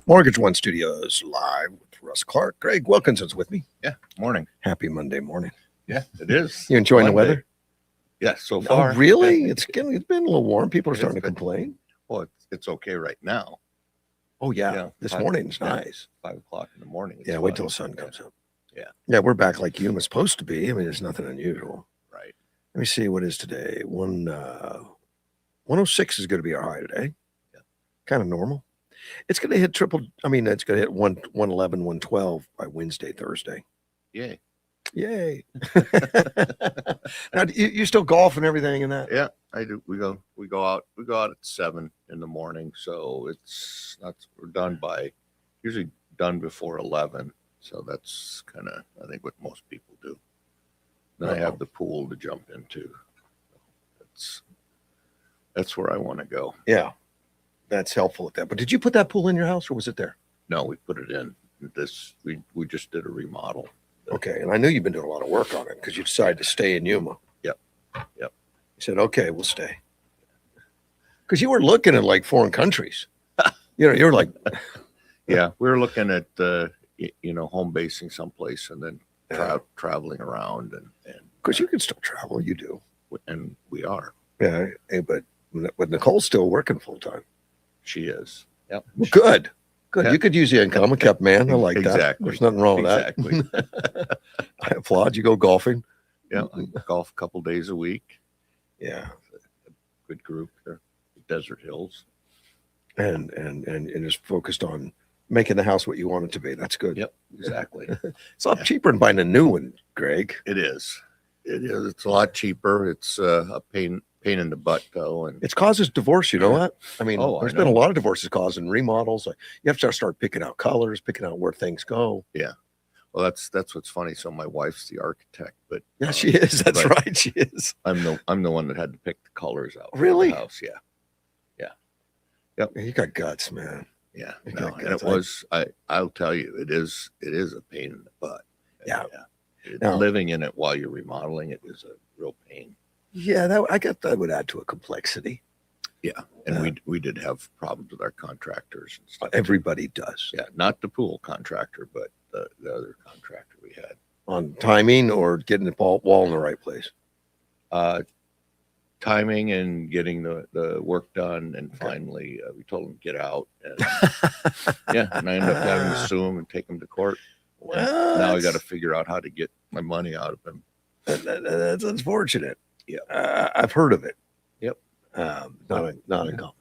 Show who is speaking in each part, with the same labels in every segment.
Speaker 1: Mortgage One Studios live with Russ Clark. Greg Wilkinson's with me.
Speaker 2: Yeah, morning.
Speaker 1: Happy Monday morning.
Speaker 2: Yeah, it is.
Speaker 1: You enjoying
Speaker 2: Monday.
Speaker 1: the weather?
Speaker 2: Yeah, so far.
Speaker 1: Oh, really? It's been a little warm. People are
Speaker 2: It
Speaker 1: starting
Speaker 2: has
Speaker 1: to
Speaker 2: been.
Speaker 1: complain.
Speaker 2: Well, it's okay right now.
Speaker 1: Oh, yeah.
Speaker 2: Yeah,
Speaker 1: This
Speaker 2: five-
Speaker 1: morning's
Speaker 2: yeah.
Speaker 1: nice.
Speaker 2: 5 o'clock in the morning. It's
Speaker 1: Yeah, wait
Speaker 2: fine.
Speaker 1: till the sun comes up.
Speaker 2: Yeah.
Speaker 1: Yeah, we're back like Yuma's supposed to be. I mean, there's nothing unusual.
Speaker 2: Right.
Speaker 1: Let me see what is today. 106 is going to be our high today.
Speaker 2: Yeah.
Speaker 1: Kind of normal. It's going to hit it's going to hit 111, 112 by Wednesday, Thursday.
Speaker 2: Yay.
Speaker 1: Yay. Now, you still golf and everything in that?
Speaker 2: Yeah, I do. We go out at 7 in the morning. So we're usually done before 11. So that's kind of, I think, what most people do. Then I have the pool to jump into. That's where I want to go.
Speaker 1: Yeah. That's helpful at that. But did you put that pool in your house or was it there?
Speaker 2: No, we put it in. We just did a remodel.
Speaker 1: Okay. And I knew you've been doing a lot of work on it because you decided to stay in Yuma.
Speaker 2: Yep.
Speaker 1: You said, okay, we'll stay. Because you were looking at like foreign countries. You were like,
Speaker 2: Yeah, we were looking at home basing someplace and then traveling around and
Speaker 1: because you can still travel. You do.
Speaker 2: and we are.
Speaker 1: Yeah. But Nicole's still working full time.
Speaker 2: She is. Yep.
Speaker 1: Well, good.
Speaker 2: Yeah.
Speaker 1: You could use the income. A kept man. I like that.
Speaker 2: Exactly.
Speaker 1: There's nothing wrong with
Speaker 2: Exactly.
Speaker 1: that. I applaud. You go golfing.
Speaker 2: Yeah, I golf a couple days a week.
Speaker 1: Yeah.
Speaker 2: Good group there. Desert Hills.
Speaker 1: And just focused on making the house what you want it to be. That's good.
Speaker 2: Yep, exactly.
Speaker 1: It's a lot cheaper than buying a new one, Greg.
Speaker 2: It is. It's a lot cheaper. It's a pain in the butt though, and
Speaker 1: It causes divorce. You know what? I mean,
Speaker 2: Oh, I
Speaker 1: there's been a
Speaker 2: know.
Speaker 1: lot of divorces caused in remodels. Like, you have to start picking out colors, picking out where things go.
Speaker 2: well, that's what's funny. So my wife's the architect, but
Speaker 1: Yeah, she is. That's
Speaker 2: but-
Speaker 1: right. She is.
Speaker 2: I'm the one that had to pick the colors out. for
Speaker 1: Really?
Speaker 2: The house. Yeah.
Speaker 1: You got guts, man.
Speaker 2: Yeah.
Speaker 1: Okay,
Speaker 2: No, and
Speaker 1: good.
Speaker 2: it was. I'll tell you, it is a pain in the butt.
Speaker 1: Yeah. Now-
Speaker 2: Living in it while you're remodeling it is a real pain.
Speaker 1: Yeah, I guess that would add to a complexity.
Speaker 2: And we did have problems with our contractors and stuff.
Speaker 1: Everybody does.
Speaker 2: Yeah, not the pool contractor, but the other contractor we had.
Speaker 1: On timing or getting the wall in the right place.
Speaker 2: Timing and getting the work done, and
Speaker 1: Okay.
Speaker 2: finally we told him to get out. And and I ended up having to sue him and take him to court.
Speaker 1: Well,
Speaker 2: Now I got to figure out how to get my money out of him.
Speaker 1: That's unfortunate.
Speaker 2: Yeah.
Speaker 1: I've heard of it.
Speaker 2: Yep.
Speaker 1: Not uncommon.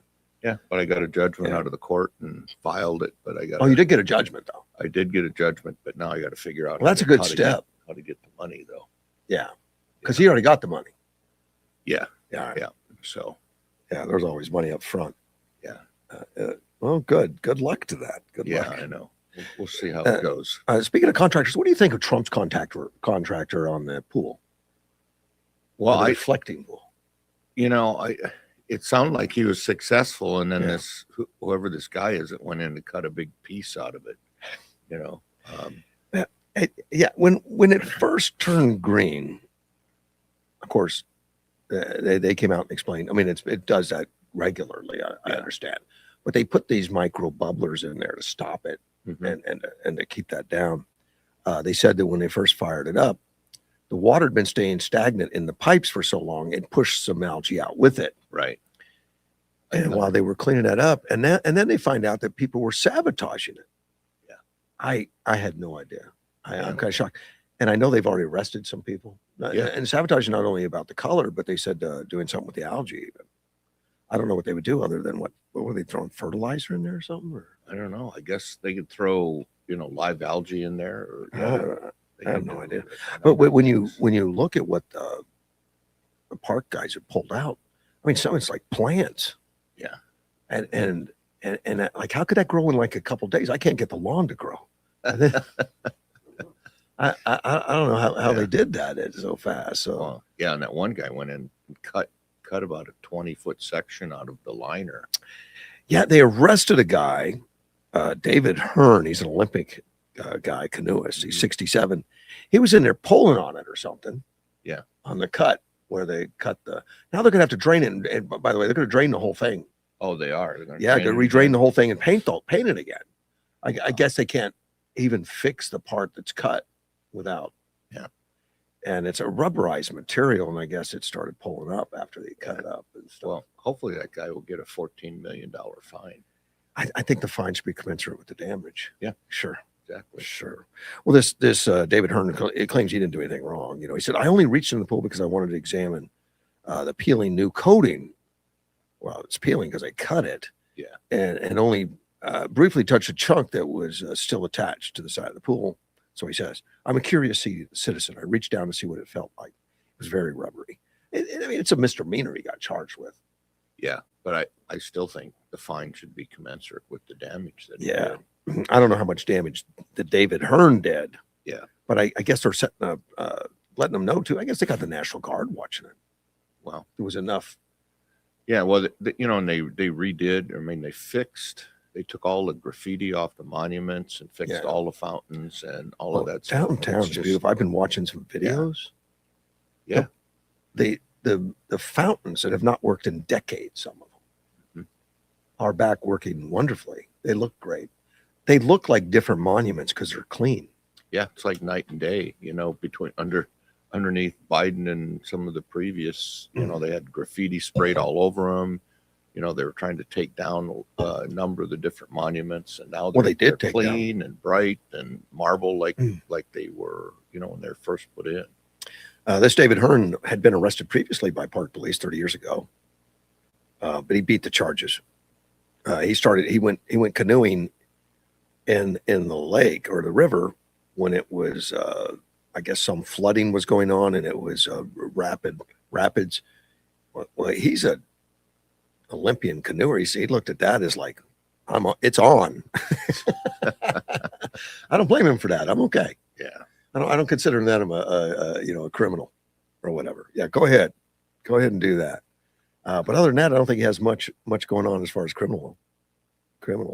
Speaker 2: Yeah, but I got a judgment
Speaker 1: Yeah.
Speaker 2: out of the court and filed it. But
Speaker 1: Oh, you did get a judgment though.
Speaker 2: I did get a judgment, but now I got to figure out.
Speaker 1: Well, that's a good
Speaker 2: how to
Speaker 1: step.
Speaker 2: how to get the money though.
Speaker 1: Yeah, because he already got the money.
Speaker 2: Yeah.
Speaker 1: Yeah.
Speaker 2: Yeah. So
Speaker 1: Yeah. There's always money up front.
Speaker 2: Yeah.
Speaker 1: Well, good. Good luck to that. Good
Speaker 2: yeah,
Speaker 1: luck.
Speaker 2: I know. We'll see how it goes.
Speaker 1: Speaking of contractors, what do you think of Trump's contractor on the pool?
Speaker 2: Well,
Speaker 1: The reflecting pool.
Speaker 2: It sounded like he was successful, and then
Speaker 1: Yeah.
Speaker 2: whoever this guy is, that went in to cut a big piece out of it.
Speaker 1: Yeah. When it first turned green, of course, they came out and explained. I mean, it does that regularly. I
Speaker 2: Yeah.
Speaker 1: understand, but they put these micro bubblers in there to stop it
Speaker 2: Mhm.
Speaker 1: and to keep that down. They said that when they first fired it up, the water had been staying stagnant in the pipes for so long, it pushed some algae out with it.
Speaker 2: Right.
Speaker 1: And while they were cleaning that up, and then they find out that people were sabotaging it.
Speaker 2: Yeah.
Speaker 1: I had no idea. I'm
Speaker 2: Yeah.
Speaker 1: kind of shocked. And I know they've already arrested some people.
Speaker 2: Yeah.
Speaker 1: And sabotage is not only about the color, but they said doing something with the algae even. I don't know what they would do other than what were they throwing fertilizer in there or something? Or
Speaker 2: I don't know. I guess they could throw live algae in there. Or,
Speaker 1: I have no
Speaker 2: do
Speaker 1: idea.
Speaker 2: it. I
Speaker 1: But
Speaker 2: don't know.
Speaker 1: when you look at what the park guys have pulled out, I mean, some it's like plants.
Speaker 2: Yeah.
Speaker 1: And like, how could that grow in like a couple days? I can't get the lawn to grow. I don't know how they did that so fast. So
Speaker 2: Well, yeah, and that one guy went in and cut about a 20-foot section out of the liner.
Speaker 1: yeah, they arrested a guy, David Hearn. He's an Olympic guy, canoeist. He's 67. He was in there pulling on it or something.
Speaker 2: Yeah.
Speaker 1: On the cut where they cut the. Now they're gonna have to drain it. And by the way, they're gonna drain the whole thing.
Speaker 2: Oh, they are. They're gonna
Speaker 1: Yeah,
Speaker 2: drain
Speaker 1: to
Speaker 2: it
Speaker 1: redrain
Speaker 2: again?
Speaker 1: the whole thing and paint it again. I guess they can't even fix the part that's cut without.
Speaker 2: Yeah.
Speaker 1: And it's a rubberized material, and I guess it started pulling up after they cut it up and stuff.
Speaker 2: Well, hopefully that guy will get a $14 million fine.
Speaker 1: I think the fine should be commensurate with the damage.
Speaker 2: Yeah.
Speaker 1: Sure.
Speaker 2: Exactly.
Speaker 1: Sure. Well, this David Hearn claims he didn't do anything wrong. He said, I only reached in the pool because I wanted to examine the peeling new coating. Well, it's peeling because I cut it.
Speaker 2: Yeah.
Speaker 1: And only briefly touched a chunk that was still attached to the side of the pool. So he says, I'm a curious citizen. I reached down to see what it felt like. It was very rubbery. I mean, it's a misdemeanor he got charged with.
Speaker 2: Yeah, but I still think the fine should be commensurate with the damage that he
Speaker 1: Yeah.
Speaker 2: did.
Speaker 1: I don't know how much damage that David Hearn did.
Speaker 2: Yeah.
Speaker 1: But I guess they're setting up, letting them know too. I guess they got the National Guard watching it.
Speaker 2: Well,
Speaker 1: It was enough.
Speaker 2: yeah, well, and they redid. I mean, they took all the graffiti off the monuments and fixed
Speaker 1: Yeah.
Speaker 2: all the fountains and all of that stuff.
Speaker 1: Fountain
Speaker 2: It's
Speaker 1: Town's
Speaker 2: just-
Speaker 1: beautiful. I've been watching some videos.
Speaker 2: Yeah.
Speaker 1: The fountains that have not worked in decades, some of them, are back working wonderfully. They look great. They look like different monuments because they're clean.
Speaker 2: Yeah, it's like night and day, between underneath Biden and some of the previous, they had graffiti sprayed all over them. They were trying to take down a number of the different monuments, and now
Speaker 1: Well, they did
Speaker 2: they're
Speaker 1: take
Speaker 2: clean and bright and marble like they were, when they're first put in.
Speaker 1: This David Hearn had been arrested previously by Park Police 30 years ago, but he beat the charges. He went canoeing in the lake or the river when it was, I guess, some flooding was going on, and it was rapids. Well, he's a Olympian canoeer. He looked at that as like, it's on. I don't blame him for that. I'm okay.
Speaker 2: Yeah.
Speaker 1: I don't consider that him a criminal or whatever. Yeah, go ahead and do that. But other than that, I don't think he has much going on as far as criminal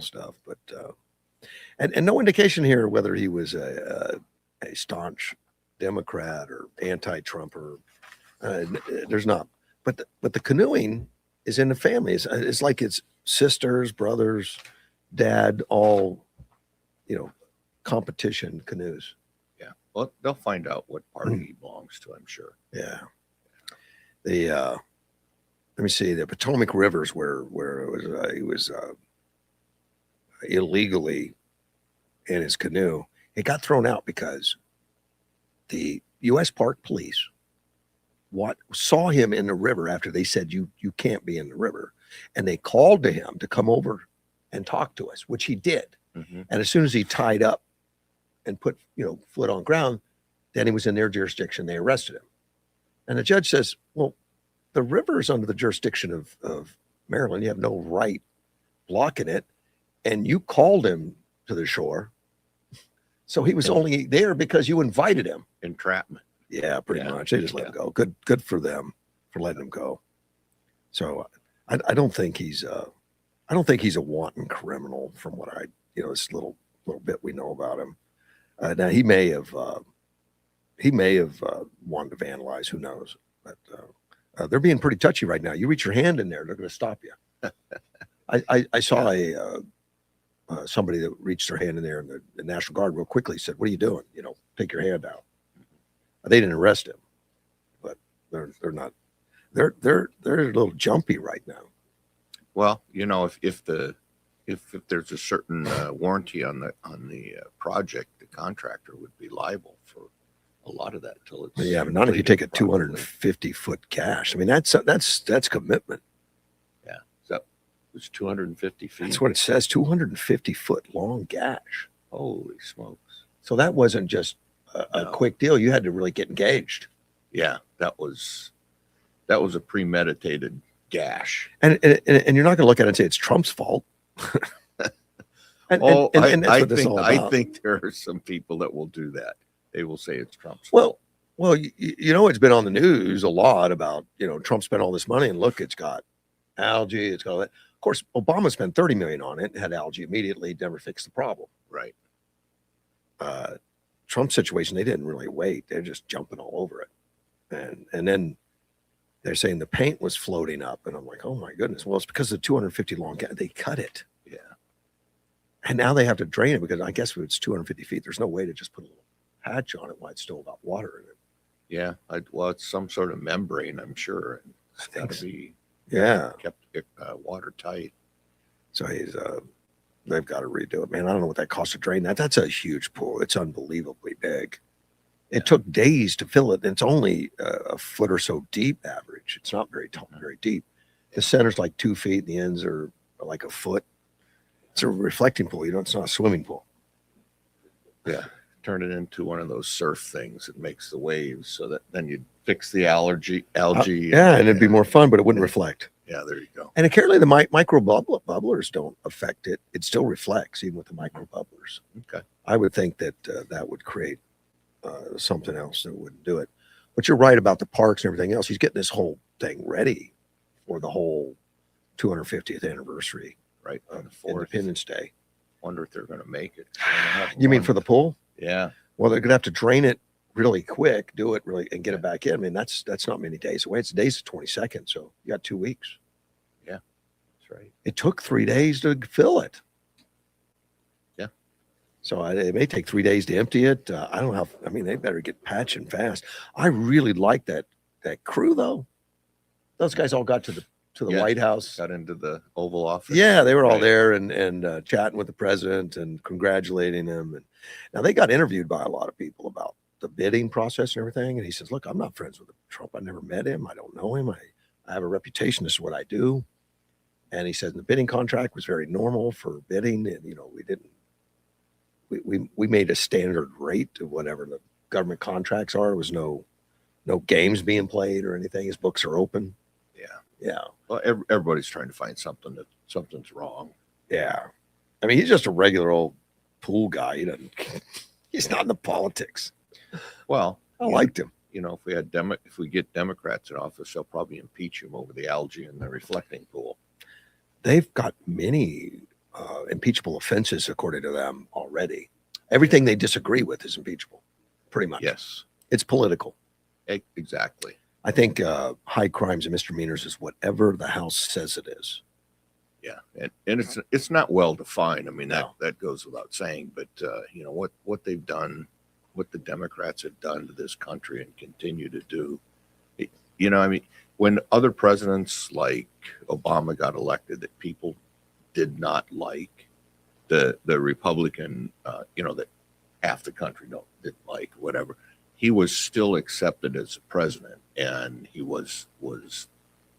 Speaker 1: stuff. But and no indication here whether he was a staunch Democrat or anti-Trumper. There's not. But the canoeing is in the family. It's like it's sisters, brothers, dad, all competition canoes.
Speaker 2: Yeah. Well, they'll find out what party he belongs to, I'm sure.
Speaker 1: Yeah. Let me see, the Potomac Rivers where he was illegally in his canoe. It got thrown out because the U.S. Park Police saw him in the river after they said you can't be in the river, and they called to him to come over and talk to us, which he did.
Speaker 2: Mm-hmm.
Speaker 1: And as soon as he tied up and put foot on ground, then he was in their jurisdiction. They arrested him, and the judge says, "Well, the river is under the jurisdiction of Maryland. You have no right blocking it, and you called him to the shore, so he was only there because you invited him."
Speaker 2: Entrapment.
Speaker 1: Yeah, pretty much. They just let him go. Good for them for letting him go. So I don't think he's a wanton criminal from what this little bit we know about him. Now he may have wanted to vandalize. Who knows? But they're being pretty touchy right now. You reach your hand in there, they're going to stop you. I saw somebody that reached their hand in there, and the National Guard real quickly said, "What are you doing? Take your hand out." They didn't arrest him, but they're not. They're a little jumpy right now.
Speaker 2: Well, if there's a certain warranty on the project, the contractor would be liable for a lot of that until it's.
Speaker 1: Yeah, but not if you take a
Speaker 2: completed
Speaker 1: 250-foot cache. I mean, that's commitment.
Speaker 2: Yeah, so it was 250 feet.
Speaker 1: That's what it says. 250-foot long gash.
Speaker 2: Holy smokes!
Speaker 1: So that wasn't just a quick deal. You had to really get engaged.
Speaker 2: Yeah, that was a premeditated gash.
Speaker 1: And you're not going to look at it and say it's Trump's fault. and that's what this is all about.
Speaker 2: I think there are some people that will do that. They will say it's Trump's fault.
Speaker 1: Well, it's been on the news a lot about, Trump spent all this money and look, it's got algae, it's got all that. Of course, Obama spent $30 million on it and had algae immediately, never fixed the problem.
Speaker 2: Right.
Speaker 1: Trump's situation, they didn't really wait. They're just jumping all over it. And then they're saying the paint was floating up, and I'm like, oh my goodness. Well, it's because of the 250 long they cut it,
Speaker 2: Yeah.
Speaker 1: and now they have to drain it because I guess if it's 250 feet, there's no way to just put a little patch on it while it's still got water in it.
Speaker 2: Yeah. Well, it's some sort of membrane, I'm sure. And it's
Speaker 1: I think
Speaker 2: got to
Speaker 1: so.
Speaker 2: be
Speaker 1: Yeah.
Speaker 2: kept watertight.
Speaker 1: So they've got to redo it, man. I don't know what that costs to drain that. That's a huge pool. It's unbelievably big. It took days to fill it, and it's only a foot or so deep average. It's not very tall, very deep. The center's like 2 feet, and the ends are like a foot. It's a reflecting pool. It's not a swimming pool.
Speaker 2: Yeah. Turn it into one of those surf things that makes the waves, so that then you'd fix the algae.
Speaker 1: Yeah, and it'd be more fun, but it wouldn't reflect.
Speaker 2: Yeah, there you go.
Speaker 1: And apparently the micro bubblers don't affect it. It still reflects even with the micro bubblers.
Speaker 2: Okay.
Speaker 1: I would think that that would create something else that wouldn't do it. But you're right about the parks and everything else. He's getting this whole thing ready for the whole 250th anniversary,
Speaker 2: Right.
Speaker 1: of Independence Day.
Speaker 2: Wonder if they're going to make it.
Speaker 1: You mean for the pool?
Speaker 2: Yeah.
Speaker 1: Well, they're going to have to drain it really quick, do it really, and get it back in. I mean, that's not many days away. It's days to 22nd, so you got 2 weeks.
Speaker 2: Yeah, that's right.
Speaker 1: It took 3 days to fill it.
Speaker 2: Yeah.
Speaker 1: So it may take 3 days to empty it. I don't know how. I mean, they better get patching fast. I really like that crew though. Those guys all got to the White House.
Speaker 2: Got into the Oval Office.
Speaker 1: Yeah, they were all there and chatting with the president and congratulating him. And now they got interviewed by a lot of people about the bidding process and everything. And he says, "Look, I'm not friends with Trump. I never met him. I don't know him. I have a reputation. This is what I do." And he said the bidding contract was very normal for bidding, and we didn't. We made a standard rate of whatever the government contracts are. There was no games being played or anything. His books are open. Yeah.
Speaker 2: Well, everybody's trying to find something's wrong.
Speaker 1: Yeah. I mean, he's just a regular old pool guy. He's not in the politics.
Speaker 2: Well,
Speaker 1: I liked him.
Speaker 2: If we get Democrats in office, they'll probably impeach him over the algae in the reflecting pool.
Speaker 1: They've got many impeachable offenses, according to them, already. Everything they disagree with is impeachable, pretty much.
Speaker 2: Yes.
Speaker 1: It's political.
Speaker 2: Exactly.
Speaker 1: I think high crimes and misdemeanors is whatever the House says it is.
Speaker 2: Yeah, and it's not well defined. I mean,
Speaker 1: No.
Speaker 2: that goes without saying. But what they've done, what the Democrats have done to this country and continue to do. I mean, when other presidents like Obama got elected, that people did not like, the Republican, that half the country didn't like, whatever. He was still accepted as a president, and he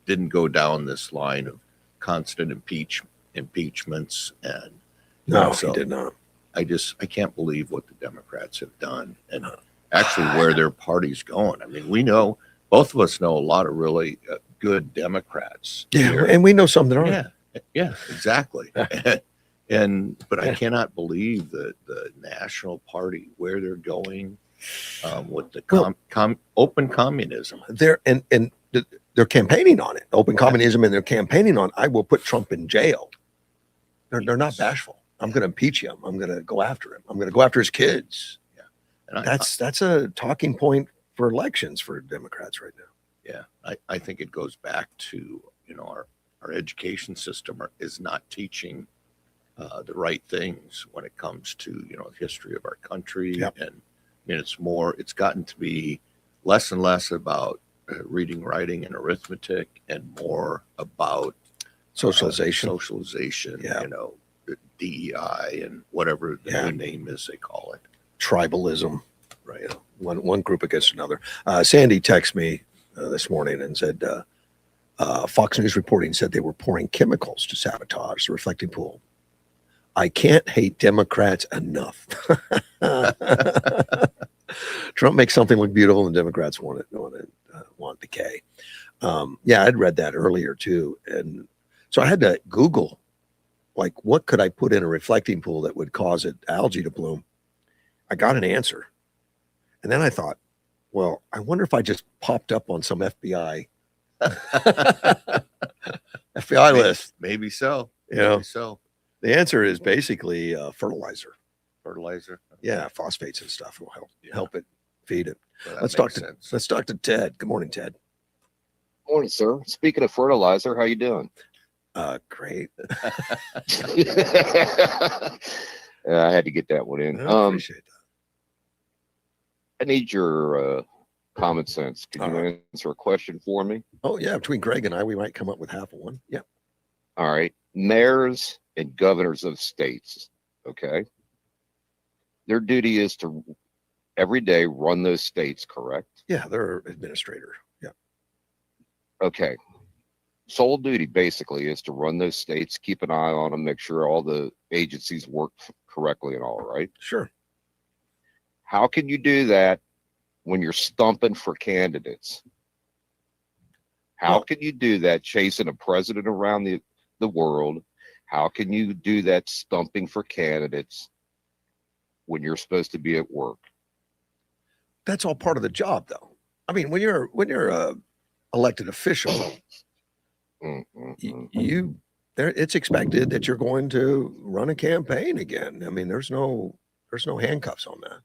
Speaker 2: didn't go down this line of constant impeachments and
Speaker 1: He did not.
Speaker 2: I can't believe what the Democrats have done and actually where their party's going. I mean, both of us know a lot of really good Democrats.
Speaker 1: Yeah,
Speaker 2: here.
Speaker 1: and we know some that aren't.
Speaker 2: Yeah, exactly. But I cannot believe that the National Party, where they're going with the open communism.
Speaker 1: They're campaigning on it. Open communism, and they're campaigning on, I will put Trump in jail. They're not bashful. I'm going to impeach him. I'm going to go after him. I'm going to go after his kids.
Speaker 2: Yeah, and
Speaker 1: that's a talking point for elections for Democrats right now.
Speaker 2: Yeah, I think it goes back to our education system is not teaching the right things when it comes to the history of our country.
Speaker 1: Yep.
Speaker 2: And I mean, it's gotten to be less and less about reading, writing, and arithmetic, and more about
Speaker 1: Socialization.
Speaker 2: Yeah. The DEI and whatever the new name is they call it.
Speaker 1: Tribalism. Right. One group against another. Sandy texted me this morning and said, Fox News reporting said they were pouring chemicals to sabotage the reflecting pool. I can't hate Democrats enough. Trump makes something look beautiful, and Democrats want decay. I'd read that earlier too, and so I had to Google, like, what could I put in a reflecting pool that would cause algae to bloom? I got an answer, and then I thought, well, I wonder if I just popped up on some FBI list.
Speaker 2: Maybe so.
Speaker 1: Maybe
Speaker 2: so.
Speaker 1: The answer is basically fertilizer.
Speaker 2: Fertilizer.
Speaker 1: Yeah, phosphates and stuff will help it feed it.
Speaker 2: Well,
Speaker 1: Let's talk to Ted. Good morning, Ted.
Speaker 3: Morning, sir. Speaking of fertilizer, how you doing?
Speaker 1: Great.
Speaker 3: I had to get that one in.
Speaker 1: I appreciate
Speaker 3: I need your common sense. Could
Speaker 1: All
Speaker 3: you
Speaker 1: right.
Speaker 3: answer a question for me?
Speaker 1: that. Oh yeah, between Greg and I, we might come up with half of one. Yeah.
Speaker 3: All right. Mayors and governors of states, okay? Their duty is to every day run those states, correct?
Speaker 1: Yeah, they're administrator. Yeah.
Speaker 3: Okay. Sole duty basically is to run those states, keep an eye on them, make sure all the agencies work correctly and all, right?
Speaker 1: Sure.
Speaker 3: How can you do that when you're stumping for candidates? How
Speaker 1: Well-
Speaker 3: can you do that chasing a president around the world? How can you do that stumping for candidates when you're supposed to be at work?
Speaker 1: That's all part of the job, though. I mean, when you're a elected official, you there it's expected that you're going to run a campaign again. I mean, there's no handcuffs on that.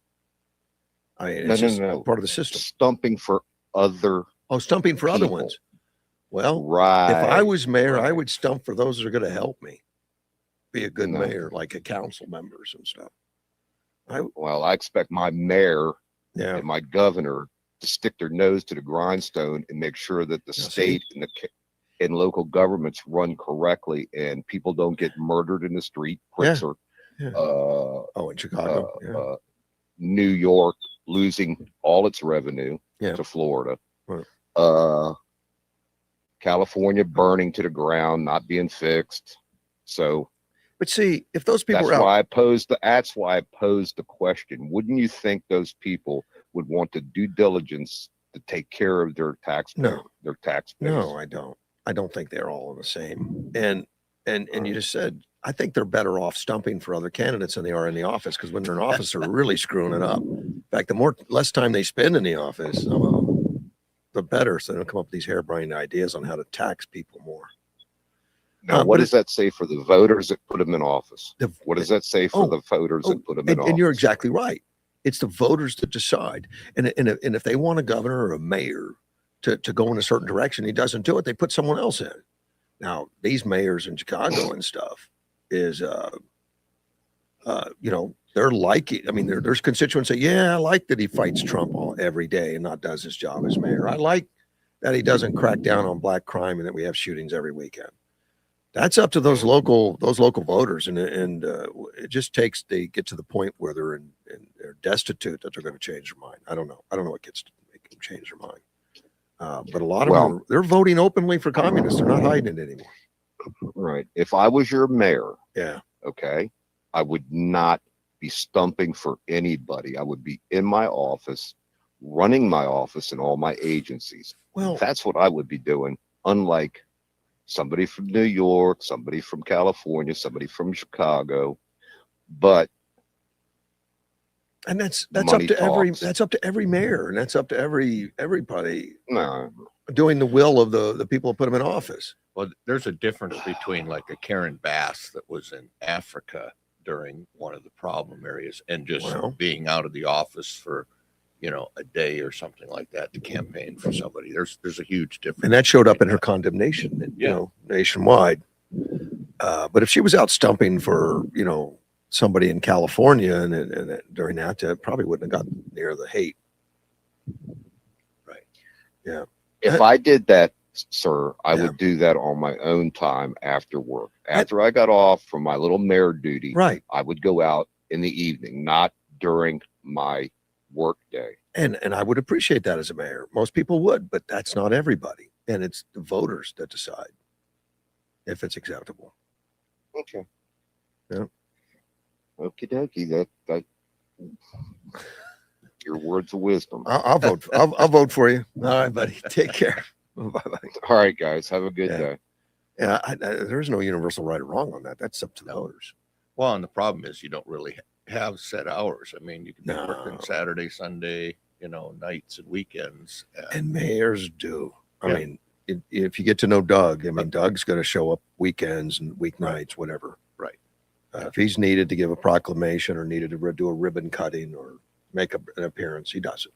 Speaker 1: I mean, it's just
Speaker 3: No.
Speaker 1: part of the system.
Speaker 3: Stumping for other
Speaker 1: Oh, stumping for other
Speaker 3: people.
Speaker 1: ones. Well,
Speaker 3: Right.
Speaker 1: if I was mayor, I
Speaker 3: right.
Speaker 1: would stump for those that are going to help me be a good
Speaker 3: No.
Speaker 1: mayor, like a council members and stuff.
Speaker 3: Well, I expect my mayor
Speaker 1: Yeah.
Speaker 3: and my governor to stick their nose to the grindstone and make sure that the
Speaker 1: Now, see?
Speaker 3: state and local governments run correctly and people don't get murdered in the street. Pricks
Speaker 1: Yeah.
Speaker 3: or
Speaker 1: Yeah.
Speaker 3: uh,
Speaker 1: In Chicago. Yeah.
Speaker 3: New York losing all its revenue
Speaker 1: Yeah.
Speaker 3: to Florida.
Speaker 1: Right.
Speaker 3: California burning to the ground, not being fixed. So
Speaker 1: But see, if those people
Speaker 3: that's
Speaker 1: are out,
Speaker 3: why I posed the question. Wouldn't you think those people would want to due diligence to take care of their tax their tax base?
Speaker 1: no, I don't. I don't think they're all in the same. And you just said, I think they're better off stumping for other candidates than they are in the office, because when they're in office, they're really screwing it up. In fact, less time they spend in the office, the better. So they don't come up with these harebrained ideas on how to tax people more.
Speaker 3: Now, what does that say for the voters that put them in office?
Speaker 1: The-
Speaker 3: What does that say for the voters that put them in office?
Speaker 1: And you're exactly right. It's the voters that decide. And if they want a governor or a mayor to go in a certain direction, he doesn't do it, they put someone else in. Now, these mayors in Chicago and stuff is, they're liking. I mean, there's constituents say, yeah, I like that he fights Trump every day and not does his job as mayor. I like that he doesn't crack down on black crime and that we have shootings every weekend. That's up to those local voters, and it just takes they get to the point where they're they're destitute that they're going to change their mind. I don't know what gets to make them change their mind. But a lot of them they're voting openly for communists. They're not hiding it anymore.
Speaker 3: Right. If I was your mayor,
Speaker 1: Yeah.
Speaker 3: okay, I would not be stumping for anybody. I would be in my office, running my office and all my agencies.
Speaker 1: Well,
Speaker 3: That's what I would be doing, unlike somebody from New York, somebody from California, somebody from Chicago. But
Speaker 1: and that's
Speaker 3: money
Speaker 1: up to
Speaker 3: talks.
Speaker 1: that's up to every mayor, and that's up to everybody
Speaker 3: no,
Speaker 1: doing the will of the people who put them in office.
Speaker 2: Well, there's a difference between like a Karen Bass that was in Africa during one of the problem areas and just
Speaker 1: Well.
Speaker 2: being out of the office for, a day or something like that to campaign for somebody. There's a huge difference.
Speaker 1: And that showed up in her condemnation, nationwide. But if she was out stumping for, somebody in California and during that, probably wouldn't have gotten near the hate.
Speaker 2: Right.
Speaker 1: Yeah.
Speaker 3: if I did that, sir, I
Speaker 1: Yeah.
Speaker 3: would do that on my own time after work. After I got off from my little mayor duty,
Speaker 1: Right.
Speaker 3: I would go out in the evening, not during my work day.
Speaker 1: And I would appreciate that as a mayor. Most people would, but that's not everybody. And it's the voters that decide if it's acceptable.
Speaker 3: Okay.
Speaker 1: Yeah.
Speaker 3: Okie dokie. That your words of wisdom.
Speaker 1: I'll vote. I'll vote for you. All right, buddy. Take care. Bye-bye.
Speaker 3: All right, guys. Have a good
Speaker 1: Yeah.
Speaker 3: day.
Speaker 1: Yeah, there's no universal right or wrong on that. That's up to the voters.
Speaker 2: Well, and the problem is you don't really have set hours. I mean, you can be working
Speaker 1: No.
Speaker 2: Saturday, Sunday, nights and weekends.
Speaker 1: And mayors do. I
Speaker 2: Yeah.
Speaker 1: mean, if you get to know Doug, I mean, Doug's going to show up weekends and weeknights, whatever.
Speaker 2: Right.
Speaker 1: If he's needed to give a proclamation or needed to do a ribbon cutting or make an appearance, he does it.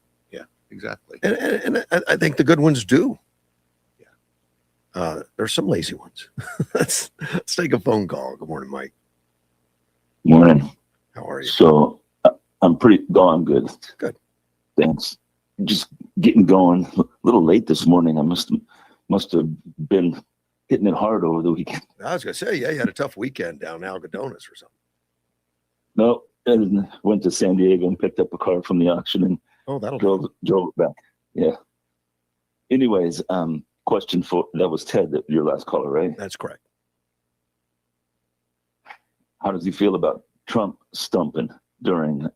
Speaker 2: Exactly.
Speaker 1: And I think the good ones do.
Speaker 2: Yeah.
Speaker 1: There's some lazy ones. Let's take a phone call. Good morning, Mike.
Speaker 4: Morning.
Speaker 1: How are you?
Speaker 4: So I'm I'm good.
Speaker 1: Good.
Speaker 4: Thanks. Just getting going. A little late this morning. I must have been hitting it hard over the weekend.
Speaker 1: I was gonna say, yeah, you had a tough weekend down in Algodones or something.
Speaker 4: No, and went to San Diego and picked up a car from the auction and
Speaker 1: Oh, that'll do.
Speaker 4: drove it back. Yeah. Anyways, question for that was Ted, your last caller, right?
Speaker 1: That's correct.
Speaker 4: How does he feel about Trump stumping during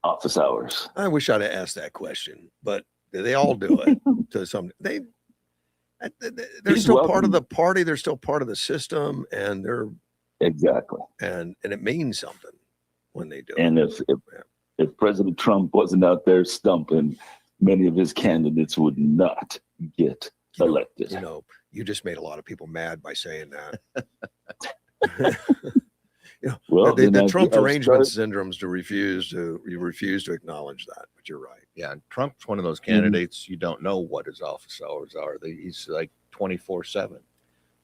Speaker 4: office hours?
Speaker 1: I wish I'd have asked that question, but they all do it to some. They're
Speaker 4: He's
Speaker 1: still part of
Speaker 4: welcome.
Speaker 1: the party. They're still part of the system, and
Speaker 4: Exactly.
Speaker 1: and it means something when they do
Speaker 4: And
Speaker 1: it.
Speaker 4: if President Trump wasn't out there stumping, many of his candidates would not get elected.
Speaker 1: You just made a lot of people mad by saying that.
Speaker 4: Well,
Speaker 1: the
Speaker 4: then
Speaker 1: Trump
Speaker 4: I've
Speaker 1: derangement
Speaker 4: started-
Speaker 1: syndromes you refuse to acknowledge that, but you're right.
Speaker 2: Yeah, and Trump's one of those
Speaker 4: Mm-hmm.
Speaker 2: candidates you don't know what his office hours are. He's like 24/7.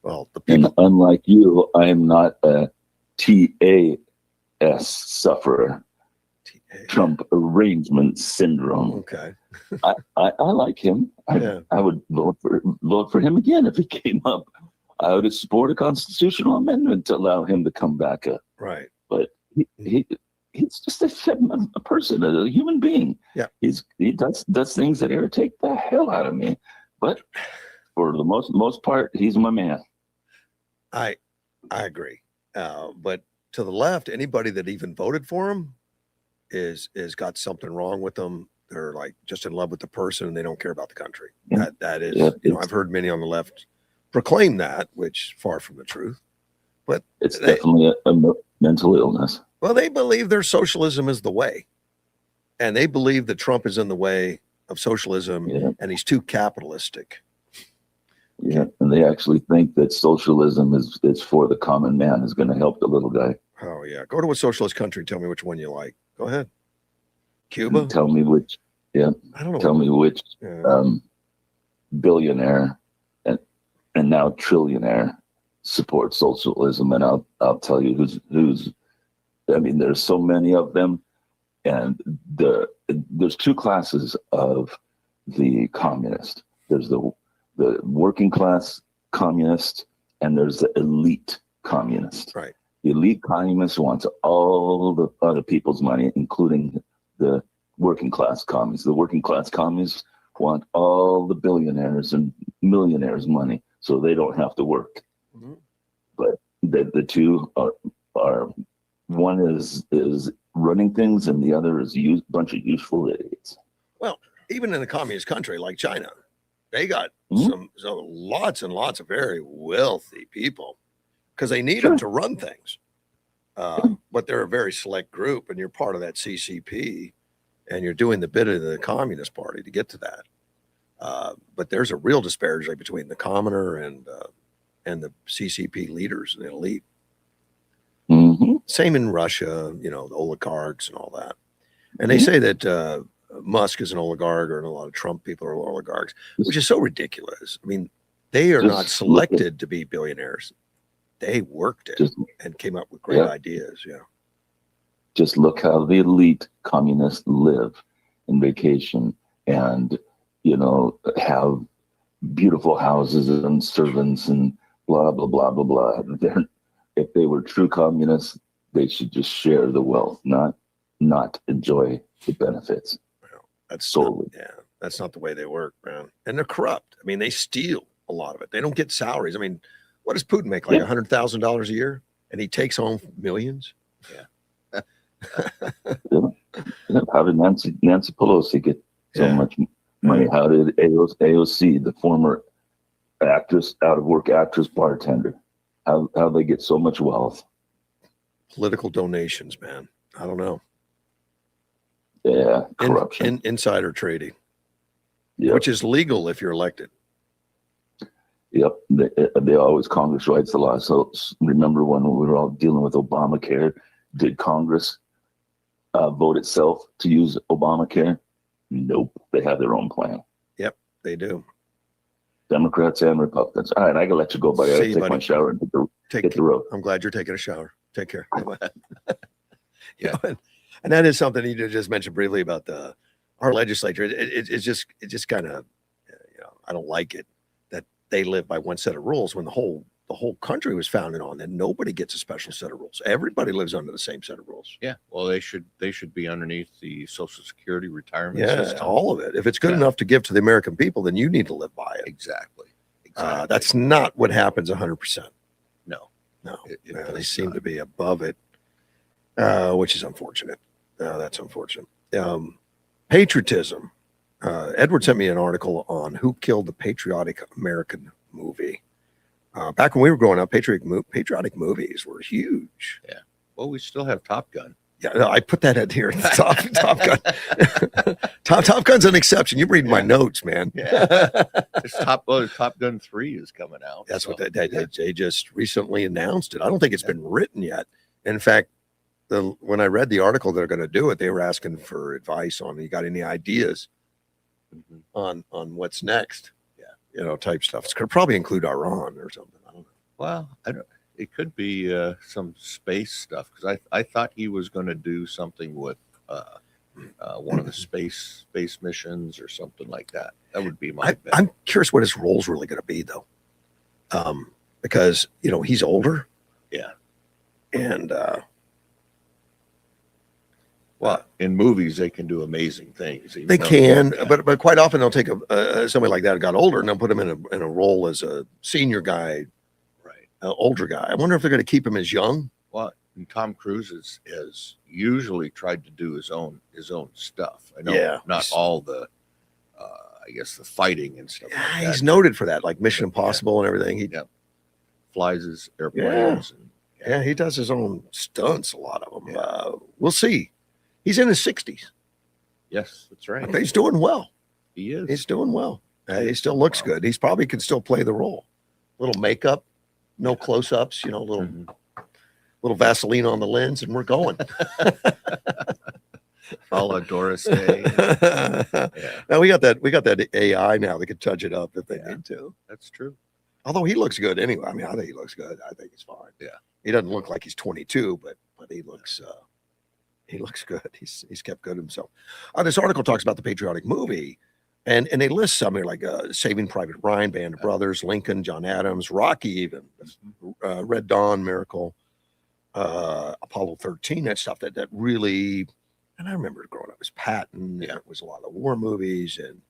Speaker 1: Well, the
Speaker 4: And
Speaker 1: people.
Speaker 4: unlike you, I am not a TAS sufferer. Trump arrangement syndrome.
Speaker 1: Okay.
Speaker 4: I like him.
Speaker 1: Yeah.
Speaker 4: I would vote for him again if he came up. I would support a constitutional amendment to allow him to come back up.
Speaker 1: Right.
Speaker 4: But he's just a person, a human being.
Speaker 1: Yeah.
Speaker 4: He does things that irritate the hell out of me. But for the most part, he's my man.
Speaker 1: I agree. But to the left, anybody that even voted for him is got something wrong with them. They're like just in love with the person and they don't care about the country.
Speaker 4: Yeah.
Speaker 1: That is,
Speaker 4: Yeah,
Speaker 1: I've heard many on the left proclaim that, which far from the truth. But
Speaker 4: it's definitely a mental illness.
Speaker 1: well, they believe their socialism is the way, and they believe that Trump is in the way of socialism,
Speaker 4: Yeah.
Speaker 1: and he's too capitalistic.
Speaker 4: Yeah, and they actually think that socialism is for the common man, is going to help the little guy.
Speaker 1: Oh yeah, go to a socialist country. Tell me which one you like. Go ahead. Cuba.
Speaker 4: Tell me which. Yeah,
Speaker 1: I don't know.
Speaker 4: tell me which
Speaker 1: Yeah.
Speaker 4: billionaire and now trillionaire supports socialism, and I'll tell you who's. I mean, there's so many of them, and there's two classes of the communist. There's the working class communist, and there's the elite communist.
Speaker 1: Right.
Speaker 4: The elite communist wants all the other people's money, including the working class communists. The working class communists want all the billionaires and millionaires' money, so they don't have to work.
Speaker 1: Mm-hmm.
Speaker 4: But the two are one is running things, and the other is a bunch of useful idiots.
Speaker 1: Well, even in a communist country like China, they got
Speaker 4: Mhm.
Speaker 1: some lots and lots of very wealthy people because they need
Speaker 4: Sure.
Speaker 1: them to run things. But they're a very select group, and you're part of that CCP, and you're doing the bit of the Communist Party to get to that. But there's a real disparity between the commoner and the CCP leaders and the elite.
Speaker 4: Mm-hmm.
Speaker 1: Same in Russia, the oligarchs and all that. And they say that Musk is an oligarch, and a lot of Trump people are oligarchs, which is so ridiculous. I mean, they are
Speaker 4: Just
Speaker 1: not selected to be billionaires. They worked it and came up with great ideas. Yeah.
Speaker 4: Just look how the elite communists live in vacation and, have beautiful houses and servants and blah, blah, blah, blah, blah. If they were true communists, they should just share the wealth, not enjoy the benefits.
Speaker 1: Well, that's
Speaker 4: solely.
Speaker 1: That's not the way they work, man. And they're corrupt. I mean, they steal a lot of it. They don't get salaries. I mean, what does Putin make? Like $100,000 a year, and he takes home millions.
Speaker 2: Yeah.
Speaker 4: How did Nancy Pelosi get so much money? How did AOC, the former actress, out of work actress, bartender, how they get so much wealth?
Speaker 1: Political donations, man. I don't know.
Speaker 4: Yeah, corruption.
Speaker 1: Insider trading,
Speaker 4: Yep.
Speaker 1: which is legal if you're elected.
Speaker 4: Yep, they always Congress writes the law. So remember when we were all dealing with Obamacare, did Congress vote itself to use Obamacare? Nope, they have their own plan.
Speaker 1: Yep, they do.
Speaker 4: Democrats and Republicans. All right, I gotta let you go, buddy. I
Speaker 1: See
Speaker 4: gotta
Speaker 1: you,
Speaker 4: take
Speaker 1: buddy.
Speaker 4: my shower and
Speaker 1: Take,
Speaker 4: hit the road.
Speaker 1: I'm glad you're taking a shower. Take care.
Speaker 2: Yeah.
Speaker 1: And that is something you just mentioned briefly about our legislature. It's just kind of, I don't like it that they live by one set of rules when the whole country was founded on that. Nobody gets a special set of rules. Everybody lives under the same set of rules.
Speaker 2: Yeah. Well, they should be underneath the Social Security retirement
Speaker 1: Yeah,
Speaker 2: system.
Speaker 1: all of it. If it's good
Speaker 2: Yeah.
Speaker 1: enough to give to the American people, then you need to live by it.
Speaker 2: Exactly.
Speaker 1: That's not what happens 100%.
Speaker 2: No.
Speaker 1: No,
Speaker 2: It
Speaker 1: they
Speaker 2: does
Speaker 1: seem
Speaker 2: not.
Speaker 1: to be above it, which is unfortunate. That's unfortunate. Patriotism. Edward sent me an article on who killed the patriotic American movie. Back when we were growing up, patriotic movies were huge.
Speaker 2: Well, we still have Top Gun.
Speaker 1: Yeah, no, I put that at here. Top Gun. Top Gun's an exception. You're reading my
Speaker 2: Yeah.
Speaker 1: notes, man.
Speaker 2: Yeah. Top Gun 3 is coming out.
Speaker 1: That's
Speaker 2: so,
Speaker 1: what they just recently announced it. I don't think it's been written yet. In fact, when I read the article they're going to do it, they were asking for advice on, you got any ideas
Speaker 2: Mhm.
Speaker 1: on what's next? Type stuff. It's going to probably include Iran or something. I don't know.
Speaker 2: Well, it could be some space stuff because I thought he was going to do something with one of the space missions or something like that. That would be my bet.
Speaker 1: I'm curious what his role's really going to be though, because he's older.
Speaker 2: Yeah.
Speaker 1: And
Speaker 2: Well, in movies they can do amazing things. even
Speaker 1: they
Speaker 2: though-
Speaker 1: can,
Speaker 2: yeah.
Speaker 1: but quite often they'll take somebody like that who got older and they'll put him in a role as a senior guy,
Speaker 2: Right.
Speaker 1: older guy. I wonder if they're going to keep him as young.
Speaker 2: Well, and Tom Cruise has usually tried to do his own stuff. I know
Speaker 1: Yeah.
Speaker 2: not all the I guess the fighting and stuff.
Speaker 1: Yeah,
Speaker 2: like
Speaker 1: he's
Speaker 2: that.
Speaker 1: noted for that, like Mission Impossible and everything. He,
Speaker 2: Yeah. Flies his airplanes. And,
Speaker 1: yeah, he does his own stunts, a lot of them.
Speaker 2: Yeah.
Speaker 1: We'll see. He's in his 60s.
Speaker 2: Yes, that's right.
Speaker 1: But he's doing well.
Speaker 2: He is.
Speaker 1: He's doing well. He still looks good. He's probably can still play the role. Little makeup, no close-ups, little
Speaker 2: Mhm.
Speaker 1: little Vaseline on the lens, and we're going.
Speaker 2: A la Doris Day. Yeah,
Speaker 1: Now we got that AI now that can touch it up if they
Speaker 2: Yeah.
Speaker 1: need to.
Speaker 2: that's true.
Speaker 1: Although he looks good anyway. I mean, I think he looks good. I think he's fine.
Speaker 2: Yeah.
Speaker 1: He doesn't look like he's 22, but he looks good. He's kept good himself. This article talks about the patriotic movie, and they list some here like Saving Private Ryan, Band of Brothers, Lincoln, John Adams, Rocky, even Red Dawn, Miracle, Apollo 13. That stuff that really. And I remember growing up, it was Patton.
Speaker 2: Yeah.
Speaker 1: It was a lot of war movies and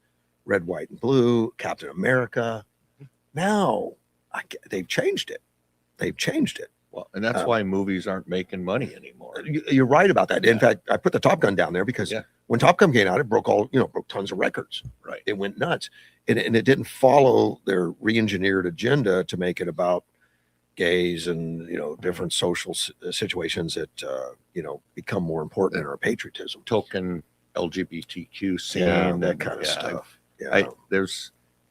Speaker 1: Red, White, and Blue, Captain America. Now they've changed it. They've changed it.
Speaker 2: Well, and that's why movies aren't making money anymore.
Speaker 1: You're right about that. In
Speaker 2: Yeah.
Speaker 1: fact, I put the Top Gun down there because
Speaker 2: Yeah.
Speaker 1: when Top Gun came out, it broke tons of records.
Speaker 2: Right.
Speaker 1: It went nuts, and it didn't follow their re-engineered agenda to make it about gays and different social situations that become more important in our patriotism.
Speaker 2: Token LGBTQ scene,
Speaker 1: Yeah, that
Speaker 2: and,
Speaker 1: kind of
Speaker 2: yeah,
Speaker 1: stuff. Yeah.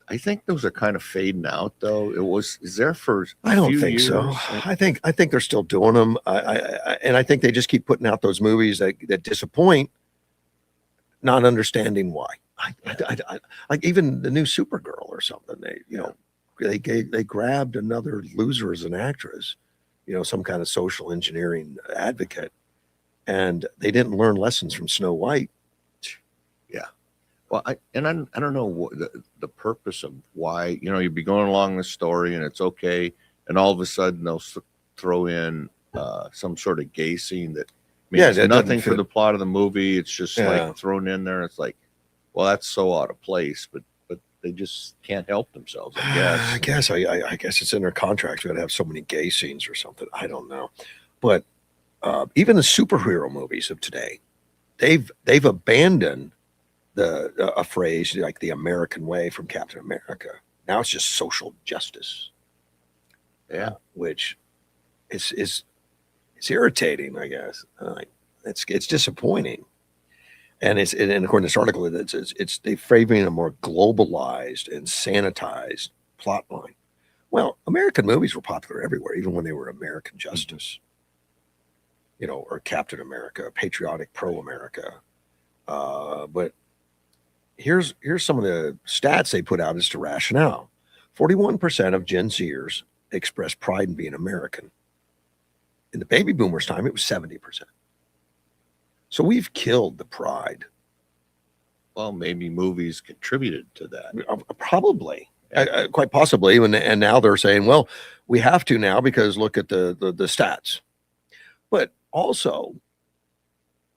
Speaker 2: I think those are kind of fading out though. Is there for a
Speaker 1: I don't
Speaker 2: few
Speaker 1: think so.
Speaker 2: years?
Speaker 1: I think they're still doing them. I think they just keep putting out those movies that disappoint, not understanding why. I like even the new Supergirl or something. They grabbed another loser as an actress, some kind of social engineering advocate, and they didn't learn lessons from Snow White.
Speaker 2: Well, I don't know what the purpose of why, you'd be going along the story and it's okay. And all of a sudden they'll throw in some sort of gay scene that means
Speaker 1: that
Speaker 2: nothing
Speaker 1: doesn't
Speaker 2: for
Speaker 1: fit.
Speaker 2: the plot of the movie. It's just
Speaker 1: Yeah.
Speaker 2: like thrown in there. It's like, well, that's so out of place, but they just can't help themselves, I guess.
Speaker 1: I guess it's in their contracts. We got to have so many gay scenes or something. I don't know, but even the superhero movies of today, they've abandoned a phrase like the American way from Captain America. Now it's just social justice,
Speaker 2: Yeah.
Speaker 1: which is irritating. I guess it's disappointing, and and according to this article, it's they favoring a more globalized and sanitized plot line. Well, American movies were popular everywhere, even when they were American Justice, or Captain America, patriotic, pro-America. But here's some of the stats they put out as to rationale. 41% of Gen Zers express pride in being American. In the baby boomers' time, it was 70%. So we've killed the pride.
Speaker 2: Well, maybe movies contributed to that.
Speaker 1: Probably, quite possibly. And now they're saying, well, we have to now because look at the stats. But also,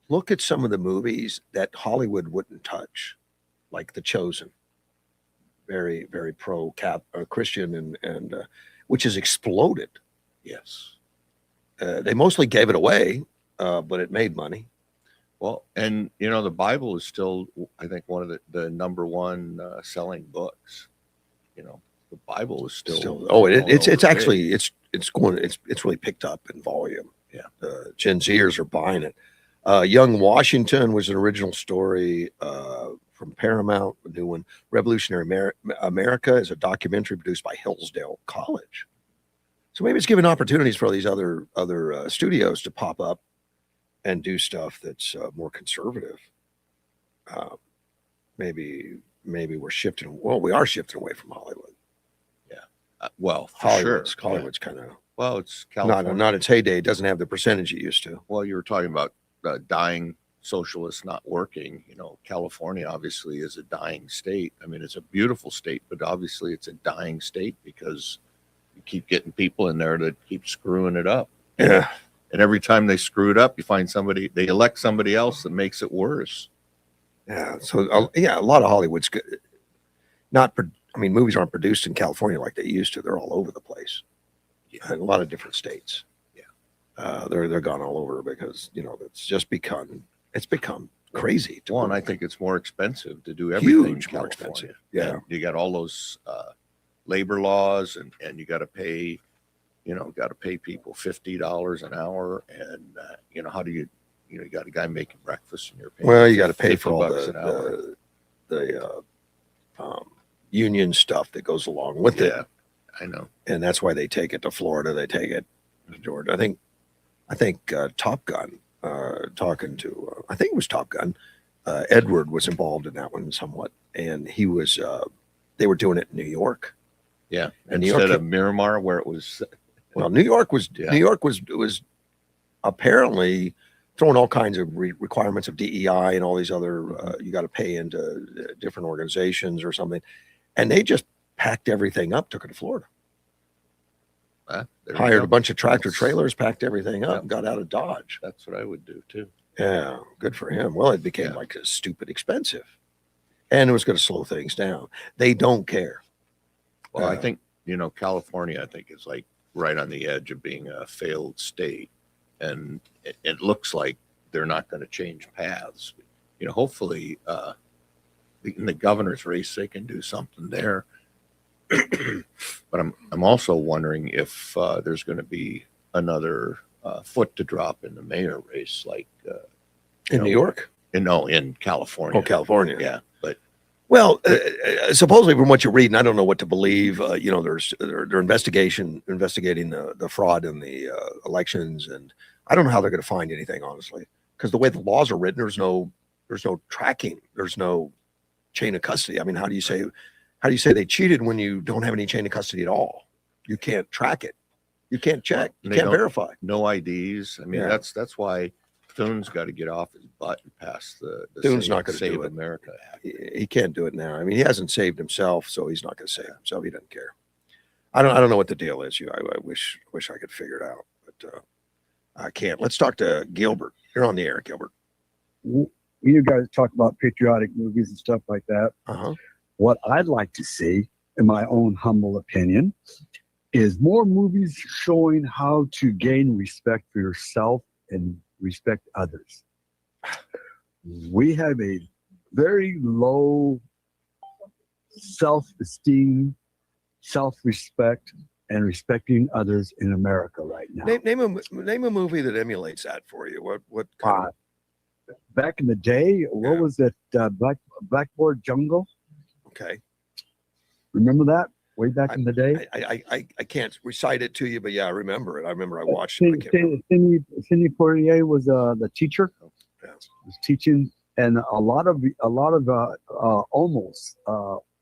Speaker 1: look at some of the movies that Hollywood wouldn't touch, like The Chosen. Very, very pro Christian and which has exploded.
Speaker 2: Yes.
Speaker 1: They mostly gave it away, but it made money.
Speaker 2: Well, and you know, the Bible is still, I think, one of the number one selling books. You know, the Bible is still
Speaker 1: it's actually it's really picked up in volume.
Speaker 2: Yeah.
Speaker 1: Gen Zers are buying it. Young Washington was an original story from Paramount, a new one. Revolutionary America is a documentary produced by Hillsdale College. So maybe it's giving opportunities for these other studios to pop up and do stuff that's more conservative. Maybe we're shifting. Well, we are shifting away from Hollywood.
Speaker 2: Well, for sure.
Speaker 1: Hollywood's kind of
Speaker 2: it's California.
Speaker 1: not its heyday. It doesn't have the percentage it used to.
Speaker 2: Well, you were talking about dying socialists not working. You know, California obviously is a dying state. I mean, it's a beautiful state, but obviously it's a dying state because you keep getting people in there that keep screwing it up.
Speaker 1: Yeah.
Speaker 2: And every time they screw it up, you find they elect somebody else that makes it worse.
Speaker 1: Yeah. So, a lot of Hollywood's good. Movies aren't produced in California like they used to. They're all over the place.
Speaker 2: Yeah.
Speaker 1: In a lot of different states.
Speaker 2: Yeah.
Speaker 1: They're gone all over because, it's become crazy.
Speaker 2: And I think it's more expensive to do everything in
Speaker 1: more
Speaker 2: California.
Speaker 1: expensive. Yeah.
Speaker 2: And you got all those labor laws and you got to pay, people $50 an hour. And, how do you got a guy making breakfast and you're paying.
Speaker 1: Well, you got to pay for all
Speaker 2: the
Speaker 1: union stuff that goes along with it.
Speaker 2: Yeah, I know.
Speaker 1: And that's why they take it to Florida. They take it to Georgia. I think Top Gun, talking to, I think it was Top Gun, Edward was involved in that one somewhat. And he was, they were doing it in New York.
Speaker 2: Yeah.
Speaker 1: And
Speaker 2: Instead of Miramar where it was.
Speaker 1: Well, New York was apparently throwing all kinds of requirements of DEI and all these other, you got to pay into different organizations or something. And they just packed everything up, took it to Florida. Hired a bunch of tractor trailers, packed everything up, and got out of Dodge.
Speaker 2: That's what I would do too.
Speaker 1: Yeah, good for him. Well, it became like stupid expensive. And it was going to slow things down. They don't care.
Speaker 2: Well, I think, California, I think, is like right on the edge of being a failed state. And it looks like they're not going to change paths. Hopefully, in the governor's race, they can do something there. But I'm also wondering if there's going to be another foot to drop in the mayor race, like
Speaker 1: in New York.
Speaker 2: In California.
Speaker 1: Oh, California.
Speaker 2: Yeah, but
Speaker 1: well, supposedly from what you're reading, I don't know what to believe. They're investigating the fraud in the elections, and I don't know how they're going to find anything, honestly, because the way the laws are written, there's no tracking, there's no chain of custody. I mean, how do you say they cheated when you don't have any chain of custody at all? You can't track it. You can't check. You can't verify.
Speaker 2: No IDs. I mean, that's why Thune's got to get off his butt and pass the
Speaker 1: Thune's not going to
Speaker 2: Save
Speaker 1: do it.
Speaker 2: America Act.
Speaker 1: He can't do it now. I mean, he hasn't saved himself, so he's not going to save himself. He doesn't care. I don't know what the deal is. I wish I could figure it out, but I can't. Let's talk to Gilbert. You're on the air, Gilbert.
Speaker 5: You guys talk about patriotic movies and stuff like that.
Speaker 1: Uh-huh.
Speaker 5: What I'd like to see, in my own humble opinion, is more movies showing how to gain respect for yourself and respect others. We have a very low self-esteem, self-respect, and respecting others in America right now.
Speaker 1: Name a movie that emulates that for you. What kind of...
Speaker 5: Back in the day, what was it? Blackboard Jungle.
Speaker 1: Okay.
Speaker 5: Remember that way back in the day?
Speaker 1: I can't recite it to you, but yeah, I remember it. I remember I watched it.
Speaker 5: Sidney Poitier was the teacher.
Speaker 1: Yeah.
Speaker 5: Was teaching, and a lot of almost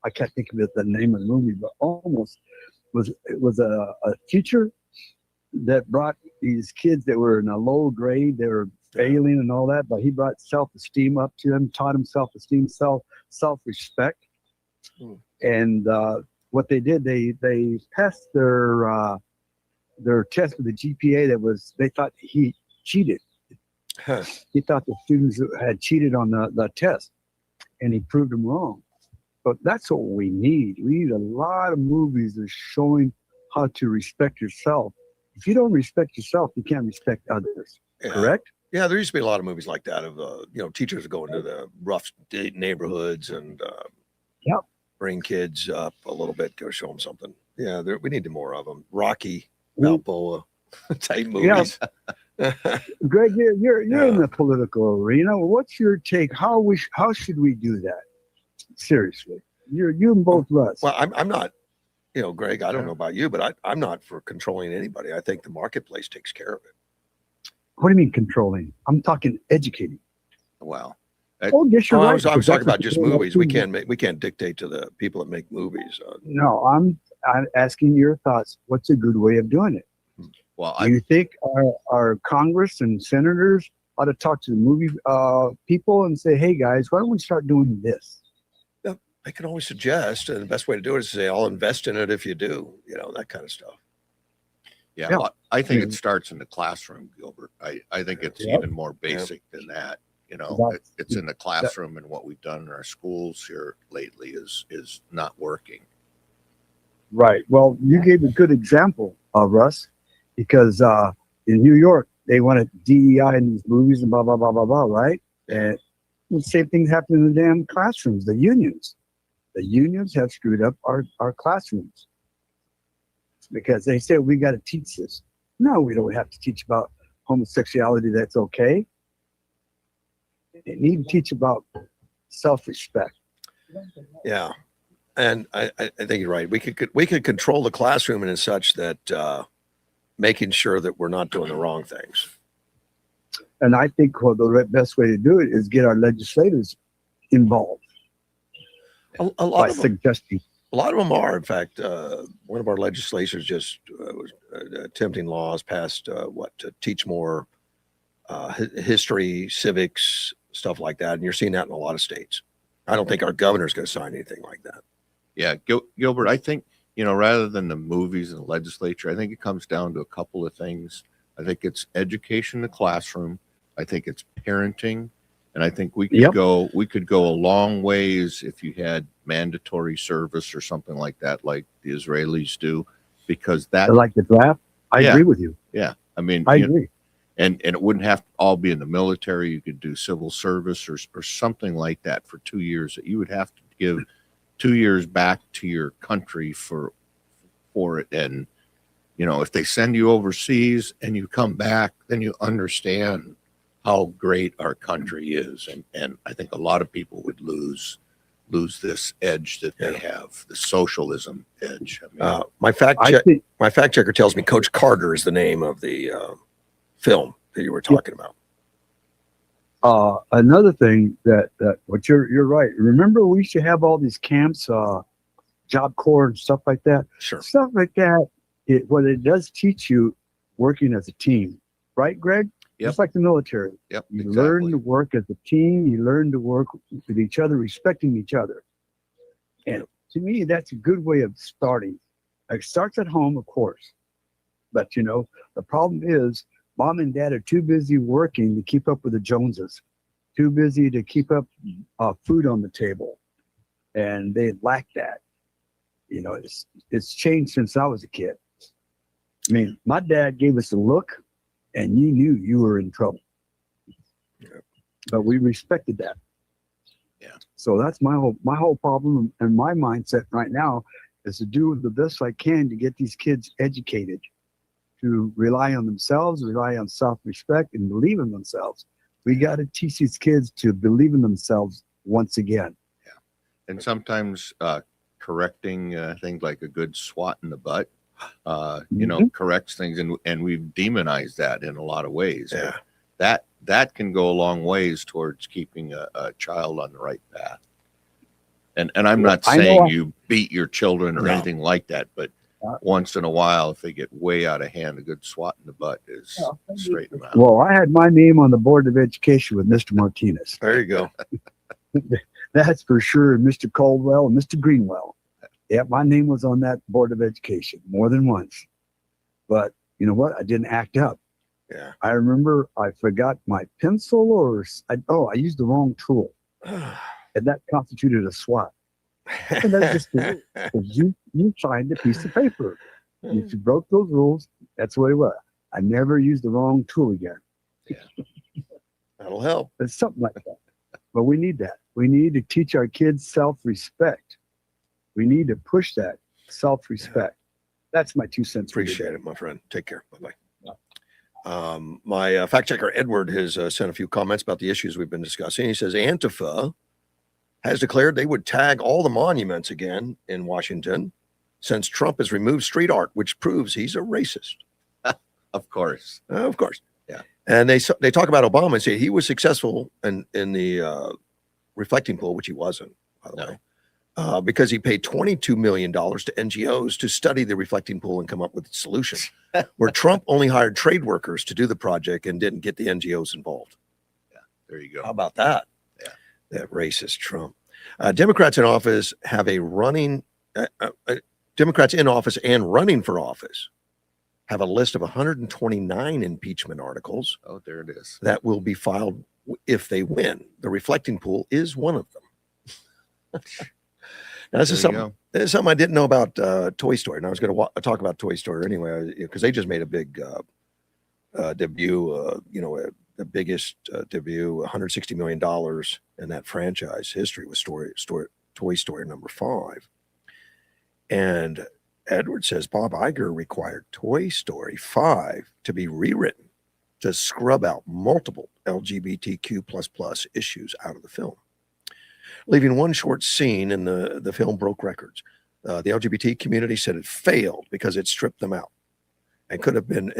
Speaker 5: I can't think of the name of the movie, but almost it was a teacher that brought these kids that were in a low grade, they were failing and all that, but he brought self-esteem up to them, taught them self-esteem, self-respect. And what they did, they passed their test with a GPA that was, they thought he cheated.
Speaker 1: Huh.
Speaker 5: He thought the students had cheated on the test, and he proved them wrong. But that's what we need. We need a lot of movies that are showing how to respect yourself. If you don't respect yourself, you can't respect others.
Speaker 1: Yeah.
Speaker 5: Correct?
Speaker 1: Yeah, there used to be a lot of movies like that of teachers going to the rough neighborhoods and
Speaker 5: Yep.
Speaker 1: bring kids up a little bit, go show them something. Yeah, we need more of them. Rocky
Speaker 5: Mm.
Speaker 1: Balboa type movies.
Speaker 5: Greg, you're
Speaker 1: Yeah.
Speaker 5: in the political arena. What's your take? How should we do that? Seriously, you and both Russ.
Speaker 1: Well, I'm not, Greg, I don't know about you, but I'm not for controlling anybody. I think the marketplace takes care of it.
Speaker 5: What do you mean controlling? I'm talking educating.
Speaker 2: Well,
Speaker 5: Oh, yes, you're
Speaker 1: I
Speaker 5: right.
Speaker 1: was talking
Speaker 5: because
Speaker 1: about
Speaker 5: that's
Speaker 1: just
Speaker 5: what
Speaker 1: movies. We
Speaker 5: people-
Speaker 1: can't dictate to the people that make movies.
Speaker 5: No, I'm asking your thoughts. What's a good way of doing it?
Speaker 2: well,
Speaker 5: Do you think our Congress and senators ought to talk to the movie people and say, "Hey guys, why don't we start doing this?"
Speaker 1: I can always suggest, and the best way to do it is to say, I'll invest in it if you do, that kind of stuff.
Speaker 2: yeah,
Speaker 5: Yeah.
Speaker 2: well, I think
Speaker 5: Yeah.
Speaker 2: it starts in the classroom, Gilbert. I think it's
Speaker 5: Yeah.
Speaker 2: even more basic than that.
Speaker 5: That's-
Speaker 2: It's in the classroom, and what we've done in our schools here lately is not working.
Speaker 5: Right. Well, you gave a good example of Russ, because in New York they wanted DEI in these movies and blah blah blah blah blah, right? And the same thing happened in the damn classrooms. The unions have screwed up our classrooms because they said we got to teach this. No, we don't have to teach about homosexuality. That's okay. They need to teach about self-respect.
Speaker 1: Yeah. And I think you're right. We could control the classroom in such that making sure that we're not doing the wrong things.
Speaker 5: And I think the best way to do it is get our legislators involved
Speaker 1: A lot
Speaker 5: by
Speaker 1: of them,
Speaker 5: suggesting.
Speaker 1: a lot of them are. In fact, one of our legislators just was attempting laws passed to teach more history, civics, stuff like that. And you're seeing that in a lot of states. I don't think our governor's going to sign anything like that.
Speaker 2: Yeah, Gilbert, I think, rather than the movies and the legislature, I think it comes down to a couple of things. I think it's education in the classroom. I think it's parenting. And I think we could go a long ways if you had mandatory service or something like that, like the Israelis do, because that,
Speaker 5: Like the draft. I
Speaker 2: Yeah.
Speaker 5: agree with you.
Speaker 2: I mean,
Speaker 5: I agree.
Speaker 2: and it wouldn't have to all be in the military. You could do civil service or something like that for 2 years. That you would have to give 2 years back to your country for it. And if they send you overseas and you come back, then you understand how great our country is. And I think a lot of people would lose this edge that they have, the socialism edge. I mean,
Speaker 1: My fact checker tells me Coach Carter is the name of the film that you were talking about.
Speaker 5: Another thing that what you're right. Remember, we used to have all these camps, Job Corps and stuff like that.
Speaker 1: Sure.
Speaker 5: Stuff like that. What it does teach you working as a team, right, Greg?
Speaker 2: Yep.
Speaker 5: Just like the military.
Speaker 2: Yep,
Speaker 5: You
Speaker 2: exactly.
Speaker 5: learn to work as a team. You learn to work with each other, respecting each other. And to me, that's a good way of starting. It starts at home, of course. But, the problem is mom and dad are too busy working to keep up with the Joneses, too busy to keep up food on the table. And they lack that. It's changed since I was a kid. I mean, my dad gave us a look and you knew you were in trouble.
Speaker 1: Yeah.
Speaker 5: But we respected that.
Speaker 2: Yeah.
Speaker 5: So that's my whole problem, and my mindset right now is to do the best I can to get these kids educated, to rely on themselves, rely on self-respect, and believe in themselves. We got to teach these kids to believe in themselves once again.
Speaker 2: and sometimes correcting things like a good swat in the butt, corrects things, and we've demonized that in a lot of ways.
Speaker 1: Yeah.
Speaker 2: That can go a long ways towards keeping a child on the right path. And I'm not
Speaker 5: I know
Speaker 2: saying
Speaker 5: I-
Speaker 2: you beat your children or
Speaker 1: No.
Speaker 2: anything like that, but once in a while, if they get way out of hand, a good swat in the butt is straighten them out.
Speaker 5: Well, I had my name on the Board of Education with Mr. Martinez.
Speaker 1: There you go.
Speaker 5: That's for sure. And Mr. Caldwell and Mr. Greenwell. Yeah, my name was on that Board of Education more than once. But you know what? I didn't act up.
Speaker 1: Yeah.
Speaker 5: I remember I forgot my pencil I used the wrong tool. And that constituted a SWAT. And that's just the rule. 'Cause you signed a piece of paper. If you broke those rules, that's the way it was. I never used the wrong tool again.
Speaker 1: That'll help.
Speaker 5: It's something like that. But we need that. We need to teach our kids self-respect. We need to push that self-respect. That's my 2 cents. for
Speaker 1: Appreciate
Speaker 5: today.
Speaker 1: it, my friend. Take care. Bye-bye. My fact checker, Edward, has sent a few comments about the issues we've been discussing. He says Antifa has declared they would tag all the monuments again in Washington since Trump has removed street art, which proves he's a racist.
Speaker 2: Of course.
Speaker 1: Of course.
Speaker 2: Yeah.
Speaker 1: And they talk about Obama and say he was successful in the reflecting pool, which he wasn't, by the way, because he paid $22 million to NGOs to study the reflecting pool and come up with a solution, where Trump only hired trade workers to do the project and didn't get the NGOs involved.
Speaker 2: There you go.
Speaker 1: How about that?
Speaker 2: Yeah.
Speaker 1: That racist Trump. Democrats in office have a running, Democrats in office and running for office have a list of 129 impeachment articles
Speaker 2: Oh, there it is.
Speaker 1: that will be filed if they win. The reflecting pool is one of them. Now, this is something I didn't know about Toy Story. And I was going to talk about Toy Story anyway, because they just made a big debut, the biggest debut, $160 million in that franchise history was Toy Story number 5. And Edward says Bob Iger required Toy Story 5 to be rewritten to scrub out multiple LGBTQ++ issues out of the film, leaving one short scene in the film broke records. The LGBT community said it failed because it stripped them out. It could have made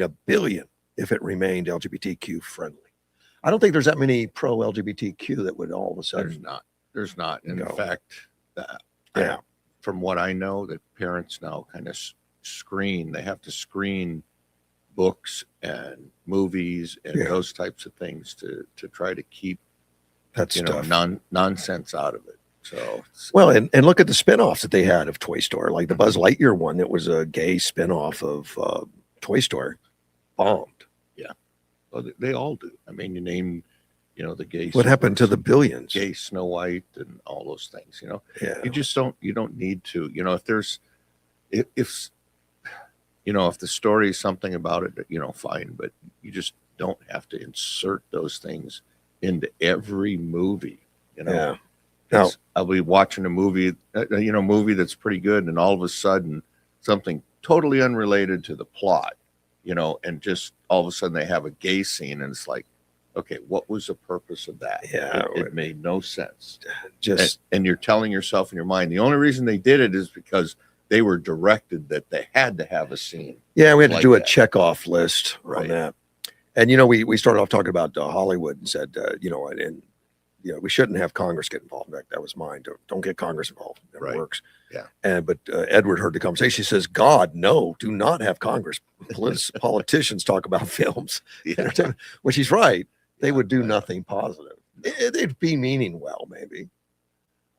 Speaker 1: $1 billion if it remained LGBTQ friendly. I don't think there's that many pro LGBTQ that would all of a sudden.
Speaker 2: There's not. In
Speaker 1: No.
Speaker 2: fact,
Speaker 1: Yeah.
Speaker 2: from what I know, that parents now kind of screen. They have to screen books and movies and
Speaker 1: Yeah.
Speaker 2: those types of things to try to keep
Speaker 1: That stuff.
Speaker 2: nonsense out of it. So
Speaker 1: Well, and look at the spinoffs that they had of Toy Story, like the Buzz Lightyear one that was a gay spinoff of Toy Story, bombed.
Speaker 2: well, they all do. I mean, you name, the gay.
Speaker 1: What happened to the billions?
Speaker 2: gay Snow White and all those things?
Speaker 1: Yeah.
Speaker 2: You just don't. You don't need to. If there's, if the story is something about it, fine. But you just don't have to insert those things into every movie.
Speaker 1: Yeah. Now,
Speaker 2: I'll be watching a movie, movie that's pretty good, and all of a sudden something totally unrelated to the plot, and just all of a sudden they have a gay scene, and it's like, okay, what was the purpose of that?
Speaker 1: Yeah,
Speaker 2: It made no sense.
Speaker 1: just
Speaker 2: And you're telling yourself in your mind, the only reason they did it is because they were directed that they had to have a scene.
Speaker 1: yeah, we had to
Speaker 2: like
Speaker 1: do a
Speaker 2: that.
Speaker 1: checkoff list on
Speaker 2: Right.
Speaker 1: that. And we started off talking about Hollywood and said, we shouldn't have Congress get involved. That was mine. Don't get Congress involved. It never
Speaker 2: Right.
Speaker 1: works.
Speaker 2: Yeah.
Speaker 1: But Edward heard the conversation. He says, God, no, do not have Congress. Politicians talk about films,
Speaker 2: Yeah.
Speaker 1: which he's right. They
Speaker 2: Yeah,
Speaker 1: would do
Speaker 2: yeah.
Speaker 1: nothing positive. They'd be meaning well, maybe.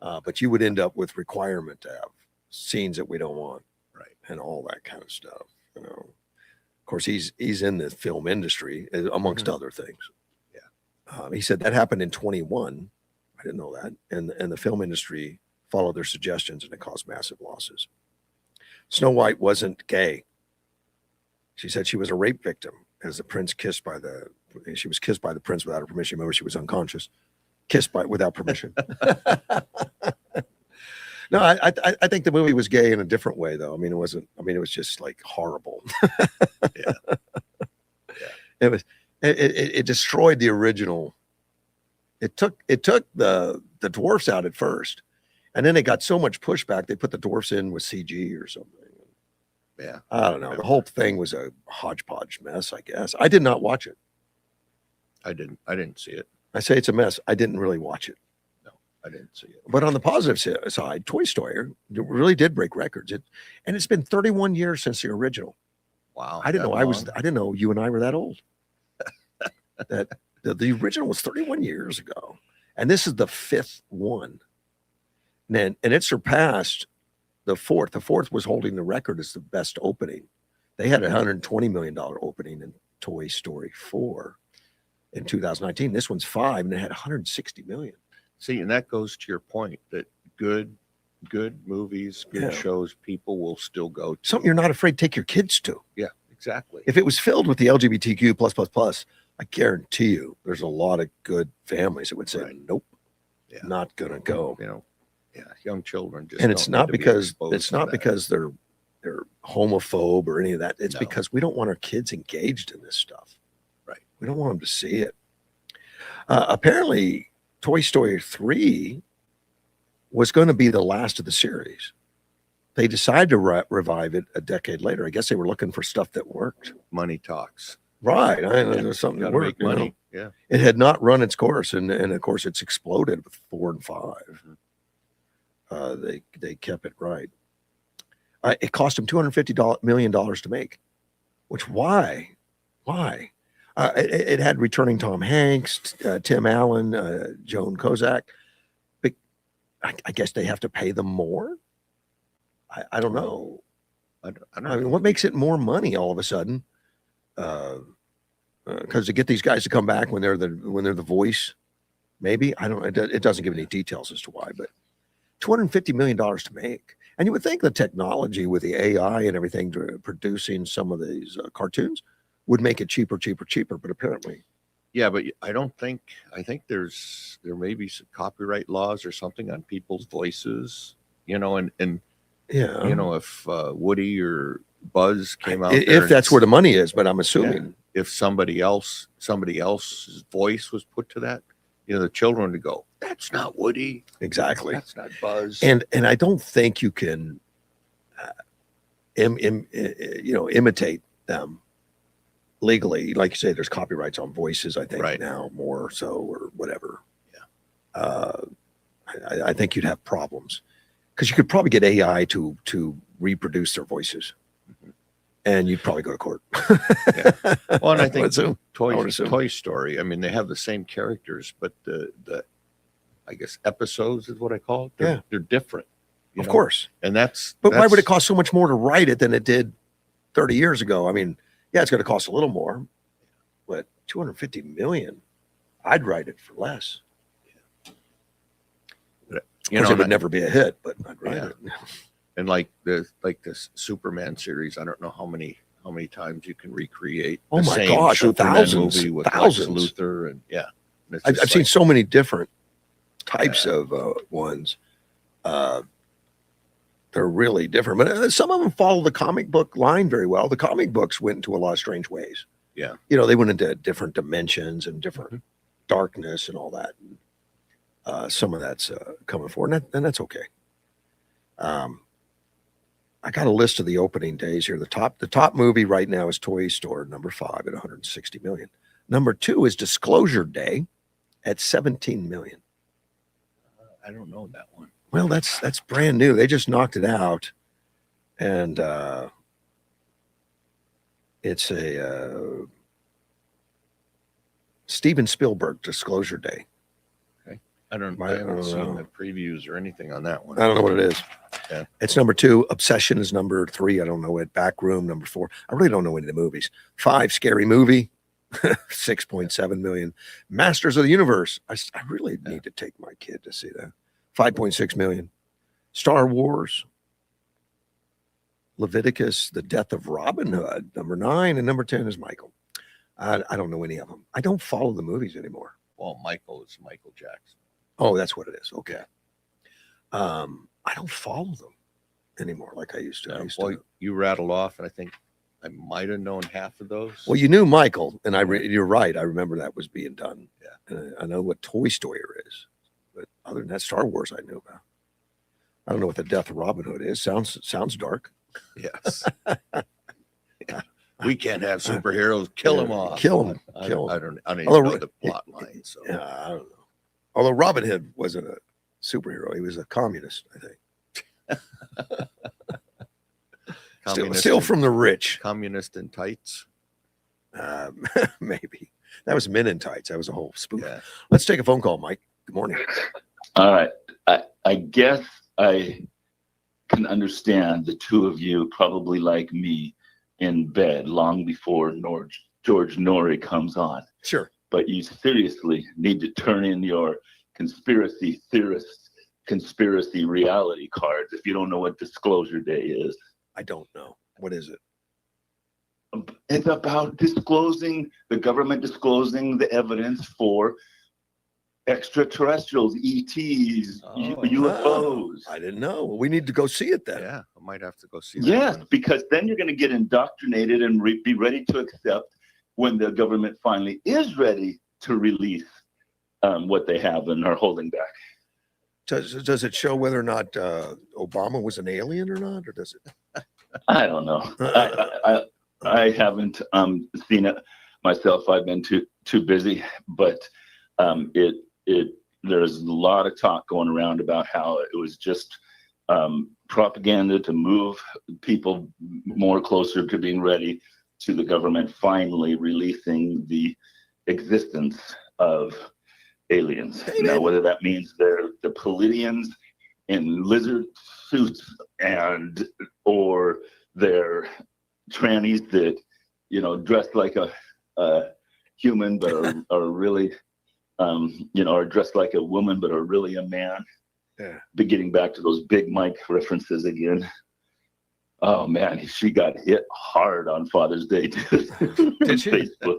Speaker 1: But you would end up with requirement to have scenes that we don't want.
Speaker 2: Right.
Speaker 1: And all that kind of stuff. Of course, he's in the film industry, amongst
Speaker 2: Mhm.
Speaker 1: other things.
Speaker 2: Yeah.
Speaker 1: He said that happened in 21. I didn't know that. And the film industry followed their suggestions, and it caused massive losses. Snow White wasn't gay. She said she was a rape victim, as the prince she was kissed by the prince without her permission. Remember, she was unconscious, without permission. No, I think the movie was gay in a different way, though. I mean, it wasn't. I mean, it was just like horrible.
Speaker 2: Yeah.
Speaker 1: It was. It destroyed the original. It took the dwarfs out at first, and then they got so much pushback. They put the dwarfs in with CG or something.
Speaker 2: Yeah.
Speaker 1: I don't know. The whole thing was a hodgepodge mess, I guess. I did not watch it.
Speaker 2: I didn't see it.
Speaker 1: I say it's a mess. I didn't really watch it.
Speaker 2: No. I didn't see it.
Speaker 1: But on the positive side, Toy Story really did break records. And it's been 31 years since the original.
Speaker 2: Wow.
Speaker 1: I didn't know
Speaker 2: that long?
Speaker 1: I didn't know you and I were that old. That the original was 31 years ago, and this is the 5th one. And it surpassed the 4th. The 4th was holding the record as the best opening. They had a $120 million opening in Toy Story 4 in 2019. This one's 5, and they had 160 million.
Speaker 2: See, and that goes to your point that good movies, good
Speaker 1: Yeah.
Speaker 2: shows, people will still go to.
Speaker 1: Something you're not afraid to take your kids to.
Speaker 2: Yeah, exactly.
Speaker 1: If it was filled with the LGBTQ plus, I guarantee you there's a lot of good families that would say,
Speaker 2: Right.
Speaker 1: nope,
Speaker 2: Yeah.
Speaker 1: not gonna go.
Speaker 2: You know, yeah, young children just.
Speaker 1: And it's
Speaker 2: don't need
Speaker 1: not
Speaker 2: to be
Speaker 1: because
Speaker 2: exposed to that.
Speaker 1: they're homophobe or any of that. It's
Speaker 2: No.
Speaker 1: because we don't want our kids engaged in this stuff.
Speaker 2: Right.
Speaker 1: We don't want them to see it. Apparently, Toy Story 3 was going to be the last of the series. They decided to revive it a decade later. I guess they were looking for stuff that worked.
Speaker 2: Money talks.
Speaker 1: Right. I know
Speaker 2: Yeah.
Speaker 1: there's something that
Speaker 2: Got to
Speaker 1: worked.
Speaker 2: make
Speaker 1: you know.
Speaker 2: money. Yeah.
Speaker 1: It had not run its course, and of course it's exploded with 4 and 5. They kept it right. It cost them $250 million to make. Which why? It had returning Tom Hanks, Tim Allen, Joan Kozak. But I guess they have to pay them more. I don't know.
Speaker 2: I don't
Speaker 1: I mean,
Speaker 2: know.
Speaker 1: what makes it more money all of a sudden? Because to get these guys to come back when they're the voice, maybe I don't. It doesn't give any details as to why, but $250 million to make, and you would think the technology with the AI and everything producing some of these cartoons would make it cheaper, but apparently,
Speaker 2: Yeah, but I don't think. I think there may be some copyright laws or something on people's voices. You know, and
Speaker 1: yeah,
Speaker 2: you know, if Woody or Buzz came out,
Speaker 1: if that's where the money is, but I'm assuming.
Speaker 2: if somebody else's voice was put to that, you know, the children would go, "That's not Woody.
Speaker 1: Exactly.
Speaker 2: That's not Buzz."
Speaker 1: And I don't think you can, imitate them legally. Like you say, there's copyrights on voices. I think
Speaker 2: Right.
Speaker 1: now more so or whatever.
Speaker 2: Yeah.
Speaker 1: I think you'd have problems because you could probably get AI to reproduce their voices, and you'd probably go to court.
Speaker 2: Well, and I think
Speaker 1: would assume. I would
Speaker 2: Toy
Speaker 1: assume.
Speaker 2: Story. I mean, they have the same characters, but the I guess episodes is what I call it. They're different. you
Speaker 1: Of
Speaker 2: know?
Speaker 1: course.
Speaker 2: And
Speaker 1: But why would it cost so much more to write it than it did 30 years ago? I mean, yeah, it's going to cost a little more, but 250 million, I'd write it for less.
Speaker 2: You
Speaker 1: Of course,
Speaker 2: know,
Speaker 1: it would never be a hit, but I'd write
Speaker 2: Yeah.
Speaker 1: it.
Speaker 2: and like this Superman series, I don't know how many times you can recreate
Speaker 1: Oh
Speaker 2: the
Speaker 1: my
Speaker 2: same
Speaker 1: gosh,
Speaker 2: Superman
Speaker 1: thousands,
Speaker 2: movie with
Speaker 1: thousands.
Speaker 2: Lex Luthor, and yeah. And it's
Speaker 1: I've
Speaker 2: just
Speaker 1: seen
Speaker 2: like-
Speaker 1: so many different types
Speaker 2: Yeah.
Speaker 1: of ones. They're really different, but some of them follow the comic book line very well. The comic books went into a lot of strange ways.
Speaker 2: Yeah.
Speaker 1: You know, they went into different dimensions and different
Speaker 2: Mhm.
Speaker 1: darkness and all that. Some of that's coming forward, and that's okay. I got a list of the opening days here. The top movie right now is Toy Story number 5 at 160 million. Number 2 is Disclosure Day at 17 million.
Speaker 2: I don't know that one.
Speaker 1: Well, that's brand new. They just knocked it out, and it's a Steven Spielberg Disclosure Day.
Speaker 2: I haven't seen the previews or anything on that one.
Speaker 1: I don't know what it is.
Speaker 2: Yeah.
Speaker 1: It's number 2. Obsession is number 3. I don't know it. Back Room number 4. I really don't know any of the movies. 5. Scary Movie, 6.7 million. Masters of the Universe. I really need to take my kid to see that. 5.6 million. Star Wars. Leviticus, The Death of Robin Hood, number 9, and number 10 is Michael. I don't know any of them. I don't follow the movies anymore.
Speaker 2: Well, Michael is Michael Jackson.
Speaker 1: Oh, that's what it is. Okay. I don't follow them anymore like I used to.
Speaker 2: Boy, you rattled off, and I think I might have known half of those.
Speaker 1: Well, you knew Michael, and you're right. I remember that was being done.
Speaker 2: Yeah.
Speaker 1: And I know what Toy Story is, but other than that, Star Wars I knew about. I don't know what The Death of Robin Hood is. Sounds dark.
Speaker 2: Yes. Yeah. We can't have superheroes. Kill them off.
Speaker 1: Kill 'em.
Speaker 2: I
Speaker 1: Kill 'em.
Speaker 2: don't even
Speaker 1: Although,
Speaker 2: know the plot line. So
Speaker 1: Yeah, I don't know. Although Robin Hood wasn't superhero. He was a communist, I think.
Speaker 2: Communist
Speaker 1: Still
Speaker 2: in-
Speaker 1: from the rich.
Speaker 2: communist in tights.
Speaker 1: Maybe. That was Men in Tights. That was a whole spoof.
Speaker 2: Yeah.
Speaker 1: Let's take a phone call, Mike. Good morning.
Speaker 4: All right. I guess I can understand the two of you probably like me in bed long before George Norrie comes on.
Speaker 1: Sure.
Speaker 4: But you seriously need to turn in your conspiracy theorist, conspiracy reality cards if you don't know what Disclosure Day is.
Speaker 1: I don't know. What is it?
Speaker 4: It's about the government disclosing the evidence for extraterrestrials, ETs,
Speaker 2: Oh.
Speaker 4: UFOs.
Speaker 1: I didn't know. We need to go see it then.
Speaker 2: Yeah, I might have to go see that.
Speaker 4: Yes,
Speaker 2: one.
Speaker 4: because then you're going to get indoctrinated and be ready to accept when the government finally is ready to release what they have and are holding back.
Speaker 1: Does it show whether or not Obama was an alien or not, or does it?
Speaker 4: I don't know. I haven't seen it myself. I've been too busy, but there's a lot of talk going around about how it was just propaganda to move people more closer to being ready to the government finally releasing the existence of aliens. Now, whether that means they're the Pleiadians in lizard suits or they're trannies that dress like a human but are really are dressed like a woman but are really a man.
Speaker 1: Yeah.
Speaker 4: But getting back to those Big Mike references again. Oh man, she got hit hard on Father's Day too.
Speaker 1: Did she?
Speaker 4: Facebook.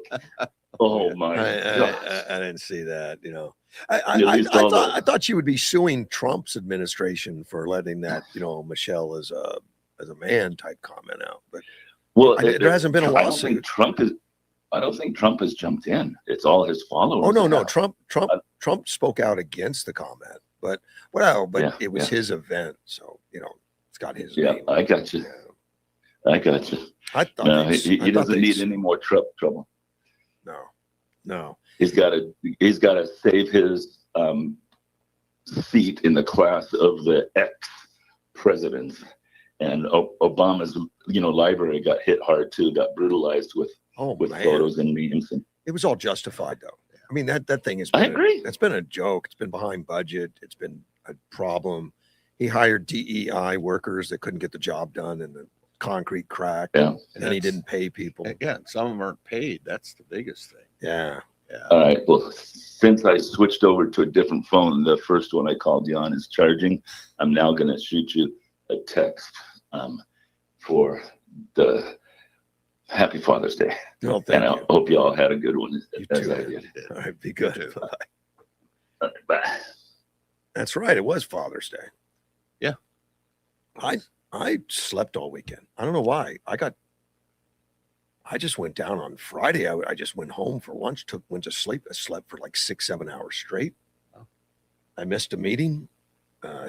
Speaker 4: Oh my God.
Speaker 1: I didn't see that.
Speaker 4: You at least all
Speaker 1: I thought she would be suing Trump's administration for letting that Michelle as a man type comment out, but
Speaker 4: Well,
Speaker 1: there hasn't been a
Speaker 4: I don't think
Speaker 1: lawsuit.
Speaker 4: I don't think Trump has jumped in. It's all his followers.
Speaker 1: Oh no,
Speaker 4: now.
Speaker 1: Trump spoke out against the comment, but it was
Speaker 4: Yeah.
Speaker 1: his event, so it's got his
Speaker 4: Yeah,
Speaker 1: name.
Speaker 4: I got you.
Speaker 1: Yeah.
Speaker 4: I got you.
Speaker 1: I thought
Speaker 4: No,
Speaker 1: they-
Speaker 4: he
Speaker 1: I thought
Speaker 4: doesn't
Speaker 1: they-
Speaker 4: need any more trouble.
Speaker 1: No.
Speaker 4: He's got to save his seat in the class of the ex-presidents. And Obama's library got hit hard too, got brutalized with
Speaker 1: Oh man,
Speaker 4: photos and memes. And
Speaker 1: it was all justified though. I mean that thing has
Speaker 4: I
Speaker 1: been
Speaker 4: agree.
Speaker 1: It's been a joke. It's been behind budget. It's been a problem. He hired DEI workers that couldn't get the job done, and the concrete cracked.
Speaker 4: Yeah.
Speaker 1: And he didn't pay people.
Speaker 2: Yeah, some of them aren't paid. That's the biggest thing.
Speaker 1: Yeah.
Speaker 2: Yeah.
Speaker 4: All right. Well, since I switched over to a different phone, the first one I called you on is charging. I'm now going to shoot you a text for the Happy Father's Day.
Speaker 1: No,
Speaker 4: And
Speaker 1: thank
Speaker 4: I
Speaker 1: you.
Speaker 4: hope you all had a good one.
Speaker 1: You
Speaker 4: as
Speaker 1: too.
Speaker 4: I did.
Speaker 1: All right, be
Speaker 2: You
Speaker 1: good.
Speaker 2: too.
Speaker 1: Bye.
Speaker 4: All right, bye.
Speaker 1: That's right. It was Father's Day.
Speaker 2: Yeah.
Speaker 1: I slept all weekend. I don't know why. I just went down on Friday. I just went home for lunch, went to sleep. I slept for like 6-7 hours straight.
Speaker 2: Oh.
Speaker 1: I missed a meeting.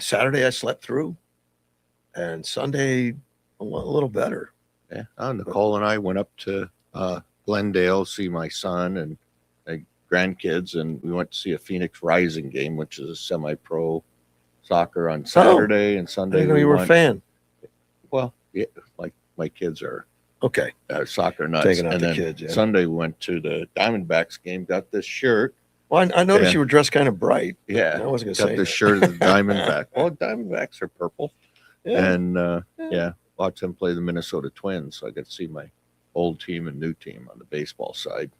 Speaker 1: Saturday I slept through, and Sunday a little better.
Speaker 2: Yeah. Nicole and I went up to Glendale, see my son and my grandkids, and we went to see a Phoenix Rising game, which is a semi-pro soccer on Saturday and
Speaker 1: I
Speaker 2: Sunday.
Speaker 1: didn't know you were a
Speaker 2: went-
Speaker 1: fan.
Speaker 2: Well, yeah, like my kids are
Speaker 1: Okay,
Speaker 2: soccer nuts.
Speaker 1: taking out
Speaker 2: and
Speaker 1: the
Speaker 2: then
Speaker 1: kids. Yeah.
Speaker 2: Sunday we went to the Diamondbacks game, got this shirt.
Speaker 1: Well, I noticed
Speaker 2: Yeah.
Speaker 1: you were dressed kind of bright.
Speaker 2: Yeah.
Speaker 1: I wasn't gonna
Speaker 2: Got
Speaker 1: say
Speaker 2: this
Speaker 1: that.
Speaker 2: shirt of the Diamondback. Well, Diamondbacks are purple.
Speaker 1: Yeah.
Speaker 2: And yeah, watched them play the Minnesota Twins. So I got to see my old team and new team on the baseball side.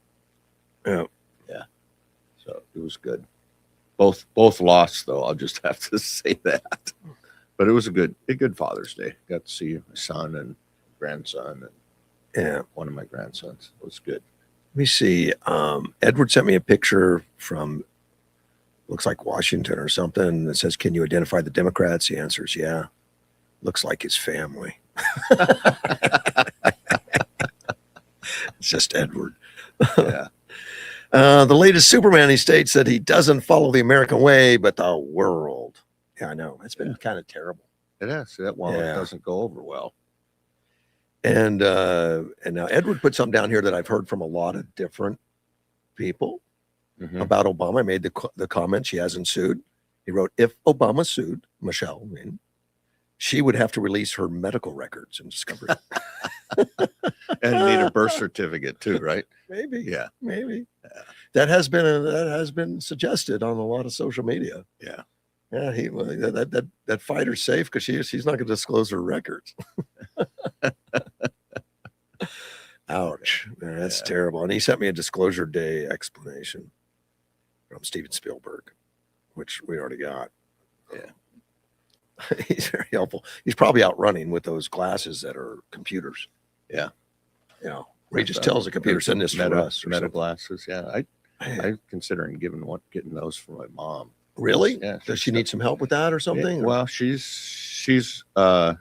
Speaker 1: Yeah.
Speaker 2: Yeah. So it was good. Both lost though. I'll just have to say that. But it was a good Father's Day. Got to see my son and grandson and
Speaker 1: Yeah.
Speaker 2: one of my grandsons. It was good.
Speaker 1: Let me see. Edward sent me a picture from, looks like Washington or something. That says, "Can you identify the Democrats?" He answers, "Yeah." Looks like his family. It's just Edward.
Speaker 2: Yeah.
Speaker 1: The latest Superman, he states that he doesn't follow the American way, but the world. Yeah, I know. It's been kind of terrible.
Speaker 2: It is. That one
Speaker 1: Yeah.
Speaker 2: doesn't go over well.
Speaker 1: And now Edward put something down here that I've heard from a lot of different people
Speaker 2: Mhm.
Speaker 1: about Obama. I made the comment. She hasn't sued. He wrote, if Obama sued Michelle, I mean, she would have to release her medical records and discover
Speaker 2: And need a birth certificate too, right?
Speaker 1: maybe,
Speaker 2: Yeah.
Speaker 1: maybe
Speaker 2: Yeah.
Speaker 1: that has been suggested on a lot of social media.
Speaker 2: Yeah.
Speaker 1: Yeah, that fighter's safe because she's not going to disclose her records. Ouch, man, that's
Speaker 2: Yeah.
Speaker 1: terrible. And he sent me a disclosure day explanation from Steven Spielberg, which we already got.
Speaker 2: Yeah.
Speaker 1: He's very helpful. He's probably out running with those glasses that are computers.
Speaker 2: Yeah.
Speaker 1: You know, where he just tells the computer, send this to us. Or
Speaker 2: Meta
Speaker 1: something.
Speaker 2: glasses. Yeah.
Speaker 1: Man,
Speaker 2: I'm considering getting those for my mom.
Speaker 1: really?
Speaker 2: Yeah.
Speaker 1: Does she need some help with that or something?
Speaker 2: Yeah,
Speaker 1: or-
Speaker 2: well, she's she's got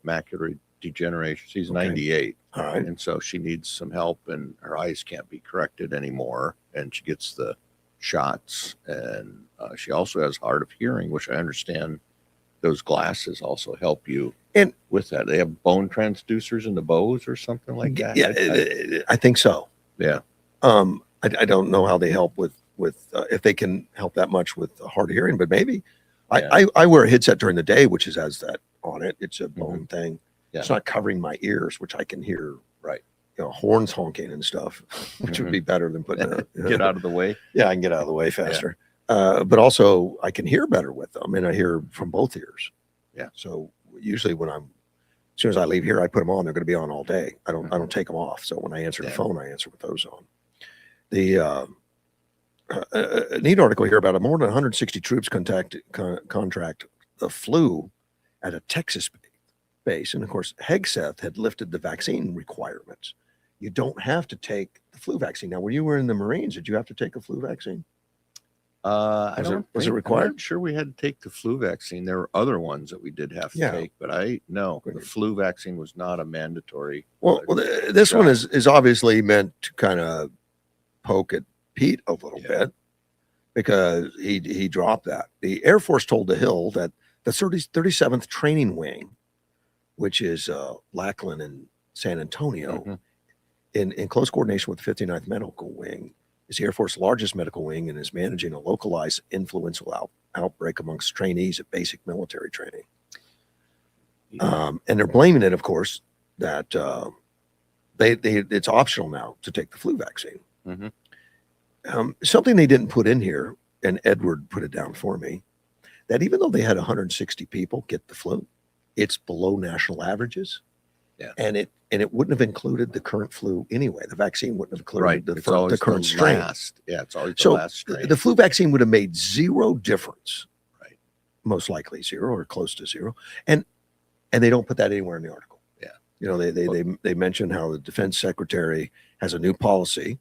Speaker 2: macular degeneration. She's
Speaker 1: Okay.
Speaker 2: 98.
Speaker 1: All right.
Speaker 2: And so she needs some help, and her eyes can't be corrected anymore. And she gets the shots, and she also has hard of hearing, which I understand those glasses also help you
Speaker 1: And-
Speaker 2: with that. They have bone transducers in the bows or something like that.
Speaker 1: Yeah, I think so.
Speaker 2: Yeah.
Speaker 1: I don't know how they help with if they can help that much with hard of hearing, but maybe.
Speaker 2: Yeah.
Speaker 1: I wear a headset during the day, which has that on it. It's a bone thing.
Speaker 2: Yeah.
Speaker 1: It's not covering my ears, which I can hear.
Speaker 2: Right.
Speaker 1: You know, horns honking and stuff, which would be better than putting a
Speaker 2: Get out of the way.
Speaker 1: Yeah, I can get out of the way faster. But also I can hear better with them, and I hear from both ears.
Speaker 2: Yeah.
Speaker 1: So usually as soon as I leave here, I put them on. They're going to be on all day. I don't take them off. So when I answer the
Speaker 2: Yeah.
Speaker 1: phone, I answer with those on. The a neat article here about more than 160 troops contract the flu at a Texas base, and of course, Hegseth had lifted the vaccine requirements. You don't have to take the flu vaccine now. When you were in the Marines, did you have to take a flu vaccine? Was it required?
Speaker 2: I'm not sure we had to take the flu vaccine. There were other ones that we did have to
Speaker 1: Yeah.
Speaker 2: take, but the flu vaccine was not a mandatory.
Speaker 1: This one is obviously meant to kind of poke at Pete a little
Speaker 2: Yeah.
Speaker 1: bit because he dropped that. The Air Force told the Hill that the 37th Training Wing, which is Lackland and San Antonio,
Speaker 2: Mhm.
Speaker 1: in close coordination with the 59th Medical Wing, is the Air Force's largest medical wing and is managing a localized influenza outbreak amongst trainees at basic military training. And they're blaming it, of course, that it's optional now to take the flu vaccine.
Speaker 2: Mhm.
Speaker 1: Something they didn't put in here, and Edward put it down for me, that even though they had 160 people get the flu, it's below national averages.
Speaker 2: Yeah.
Speaker 1: And it wouldn't have included the current flu anyway. The vaccine wouldn't have included
Speaker 2: Right.
Speaker 1: the
Speaker 2: It's always
Speaker 1: current strain.
Speaker 2: It's always the
Speaker 1: So
Speaker 2: last strain.
Speaker 1: the flu vaccine would have made zero difference.
Speaker 2: Right.
Speaker 1: Most likely zero or close to zero. And they don't put that anywhere in the article.
Speaker 2: Yeah.
Speaker 1: You know, they mention how the defense secretary has a new policy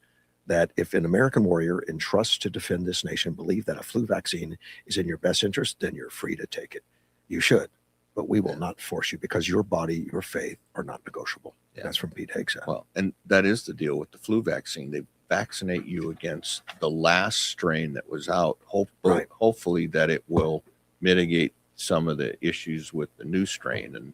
Speaker 1: that if an American warrior entrusts to defend this nation believe that a flu vaccine is in your best interest, then you're free to take it. You should, but we will not force you because your body, your faith are not negotiable.
Speaker 2: Yeah.
Speaker 1: That's from Pete Hegseth.
Speaker 2: Well, and that is the deal with the flu vaccine. They vaccinate you against the last strain that was out.
Speaker 1: Right.
Speaker 2: Hopefully that it will mitigate some of the issues with the new strain. And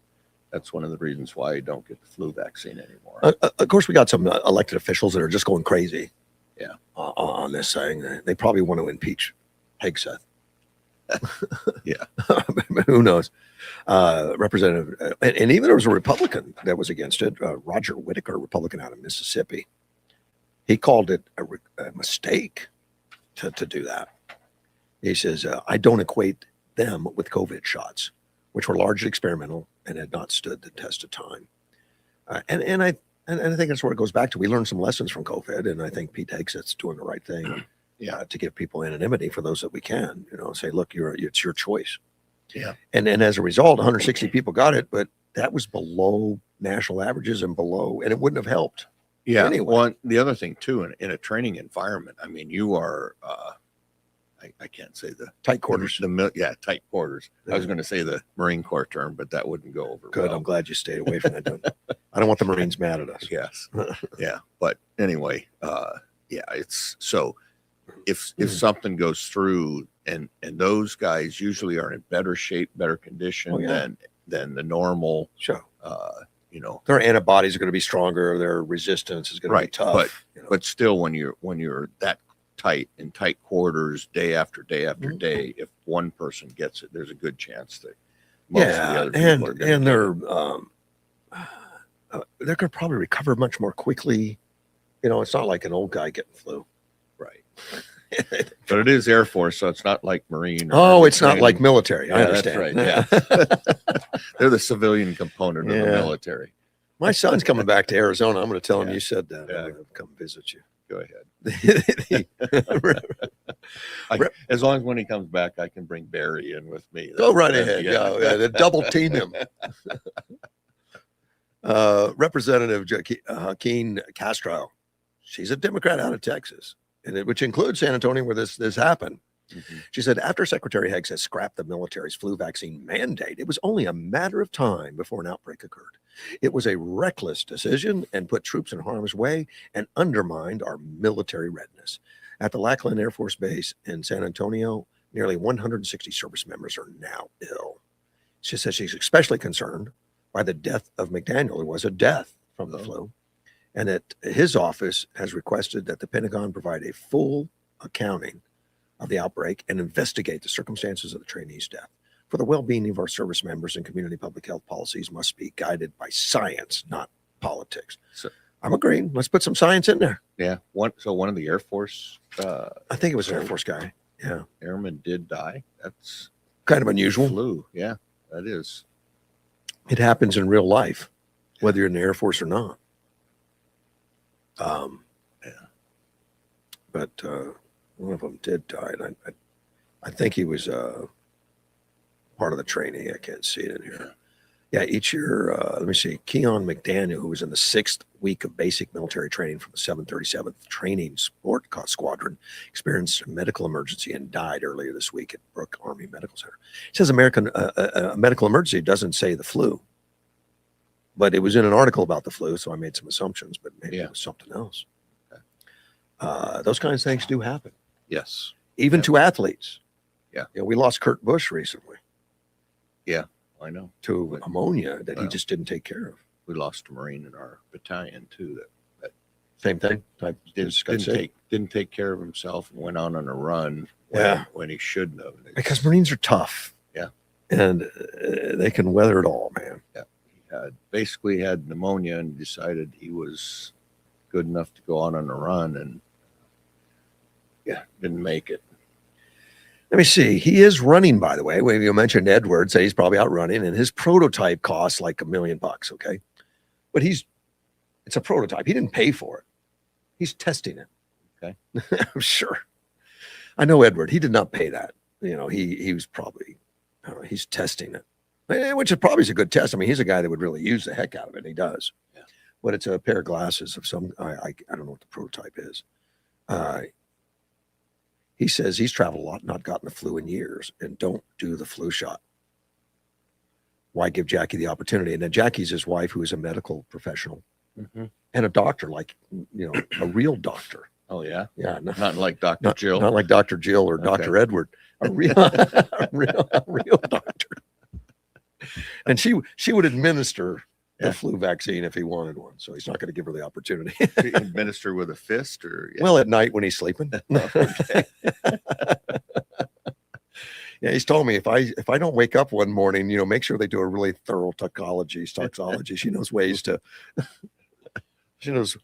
Speaker 2: that's one of the reasons why you don't get the flu vaccine anymore.
Speaker 1: Of course, we got some elected officials that are just going crazy.
Speaker 2: Yeah.
Speaker 1: On this thing, they probably want to impeach Hegseth.
Speaker 2: Yeah.
Speaker 1: Who knows? Representative, and even there was a Republican that was against it, Roger Whittaker, Republican out of Mississippi. He called it a mistake to do that. He says, I don't equate them with COVID shots, which were largely experimental and had not stood the test of time. And I think that's where it goes back to. We learned some lessons from COVID, and I think Pete Hegseth's doing the right thing. Yeah, to give people anonymity for those that we can. You know, say, look, it's your choice.
Speaker 2: Yeah.
Speaker 1: And as a result, 160 people got it, but that was below national averages and it wouldn't have helped.
Speaker 2: Yeah.
Speaker 1: Anyway.
Speaker 2: Well, the other thing too, in a training environment, I mean, you are, I can't say the
Speaker 1: Tight quarters.
Speaker 2: Tight quarters. I was going to say the Marine Corps term, but that wouldn't go over.
Speaker 1: Good.
Speaker 2: well.
Speaker 1: I'm glad you stayed away from that. I don't want the Marines mad at us.
Speaker 2: Yes. Yeah. But anyway, it's so if something goes through and those guys usually are in better shape, better condition
Speaker 1: Oh, yeah.
Speaker 2: than the normal,
Speaker 1: Sure.
Speaker 2: Their
Speaker 1: Their antibodies are going to be stronger. Their resistance is going to be
Speaker 2: Right,
Speaker 1: tough.
Speaker 2: but still when you're that tight in tight quarters, day after day after
Speaker 1: Mhm.
Speaker 2: day. If one person gets it, there's a good chance that most of the
Speaker 1: Yeah,
Speaker 2: other people are going
Speaker 1: and
Speaker 2: to.
Speaker 1: they're going to probably recover much more quickly. You know, it's not like an old guy getting flu.
Speaker 2: Right. But it is Air Force, so it's not like Marine.
Speaker 1: Oh,
Speaker 2: Army
Speaker 1: it's not like
Speaker 2: training.
Speaker 1: military. I
Speaker 2: Yeah, that's
Speaker 1: understand.
Speaker 2: right. Yeah. They're the civilian component of the
Speaker 1: Yeah.
Speaker 2: military.
Speaker 1: My son's coming back to Arizona. I'm going to tell him
Speaker 2: Yeah.
Speaker 1: you said that.
Speaker 2: Yeah.
Speaker 1: I'm going to come visit you.
Speaker 2: Go ahead. As long as when he comes back, I can bring Barry in with me.
Speaker 1: Go right
Speaker 2: Then,
Speaker 1: ahead.
Speaker 2: yeah.
Speaker 1: Yeah, double team him. Representative Joaquin Castro, she's a Democrat out of Texas, which includes San Antonio, where this happened.
Speaker 2: Mhm.
Speaker 1: She said after Secretary Higgs has scrapped the military's flu vaccine mandate, it was only a matter of time before an outbreak occurred. It was a reckless decision and put troops in harm's way and undermined our military readiness. At the Lackland Air Force Base in San Antonio, nearly 160 service members are now ill. She says she's especially concerned by the death of McDaniel, who was a death from the flu, and that his office has requested that the Pentagon provide a full accounting of the outbreak and investigate the circumstances of the trainee's death. For the well-being of our service members and community public health policies must be guided by science, not politics.
Speaker 2: So-
Speaker 1: I'm agreeing. Let's put some science in there.
Speaker 2: Yeah. One of the Air Force
Speaker 1: I think it was an Air Force guy. Yeah.
Speaker 2: airmen did die. That's
Speaker 1: Kind of unusual.
Speaker 2: flu. Yeah, that is.
Speaker 1: It happens in real life, whether you're in the Air Force or not.
Speaker 2: Yeah.
Speaker 1: But one of them did die. And I think he was part of the training. I can't see it in here. Yeah, each year, let me see, Keon McDaniel, who was in the 6th week of basic military training from the 737th Training Sport Squadron, experienced a medical emergency and died earlier this week at Brooke Army Medical Center. It says a medical emergency. It doesn't say the flu, but it was in an article about the flu, so I made some assumptions, but maybe it was something else.
Speaker 2: Okay.
Speaker 1: Those kinds of things do happen,
Speaker 2: Yes.
Speaker 1: even
Speaker 2: Yeah.
Speaker 1: to athletes.
Speaker 2: Yeah.
Speaker 1: You know, we lost Kurt Busch recently
Speaker 2: I know.
Speaker 1: to ammonia that he
Speaker 2: Well.
Speaker 1: just didn't take care of.
Speaker 2: We lost a Marine in our battalion too that
Speaker 1: Same thing.
Speaker 2: didn't take care of himself and went on a run
Speaker 1: Yeah.
Speaker 2: when he shouldn't have. And
Speaker 1: Because Marines are tough.
Speaker 2: Yeah.
Speaker 1: And they can weather it all, man.
Speaker 2: he basically had pneumonia and decided he was good enough to go on a run and didn't make it.
Speaker 1: Let me see. He is running, by the way. You mentioned Edwards, so he's probably out running, and his prototype costs like $1 million, okay? But it's a prototype. He didn't pay for it. He's testing it.
Speaker 2: Okay.
Speaker 1: I'm sure. I know Edward. He did not pay that. You know, he was probably, I don't know, he's testing it, which is probably a good test. I mean, he's a guy that would really use the heck out of it. And he does.
Speaker 2: Yeah.
Speaker 1: But it's a pair of glasses of some, I don't know what the prototype is. He says he's traveled a lot, not gotten the flu in years, and don't do the flu shot. Why give Jackie the opportunity? And then Jackie's his wife, who is a medical professional and a doctor, like, you know, a real doctor.
Speaker 2: Oh yeah.
Speaker 1: Yeah.
Speaker 2: Not like Dr. Jill.
Speaker 1: Not like Dr. Jill or
Speaker 2: Okay.
Speaker 1: Dr. Edward. A real doctor. And she would administer the flu vaccine if he wanted one. So he's not going to give her the opportunity.
Speaker 2: Administer with a fist or
Speaker 1: Well, at night when he's sleeping.
Speaker 2: Okay.
Speaker 1: Yeah, he's told me if I don't wake up one morning, you know, make sure they do a really thorough toxology. She knows ways to she knows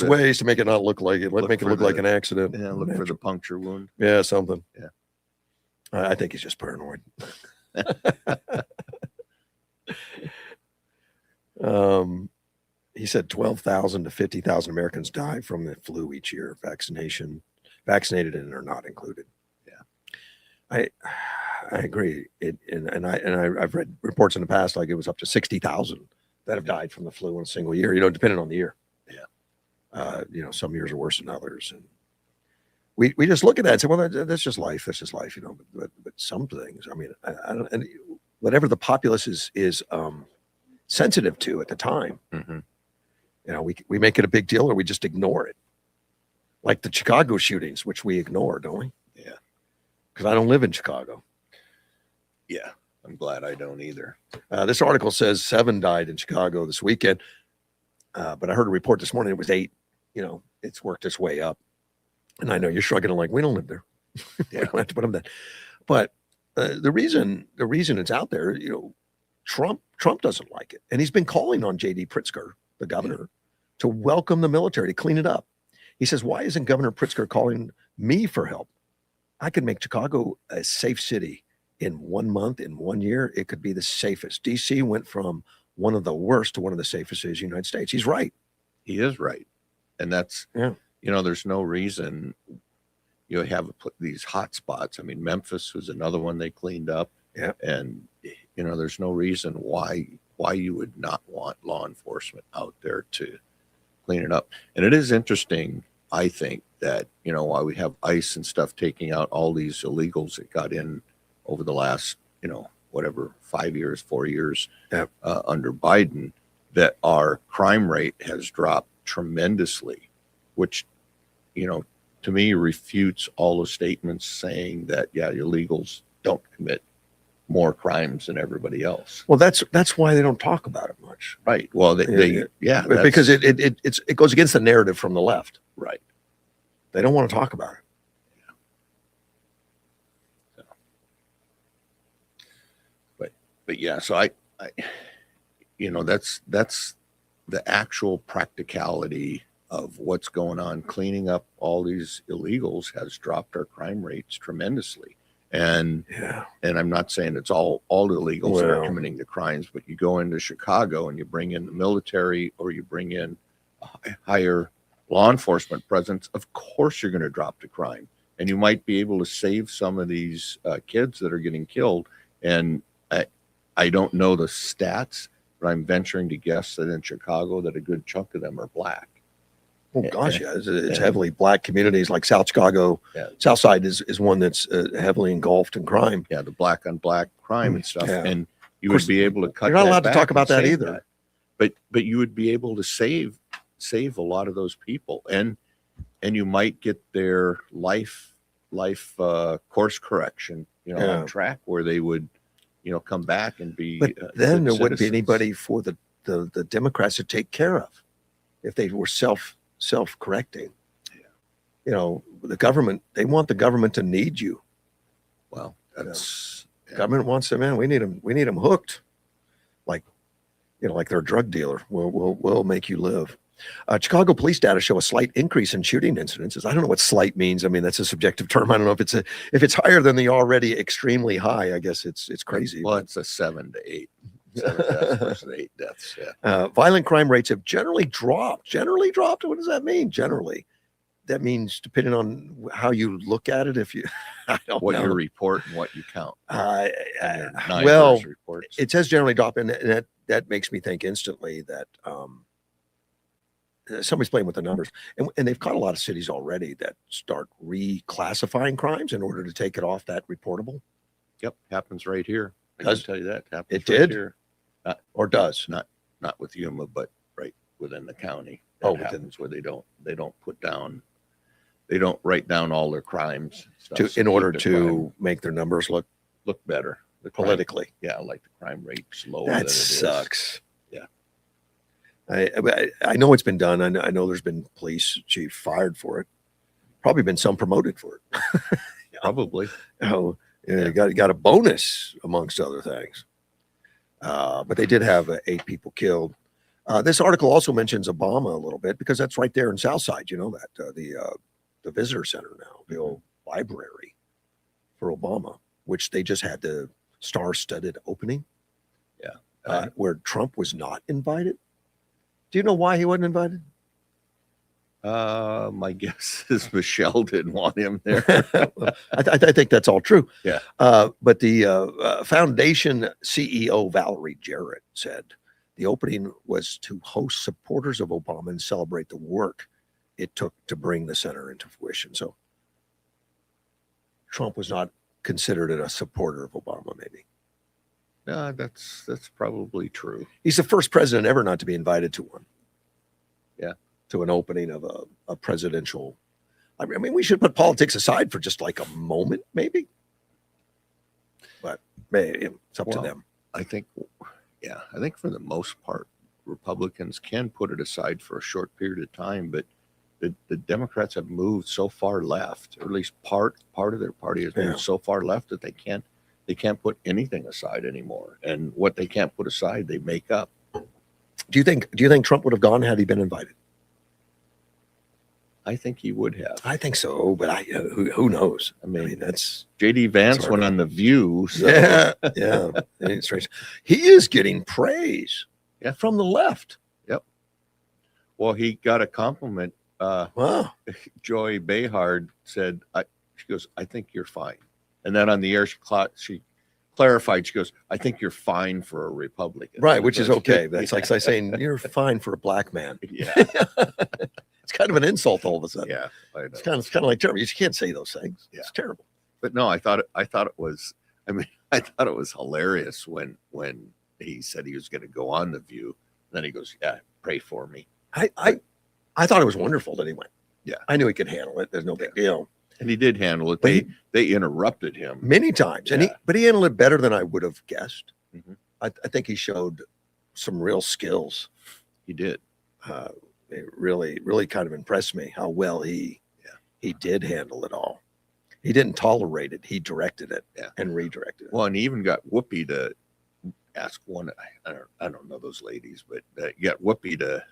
Speaker 1: ways to make it not look like it, make it look like an accident.
Speaker 2: Yeah, look for the puncture wound.
Speaker 1: Yeah, something.
Speaker 2: Yeah.
Speaker 1: I think he's just paranoid. He said 12,000 to 50,000 Americans die from the flu each year. Vaccinated and are not included. Yeah, I agree. I've read reports in the past like it was up to 60,000 that have died from the flu in a single year. You know, depending on the year. Yeah, you know, some years are worse than others, and we just look at that and say, well, that's just life. That's just life, you know. But some things, I mean, I don't. And whatever the populace is sensitive to at the time, you know, we make it a big deal or we just ignore it. Like the Chicago shootings, which we ignore, don't we?
Speaker 2: Yeah.
Speaker 1: Because I don't live in Chicago.
Speaker 2: Yeah, I'm glad I don't either.
Speaker 1: This article says 7 died in Chicago this weekend, but I heard a report this morning it was 8. You know, it's worked its way up. And I know you're shrugging like we don't live there. We don't have to put them there. But the reason it's out there, Trump doesn't like it, and he's been calling on J.D. Pritzker, the governor, to welcome the military to clean it up. He says, "Why isn't Governor Pritzker calling me for help? I could make Chicago a safe city in 1 month, in 1 year. It could be the safest." D.C. went from one of the worst to one of the safest cities in the United States. He's right.
Speaker 2: He is right, and that's there's no reason you have these hot spots. I mean, Memphis was another one they cleaned up.
Speaker 1: Yeah.
Speaker 2: And, there's no reason why you would not want law enforcement out there to clean it up. And it is interesting, I think, that, while we have ICE and stuff taking out all these illegals that got in over the last, 5 years, 4 years under Biden, that our crime rate has dropped tremendously, which, to me refutes all the statements saying that, illegals don't commit more crimes than everybody else.
Speaker 1: Well, that's why they don't talk about it much.
Speaker 2: Right. Well,
Speaker 1: because it goes against the narrative from the left.
Speaker 2: Right.
Speaker 1: They don't want to talk about it.
Speaker 2: But yeah, so I that's the actual practicality of what's going on. Cleaning up all these illegals has dropped our crime rates tremendously. And I'm not saying it's all illegals that are committing the crimes, but you go into Chicago and you bring in the military or you bring in a higher law enforcement presence, of course you're going to drop the crime. And you might be able to save some of these kids that are getting killed. And I don't know the stats, but I'm venturing to guess that in Chicago that a good chunk of them are black.
Speaker 1: Oh gosh, yeah, it's heavily black communities like South Chicago.
Speaker 2: Yeah.
Speaker 1: South Side is one that's heavily engulfed in crime.
Speaker 2: Yeah, the black on black crime and stuff.
Speaker 1: Yeah.
Speaker 2: And you would be able to cut.
Speaker 1: You're not
Speaker 2: that
Speaker 1: allowed to
Speaker 2: back
Speaker 1: talk about
Speaker 2: and
Speaker 1: that
Speaker 2: save
Speaker 1: either.
Speaker 2: that. But you would be able to save a lot of those people, and you might get their life course correction, on track where they would, come back and be.
Speaker 1: But then there wouldn't be
Speaker 2: citizens.
Speaker 1: anybody for the Democrats to take care of if they were self-correcting. The government, they want the government to need you.
Speaker 2: Well, that's
Speaker 1: Government wants them in. We need them hooked. Like they're a drug dealer. We'll make you live. Chicago police data show a slight increase in shooting incidences. I don't know what slight means. I mean, that's a subjective term. I don't know if it's higher than the already extremely high. I guess it's crazy.
Speaker 2: Well, it's a 7 to 8. 7 deaths versus 8 deaths. Yeah.
Speaker 1: Violent crime rates have generally dropped. Generally dropped. What does that mean? Generally, that means depending on how you look at it. If you, I don't
Speaker 2: What
Speaker 1: know.
Speaker 2: you report and what you count.
Speaker 1: Well,
Speaker 2: reports.
Speaker 1: it says generally drop, and that makes me think instantly that somebody's playing with the numbers, and they've caught a lot of cities already that start reclassifying crimes in order to take it off that reportable.
Speaker 2: Yep, happens right here. I
Speaker 1: Does-
Speaker 2: can tell you that happens.
Speaker 1: It
Speaker 2: right
Speaker 1: did?
Speaker 2: here.
Speaker 1: Or does.
Speaker 2: Not with Yuma, but right within the county.
Speaker 1: Oh,
Speaker 2: That happens where they don't write down all their crimes and stuff,
Speaker 1: In
Speaker 2: so
Speaker 1: order
Speaker 2: keep the crime
Speaker 1: to make their numbers look
Speaker 2: better. The crime-
Speaker 1: politically.
Speaker 2: yeah, like the crime rate's lower than it
Speaker 1: That
Speaker 2: is.
Speaker 1: sucks.
Speaker 2: Yeah.
Speaker 1: I know it's been done. I know there's been police chief fired for it. Probably been some promoted for it.
Speaker 2: Probably.
Speaker 1: Oh, yeah, got a bonus amongst other things. But they did have 8 people killed. This article also mentions Obama a little bit because that's right there in Southside. You know that the visitor center now, the old library for Obama, which they just had the star-studded opening.
Speaker 2: Yeah.
Speaker 1: Where Trump was not invited. Do you know why he wasn't invited?
Speaker 2: My guess is Michelle didn't want him there.
Speaker 1: I think that's all true.
Speaker 2: Yeah.
Speaker 1: But the foundation CEO, Valerie Jarrett, said the opening was to host supporters of Obama and celebrate the work it took to bring the center into fruition. So Trump was not considered a supporter of Obama, maybe.
Speaker 2: No, that's probably true.
Speaker 1: He's the first president ever not to be invited to one.
Speaker 2: Yeah.
Speaker 1: To an opening of a presidential. I mean, we should put politics aside for just like a moment, maybe. But maybe it's up to
Speaker 2: Well,
Speaker 1: them.
Speaker 2: I think for the most part, Republicans can put it aside for a short period of time, but the Democrats have moved so far left, or at least part of their party has moved
Speaker 1: Yeah.
Speaker 2: so far left that they can't put anything aside anymore. And what they can't put aside, they make up.
Speaker 1: Do you think Trump would have gone had he been invited?
Speaker 2: I think he would have.
Speaker 1: I think so, but who knows?
Speaker 2: I mean,
Speaker 1: that's
Speaker 2: JD Vance
Speaker 1: Sorry.
Speaker 2: went on The View. So.
Speaker 1: yeah. It's strange. He is getting praise from the left.
Speaker 2: Well, he got a compliment.
Speaker 1: Wow.
Speaker 2: Joy Behar said, she goes, I think you're fine. And then on the air, she clarified, she goes, I think you're fine for a Republican.
Speaker 1: Right, which is
Speaker 2: That's-
Speaker 1: okay. That's like saying you're fine for a black man.
Speaker 2: Yeah.
Speaker 1: It's kind of an insult all of a sudden.
Speaker 2: Yeah. I know.
Speaker 1: It's kind of like terrible. You can't say those things.
Speaker 2: Yeah.
Speaker 1: It's terrible.
Speaker 2: But no, I thought it was, I thought it was hilarious when he said he was going to go on The View. Then he goes, yeah, pray for me.
Speaker 1: I thought it was wonderful that he went.
Speaker 2: Yeah.
Speaker 1: I knew he could handle it. There's no big deal.
Speaker 2: And he did handle it.
Speaker 1: But
Speaker 2: They interrupted him.
Speaker 1: many times, and
Speaker 2: Yeah.
Speaker 1: but he handled it better than I would have guessed.
Speaker 2: Mhm.
Speaker 1: I think he showed some real skills.
Speaker 2: He did.
Speaker 1: It really kind of impressed me how well he did handle it all. He didn't tolerate it. He directed it and redirected it.
Speaker 2: Well, and he even got Whoopi to ask one. I don't know those ladies, but you got Whoopi to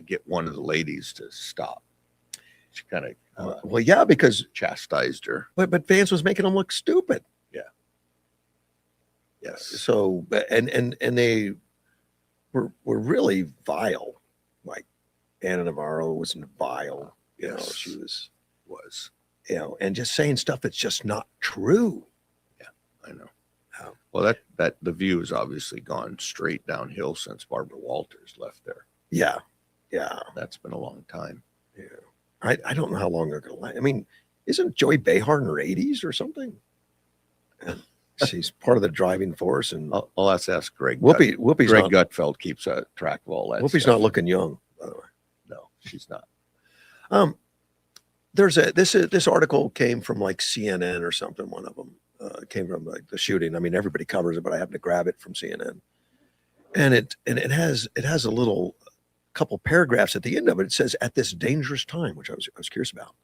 Speaker 2: get one of the ladies to stop. She kind of
Speaker 1: Well, yeah, because
Speaker 2: chastised her.
Speaker 1: but Vance was making him look stupid.
Speaker 2: Yes.
Speaker 1: So and they were really vile. Like Anna Navarro was vile. You know,
Speaker 2: Yes.
Speaker 1: she was,
Speaker 2: Was.
Speaker 1: and just saying stuff that's just not true.
Speaker 2: I know.
Speaker 1: Oh.
Speaker 2: Well, that The View has obviously gone straight downhill since Barbara Walters left there.
Speaker 1: Yeah.
Speaker 2: That's been a long time.
Speaker 1: Yeah. I don't know how long they're going to last. I mean, isn't Joy Behar in her 80s or something? And she's part of the driving force. And
Speaker 2: I'll have to ask Greg.
Speaker 1: Whoopi's
Speaker 2: Greg
Speaker 1: not,
Speaker 2: Gutfeld keeps a track of all that.
Speaker 1: Whoopi's
Speaker 2: stuff.
Speaker 1: not looking young, by the way.
Speaker 2: No, she's not.
Speaker 1: There's this article came from like CNN or something. One of them came from like the shooting. I mean, everybody covers it, but I happened to grab it from CNN, and it has a little couple paragraphs at the end of it. It says, "At this dangerous time," which I was curious about,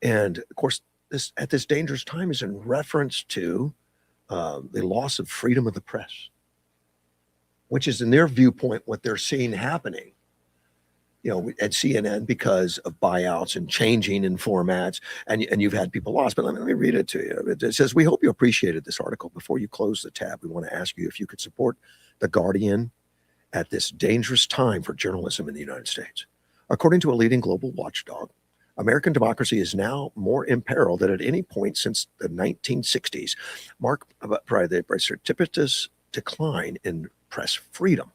Speaker 1: and of course, this at this dangerous time is in reference to the loss of freedom of the press, which is in their viewpoint what they're seeing happening. You know, at CNN because of buyouts and changing in formats, and you've had people lost. But let me read it to you. It says, "We hope you appreciated this article. Before you close the tab, we want to ask you if you could support The Guardian at this dangerous time for journalism in the United States. According to a leading global watchdog, American democracy is now more imperiled than at any point since the 1960s, marked by the precipitous decline in press freedom.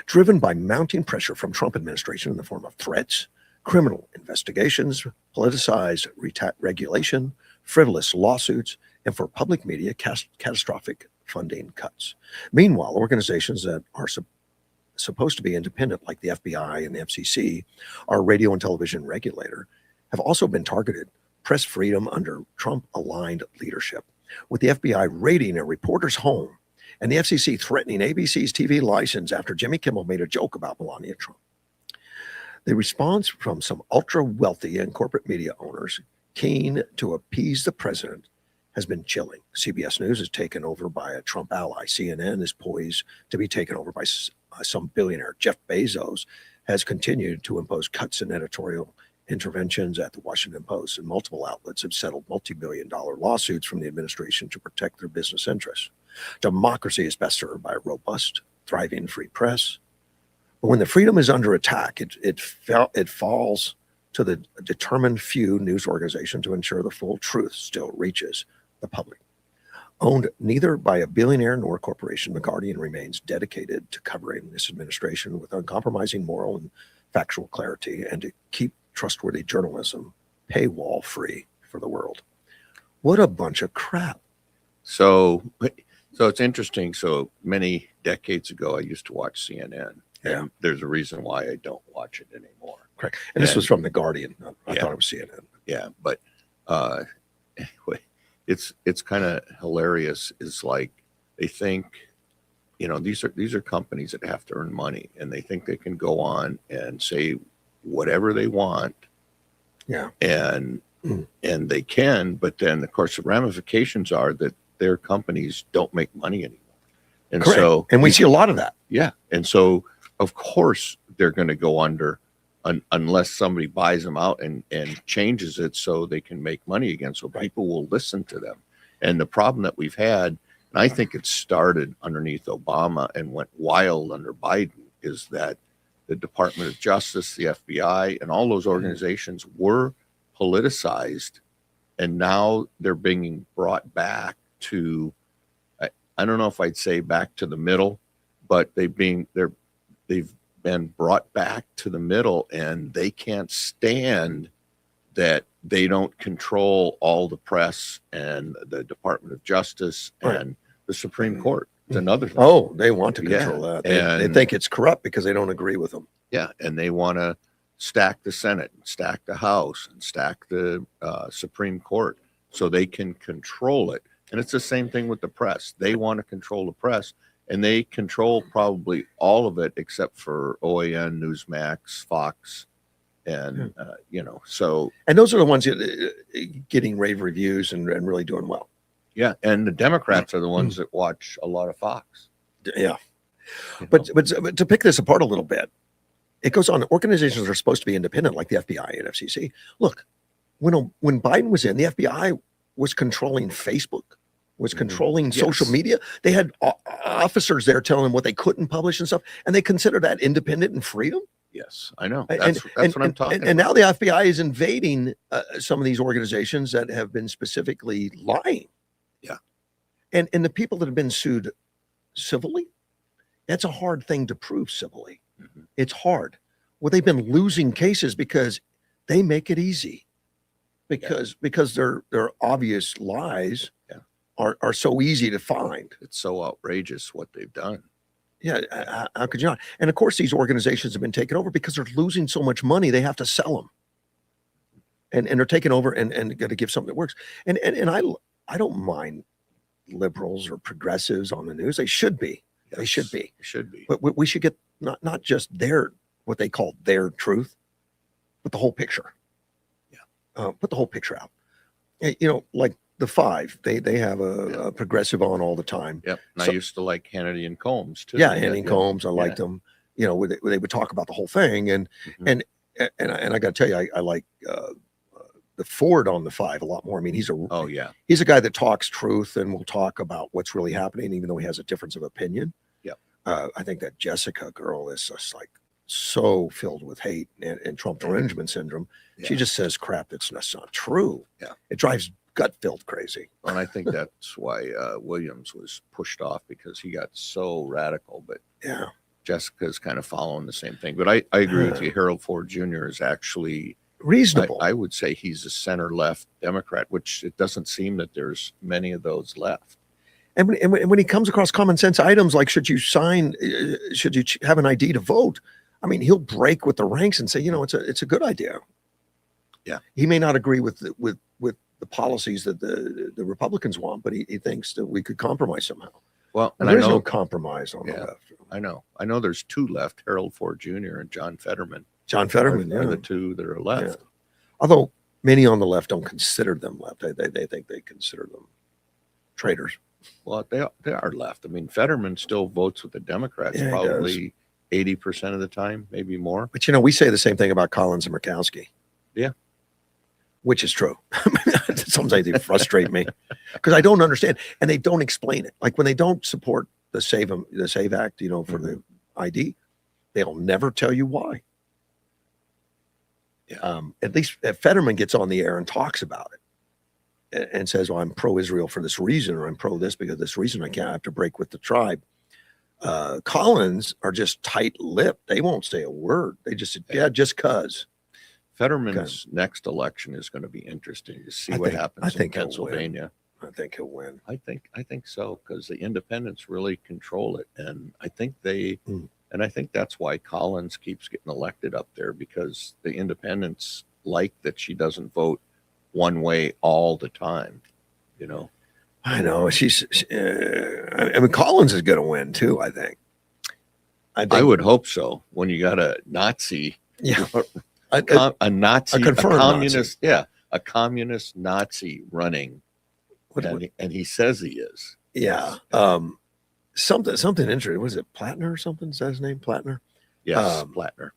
Speaker 1: Driven by mounting pressure from Trump administration in the form of threats, criminal investigations, politicized regulation, frivolous lawsuits, and for public media, catastrophic funding cuts. Meanwhile, organizations that are supposed to be independent, like the FBI and the FCC, our radio and television regulator, have also been targeted. Press freedom under Trump-aligned leadership, with the FBI raiding a reporter's home and the FCC threatening ABC's TV license after Jimmy Kimmel made a joke about Melania Trump. The response from some ultra-wealthy and corporate media owners keen to appease the president has been chilling. CBS News is taken over by a Trump ally. CNN is poised to be taken over by some billionaire. Jeff Bezos has continued to impose cuts in editorial interventions at the Washington Post, and multiple outlets have settled multi-billion-dollar lawsuits from the administration to protect their business interests. Democracy is best served by a robust, thriving free press. But when the freedom is under attack, it falls to the determined few news organization to ensure the full truth still reaches the public. Owned neither by a billionaire nor a corporation, The Guardian remains dedicated to covering this administration with uncompromising moral and factual clarity and to keep trustworthy journalism paywall free for the world. What a bunch of crap.
Speaker 2: So it's interesting. So many decades ago, I used to watch CNN.
Speaker 1: Yeah.
Speaker 2: And there's a reason why I don't watch it anymore.
Speaker 1: Correct. And this was from The Guardian. I
Speaker 2: Yeah.
Speaker 1: thought it was CNN.
Speaker 2: Yeah, but anyway, it's kind of hilarious. Is like they think, these are companies that have to earn money, and they think they can go on and say whatever they want.
Speaker 1: Yeah.
Speaker 2: And
Speaker 1: Mm.
Speaker 2: and they can, but then of course the ramifications are that their companies don't make money anymore. And
Speaker 1: Correct.
Speaker 2: so
Speaker 1: And we see a lot of that.
Speaker 2: yeah. And so of course they're going to go under unless somebody buys them out and changes it so they can make money again. So people will listen to them. And the problem that we've had, and I think it started underneath Obama and went wild under Biden, is that the Department of Justice, the FBI, and all those organizations were politicized, and now they're being brought back to, I don't know if I'd say back to the middle, but they've been brought back to the middle, and they can't stand that they don't control all the press and the Department of Justice and the Supreme Court. It's another thing.
Speaker 1: Oh, they want to control that. They
Speaker 2: and-
Speaker 1: think it's corrupt because they don't agree with them.
Speaker 2: Yeah, and they want to stack the Senate, and stack the House, and stack the Supreme Court so they can control it. And it's the same thing with the press. They want to control the press, and they control probably all of it except for OAN, Newsmax, Fox, and so
Speaker 1: And those are the ones getting rave reviews and really doing well.
Speaker 2: yeah. And the Democrats are the ones that watch a lot of Fox.
Speaker 1: Yeah.
Speaker 2: you know?
Speaker 1: But to pick this apart a little bit, it goes on. Organizations are supposed to be independent, like the FBI and FCC. Look, when Biden was in, the FBI was controlling Facebook, was controlling social
Speaker 2: Yes.
Speaker 1: media. They had officers there telling them what they couldn't publish and stuff, and they consider that independent and freedom.
Speaker 2: Yes, I know.
Speaker 1: And-
Speaker 2: That's what I'm talking
Speaker 1: And now
Speaker 2: about.
Speaker 1: the FBI is invading some of these organizations that have been specifically lying.
Speaker 2: Yeah.
Speaker 1: And the people that have been sued civilly, that's a hard thing to prove civilly.
Speaker 2: Mhm.
Speaker 1: It's hard. Well, they've been losing cases because they make it easy. Because their obvious lies
Speaker 2: Yeah.
Speaker 1: are so easy to find.
Speaker 2: It's so outrageous what they've done.
Speaker 1: Yeah, how could you not? And of course, these organizations have been taken over because they're losing so much money. They have to sell them, and they're taking over and got to give something that works. And I don't mind liberals or progressives on the news. They should be. They
Speaker 2: Yes,
Speaker 1: should be.
Speaker 2: It should be.
Speaker 1: But we should get not just what they call their truth, but the whole picture.
Speaker 2: Yeah.
Speaker 1: Put the whole picture out. Like the Five, they have a progressive on all the time.
Speaker 2: Yep. And
Speaker 1: So-
Speaker 2: I used to like Hannity and Combs too.
Speaker 1: Yeah, Andy Combs, I
Speaker 2: Yeah.
Speaker 1: liked them. Where they would talk about the whole thing, and
Speaker 2: Mhm.
Speaker 1: I got to tell you, I like the Ford on the Five a lot more. I mean, he's
Speaker 2: Oh yeah.
Speaker 1: he's a guy that talks truth and will talk about what's really happening, even though he has a difference of opinion.
Speaker 2: Yep.
Speaker 1: I think that Jessica girl is just like so filled with hate and Trump derangement syndrome. She
Speaker 2: Yeah.
Speaker 1: just says crap that's not true.
Speaker 2: Yeah.
Speaker 1: It drives gut-filled crazy.
Speaker 2: And I think that's why Williams was pushed off, because he got so radical. But
Speaker 1: Yeah.
Speaker 2: Jessica's kind of following the same thing. But I agree with you. Harold Ford Jr. is actually,
Speaker 1: Reasonable.
Speaker 2: I would say he's a center-left Democrat, which it doesn't seem that there's many of those left.
Speaker 1: And when he comes across common sense items like should you have an ID to vote, I mean, he'll break with the ranks and say, it's a good idea.
Speaker 2: Yeah.
Speaker 1: He may not agree with the policies that the Republicans want, but he thinks that we could compromise somehow.
Speaker 2: Well, and
Speaker 1: There's
Speaker 2: I
Speaker 1: no
Speaker 2: know,
Speaker 1: compromise on the
Speaker 2: Yeah.
Speaker 1: left.
Speaker 2: I know there's two left: Harold Ford Jr. and John Fetterman.
Speaker 1: John Fetterman,
Speaker 2: are
Speaker 1: yeah.
Speaker 2: the two that are left.
Speaker 1: Although many on the left don't consider them left. They think they consider them traitors.
Speaker 2: Well, they are left. I mean, Fetterman still votes with the Democrats
Speaker 1: Yeah, he
Speaker 2: probably 80% of the time, maybe more.
Speaker 1: But we say the same thing about Collins and Murkowski.
Speaker 2: Yeah.
Speaker 1: Which is true. Sometimes they frustrate me because I don't understand and they don't explain it. Like when they don't support the Save Act, for the ID, they'll never tell you why.
Speaker 2: Yeah.
Speaker 1: At least Fetterman gets on the air and talks about it and says, well, I'm pro-Israel for this reason, or I'm pro this because of this reason. I have to break with the tribe. Collins are just tight-lipped. They won't say a word. They just said, yeah, just cuz.
Speaker 2: Fetterman's next election is going to be interesting to see
Speaker 1: I
Speaker 2: what
Speaker 1: think-
Speaker 2: happens
Speaker 1: I
Speaker 2: in
Speaker 1: think he'll win.
Speaker 2: Pennsylvania.
Speaker 1: I think he'll win.
Speaker 2: I think so, because the independents really control it, and I think and I think that's why Collins keeps getting elected up there, because the independents like that she doesn't vote one way all the time.
Speaker 1: I know. I mean, Collins is going to win too, I think.
Speaker 2: I would hope so. When you got a Nazi
Speaker 1: Yeah.
Speaker 2: a Nazi, a
Speaker 1: confirmed
Speaker 2: communist, yeah, a communist Nazi running,
Speaker 1: what-
Speaker 2: and he says he is.
Speaker 1: yeah. Something interesting. Was it Plattner or something? Is that his name? Plattner?
Speaker 2: Yes,
Speaker 1: Um,
Speaker 2: Plattner.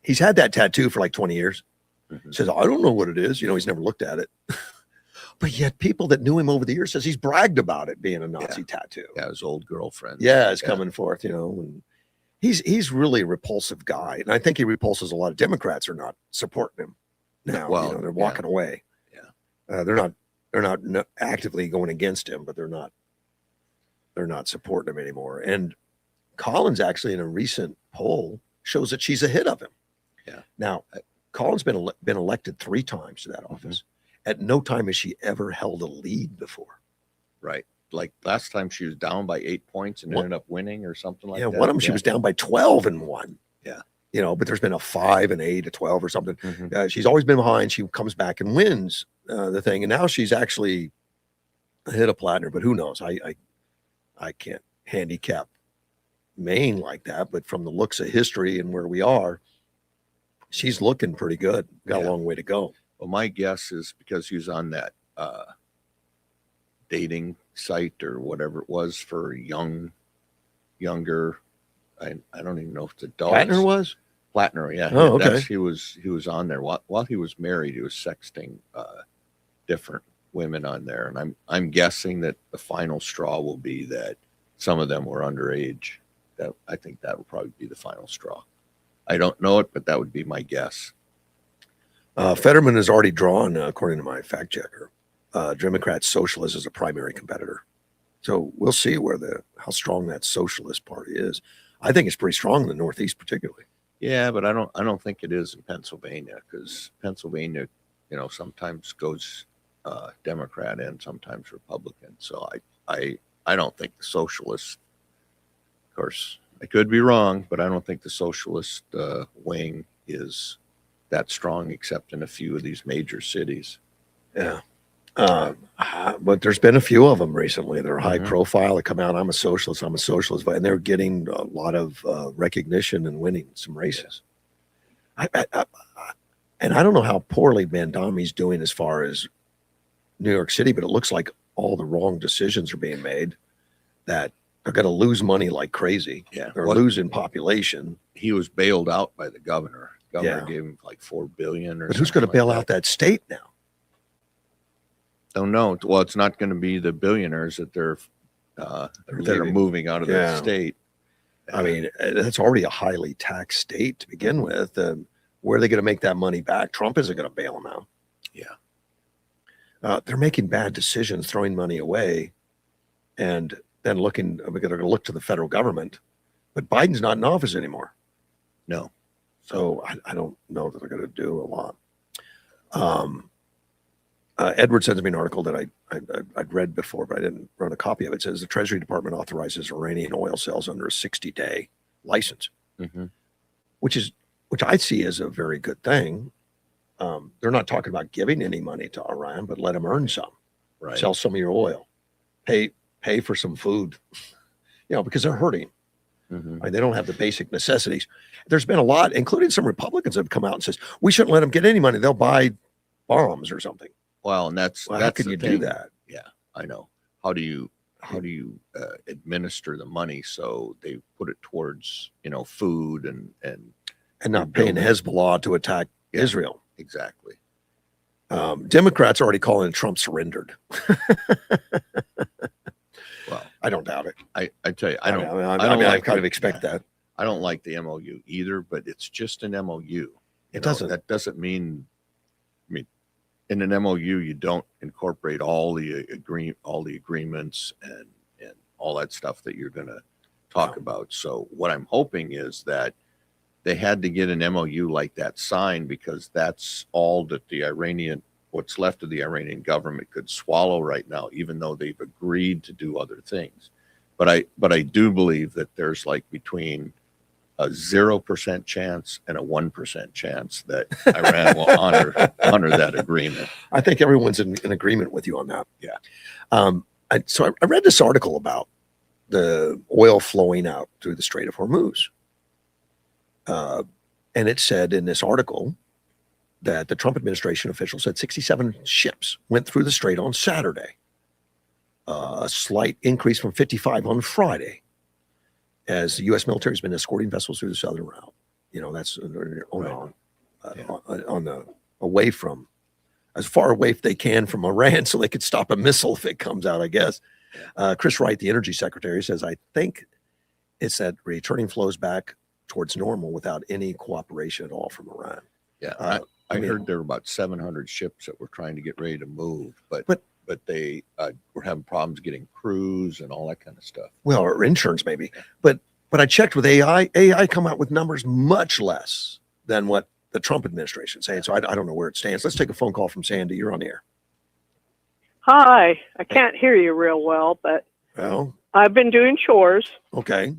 Speaker 1: He's had that tattoo for like 20 years.
Speaker 2: Mhm.
Speaker 1: Says, I don't know what it is. He's never looked at it. But yet people that knew him over the years says he's bragged about it being a Nazi tattoo.
Speaker 2: Yeah, his old girlfriend.
Speaker 1: Yeah, it's coming forth, and he's really a repulsive guy. And I think he repulses a lot of Democrats are not supporting him now.
Speaker 2: Well,
Speaker 1: they're walking away.
Speaker 2: Yeah.
Speaker 1: They're not actively going against him, but they're not supporting him anymore. And Collins actually in a recent poll shows that she's ahead of him.
Speaker 2: Yeah.
Speaker 1: Now, Collins been elected 3 times to that office. At no time has she ever held a lead before.
Speaker 2: Right. Like last time she was down by 8 points and ended up winning or something like that.
Speaker 1: One of them she was down by 12 and won.
Speaker 2: Yeah.
Speaker 1: But there's been a 5 and 8, a 12 or something.
Speaker 2: Mhm.
Speaker 1: She's always been behind. She comes back and wins the thing. And now she's actually ahead of Plattner, but who knows? I can't handicap Maine like that, but from the looks of history and where we are, she's looking pretty good. Got a long way to go.
Speaker 2: Well, my guess is because he was on that dating site or whatever it was for younger. I don't even know if it's adults.
Speaker 1: Plattner was?
Speaker 2: Plattner, yeah.
Speaker 1: Oh, okay.
Speaker 2: He was on there while he was married. He was sexting different women on there, and I'm guessing that the final straw will be that some of them were underage. I think that will probably be the final straw. I don't know it, but that would be my guess.
Speaker 1: Fetterman has already drawn, according to my fact checker, Democrat Socialist as a primary competitor. So we'll see how strong that socialist party is. I think it's pretty strong in the Northeast, particularly.
Speaker 2: Yeah, but I don't think it is in Pennsylvania, because Pennsylvania, sometimes goes Democrat and sometimes Republican. So I don't think the socialist, of course, I could be wrong, but I don't think the socialist wing is that strong, except in a few of these major cities.
Speaker 1: Yeah. But there's been a few of them recently that are high profile that come out. I'm a socialist. And they're getting a lot of recognition and winning some races. And I don't know how poorly Mandami's doing as far as New York City, but it looks like all the wrong decisions are being made, that they're going to lose money like crazy.
Speaker 2: Yeah.
Speaker 1: They're losing population.
Speaker 2: He was bailed out by the governor. Governor
Speaker 1: Yeah.
Speaker 2: gave him like $4 billion or
Speaker 1: But who's going to bail out that state now?
Speaker 2: Don't know. Well, it's not going to be the billionaires that that are
Speaker 1: leaving.
Speaker 2: moving out of
Speaker 1: Yeah.
Speaker 2: that state.
Speaker 1: I mean, that's already a highly taxed state to begin with. Where are they going to make that money back? Trump isn't going to bail them out.
Speaker 2: Yeah.
Speaker 1: They're making bad decisions, throwing money away, and then they're going to look to the federal government. But Biden's not in office anymore.
Speaker 2: No.
Speaker 1: So I don't know that they're going to do a lot. Edward sends me an article that I'd read before, but I didn't run a copy of it. It says the Treasury Department authorizes Iranian oil sales under a 60-day license, which I see as a very good thing. They're not talking about giving any money to Iran, but let them earn some.
Speaker 2: Right.
Speaker 1: Sell some of your oil, pay for some food, because they're hurting. Right? They don't have the basic necessities. There's been a lot, including some Republicans have come out and says we shouldn't let them get any money. They'll buy bombs or something.
Speaker 2: Well, and that's
Speaker 1: How can you do that?
Speaker 2: Yeah, I know. How do you administer the money so they put it towards food and
Speaker 1: not paying Hezbollah to attack Israel?
Speaker 2: Exactly.
Speaker 1: Democrats are already calling it Trump surrendered.
Speaker 2: Well,
Speaker 1: I don't doubt it.
Speaker 2: I tell you,
Speaker 1: I kind of expect that.
Speaker 2: I don't like the MOU either, but it's just an MOU.
Speaker 1: That
Speaker 2: doesn't mean. I mean, in an MOU, you don't incorporate all the agreements and all that stuff that you're going to talk about. So what I'm hoping is that they had to get an MOU like that signed, because that's all that what's left of the Iranian government could swallow right now, even though they've agreed to do other things. But I do believe that there's like between a 0% chance and a 1% chance that Iran will honor that agreement.
Speaker 1: I think everyone's in agreement with you on that.
Speaker 2: Yeah.
Speaker 1: So I read this article about the oil flowing out through the Strait of Hormuz. And it said in this article that the Trump administration official said 67 ships went through the strait on Saturday, a slight increase from 55 on Friday, as the U.S. military has been escorting vessels through the southern route. You know, that's on the away from, as far away if they can from Iran, so they could stop a missile if it comes out, I guess. Chris Wright, the energy secretary, says, I think it's that returning flows back towards normal without any cooperation at all from Iran.
Speaker 2: Yeah, I
Speaker 1: mean,
Speaker 2: heard there were about 700 ships that were trying to get ready to move, but they were having problems getting crews and all that kind of stuff.
Speaker 1: Well, or insurance maybe. But I checked with AI. AI come out with numbers much less than what the Trump administration is saying. So I don't know where it stands. Let's take a phone call from Sandy. You're on the air.
Speaker 6: Hi, I can't hear you real well, but
Speaker 1: Well,
Speaker 6: I've been doing chores.
Speaker 1: okay.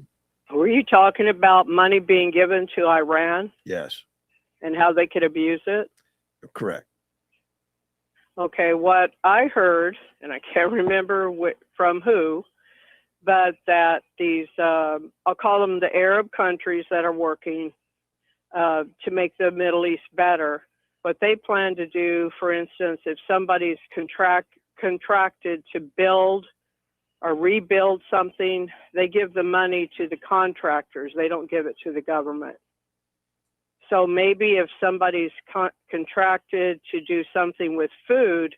Speaker 6: Were you talking about money being given to Iran
Speaker 1: Yes,
Speaker 6: and how they could abuse it?
Speaker 1: correct.
Speaker 6: Okay, what I heard, and I can't remember from who, but that these, I'll call them the Arab countries that are working to make the Middle East better. What they plan to do, for instance, if somebody's contracted to build or rebuild something, they give the money to the contractors. They don't give it to the government. So maybe if somebody's contracted to do something with food,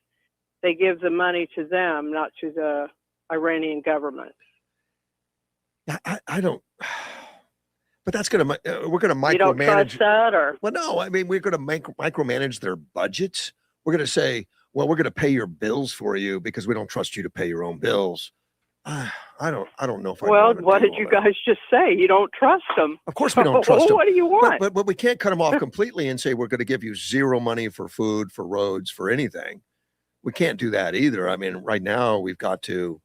Speaker 6: they give the money to them, not to the Iranian government.
Speaker 1: I don't. But that's going to we're going to
Speaker 6: You don't trust
Speaker 1: micromanage.
Speaker 6: that, or
Speaker 1: Well, no, I mean we're going to micromanage their budgets. We're going to say, well, we're going to pay your bills for you because we don't trust you to pay your own bills. I don't know if I.
Speaker 6: well, what did you guys just say? You don't trust them.
Speaker 1: Of course, we don't trust them.
Speaker 6: What do you want?
Speaker 1: But we can't cut them off completely and say we're going to give you zero money for food, for roads, for anything. We can't do that either. I mean, right now we've got to,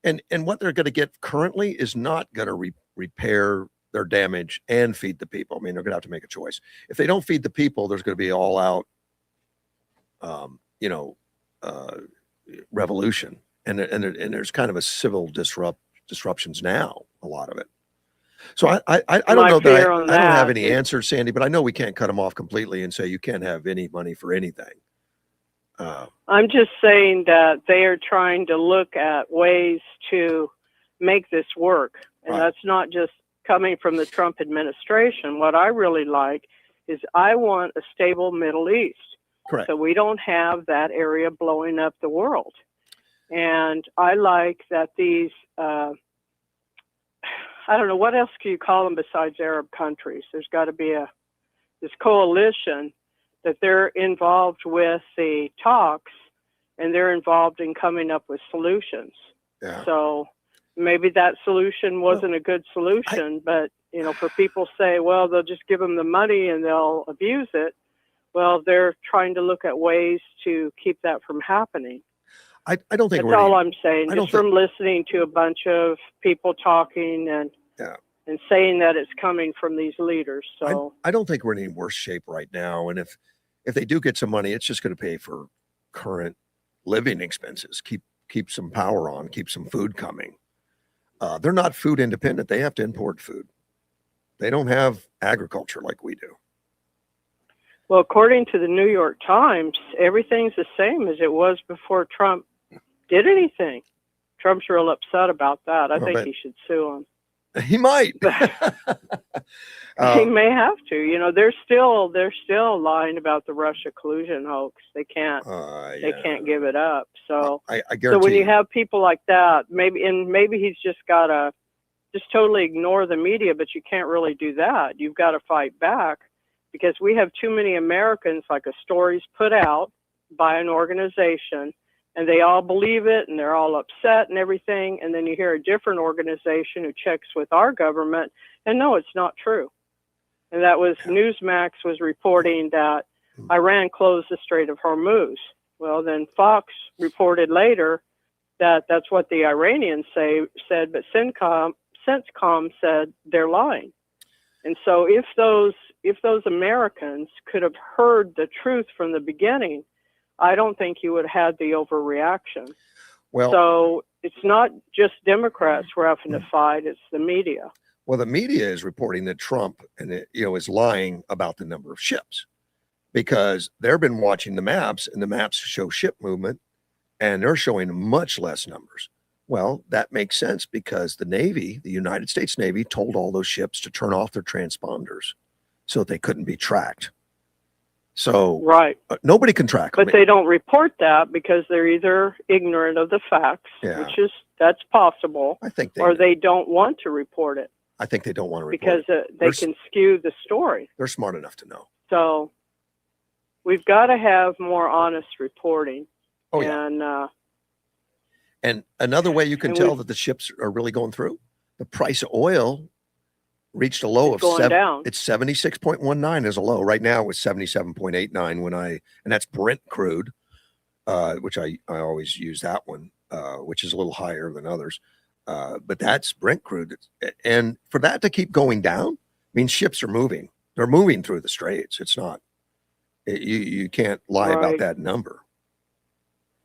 Speaker 1: and what they're going to get currently is not going to repair their damage and feed the people. I mean, they're going to have to make a choice. If they don't feed the people, there's going to be all out, revolution, and there's kind of a civil disruptions now, a lot of it. So I don't know that I don't have any answers, Sandy, but I know we can't cut them off completely and say you can't have any money for anything.
Speaker 6: I'm just saying that they are trying to look at ways to make this work. And
Speaker 1: Right.
Speaker 6: that's not just coming from the Trump administration. What I really like is I want a stable Middle East.
Speaker 1: Correct.
Speaker 6: So we don't have that area blowing up the world. And I like that these, I don't know, what else can you call them besides Arab countries? There's got to be this coalition that they're involved with the talks, and they're involved in coming up with solutions.
Speaker 1: Yeah.
Speaker 6: So maybe that solution wasn't a good solution, but, you know, for people say, well, they'll just give them the money and they'll abuse it. Well, they're trying to look at ways to keep that from happening.
Speaker 1: I don't think
Speaker 6: That's all I'm saying. Just from listening to a bunch of people talking and saying that it's coming from these leaders. So
Speaker 1: I don't think we're in any worse shape right now. And if they do get some money, it's just going to pay for current living expenses. Keep some power on, keep some food coming. They're not food independent. They have to import food. They don't have agriculture like we do.
Speaker 6: Well, according to the New York Times, everything's the same as it was before Trump did anything. Trump's real upset about that. I think he should sue him.
Speaker 1: He might.
Speaker 6: He may have to. You know, they're still lying about the Russia collusion hoax. They can't give it up. So
Speaker 1: I guarantee.
Speaker 6: So when you have people like that, maybe he's just gotta just totally ignore the media, but you can't really do that. You've got to fight back, because we have too many Americans, like a story's put out by an organization, and they all believe it, and they're all upset and everything. And then you hear a different organization who checks with our government, and no, it's not true. And that was Newsmax was reporting that Iran closed the Strait of Hormuz. Well, then Fox reported later that that's what the Iranians said, but CENTCOM said they're lying. And so if those Americans could have heard the truth from the beginning, I don't think you would have had the overreaction. Well, so it's not just Democrats we're having to fight, it's the media.
Speaker 1: Well, the media is reporting that Trump is lying about the number of ships because they've been watching the maps and the maps show ship movement and they're showing much less numbers. Well, that makes sense because the Navy, the United States Navy, told all those ships to turn off their transponders so that they couldn't be tracked. So
Speaker 6: Right.
Speaker 1: Nobody can track them.
Speaker 6: But they don't report that because they're either ignorant of the facts,
Speaker 1: Yeah.
Speaker 6: that's possible,
Speaker 1: I think
Speaker 6: or they don't want to report it
Speaker 1: I think they don't want to report
Speaker 6: because
Speaker 1: it.
Speaker 6: they can skew the story.
Speaker 1: They're smart enough to know.
Speaker 6: So we've got to have more honest reporting.
Speaker 1: Oh, yeah.
Speaker 6: And
Speaker 1: another way you can tell that the ships are really going through, the price of oil reached a low of
Speaker 6: going down.
Speaker 1: It's 76.19 is a low. Right now it was 77.89 and that's Brent crude, which I always use that one, which is a little higher than others. But that's Brent crude. And for that to keep going down means ships are moving. They're moving through the straits. It's not, you can't lie about that number.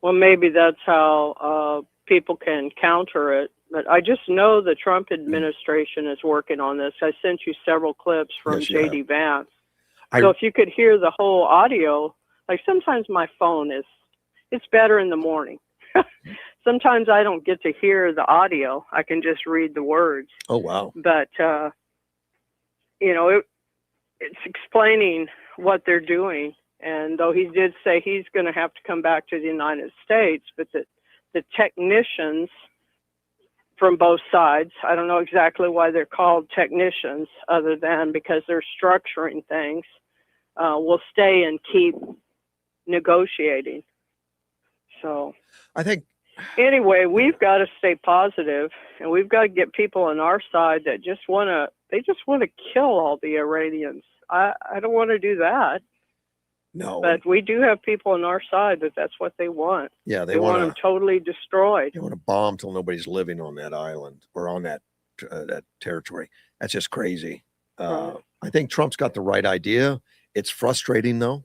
Speaker 6: Well, maybe that's how people can counter it. But I just know the Trump administration is working on this. I sent you several clips from J.D. Vance. So if you could hear the whole audio, like sometimes my phone it's better in the morning. Sometimes I don't get to hear the audio. I can just read the words.
Speaker 1: Oh, wow.
Speaker 6: But, it's explaining what they're doing. And though he did say he's going to have to come back to the United States, but the technicians from both sides, I don't know exactly why they're called technicians other than because they're structuring things, will stay and keep negotiating. So
Speaker 1: I think
Speaker 6: anyway, we've got to stay positive and we've got to get people on our side that just want to kill all the Iranians. I don't want to do that.
Speaker 1: No,
Speaker 6: but we do have people on our side that's what they want.
Speaker 1: Yeah,
Speaker 6: they want them totally destroyed.
Speaker 1: They want to bomb till nobody's living on that island or on that territory. That's just crazy.
Speaker 6: Right.
Speaker 1: I think Trump's got the right idea. It's frustrating though.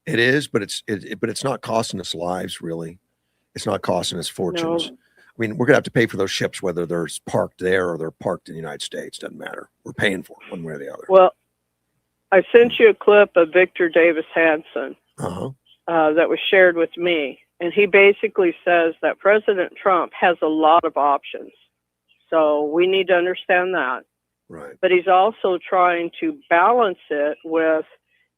Speaker 1: It is, but it's not costing us lives really. It's not costing us fortunes.
Speaker 6: No.
Speaker 1: I mean, we're gonna have to pay for those ships whether they're parked there or they're parked in the United States. Doesn't matter. We're paying for it one way or the other.
Speaker 6: Well, I sent you a clip of Victor Davis Hanson that was shared with me. And he basically says that President Trump has a lot of options. So we need to understand that.
Speaker 1: Right.
Speaker 6: But he's also trying to balance it with,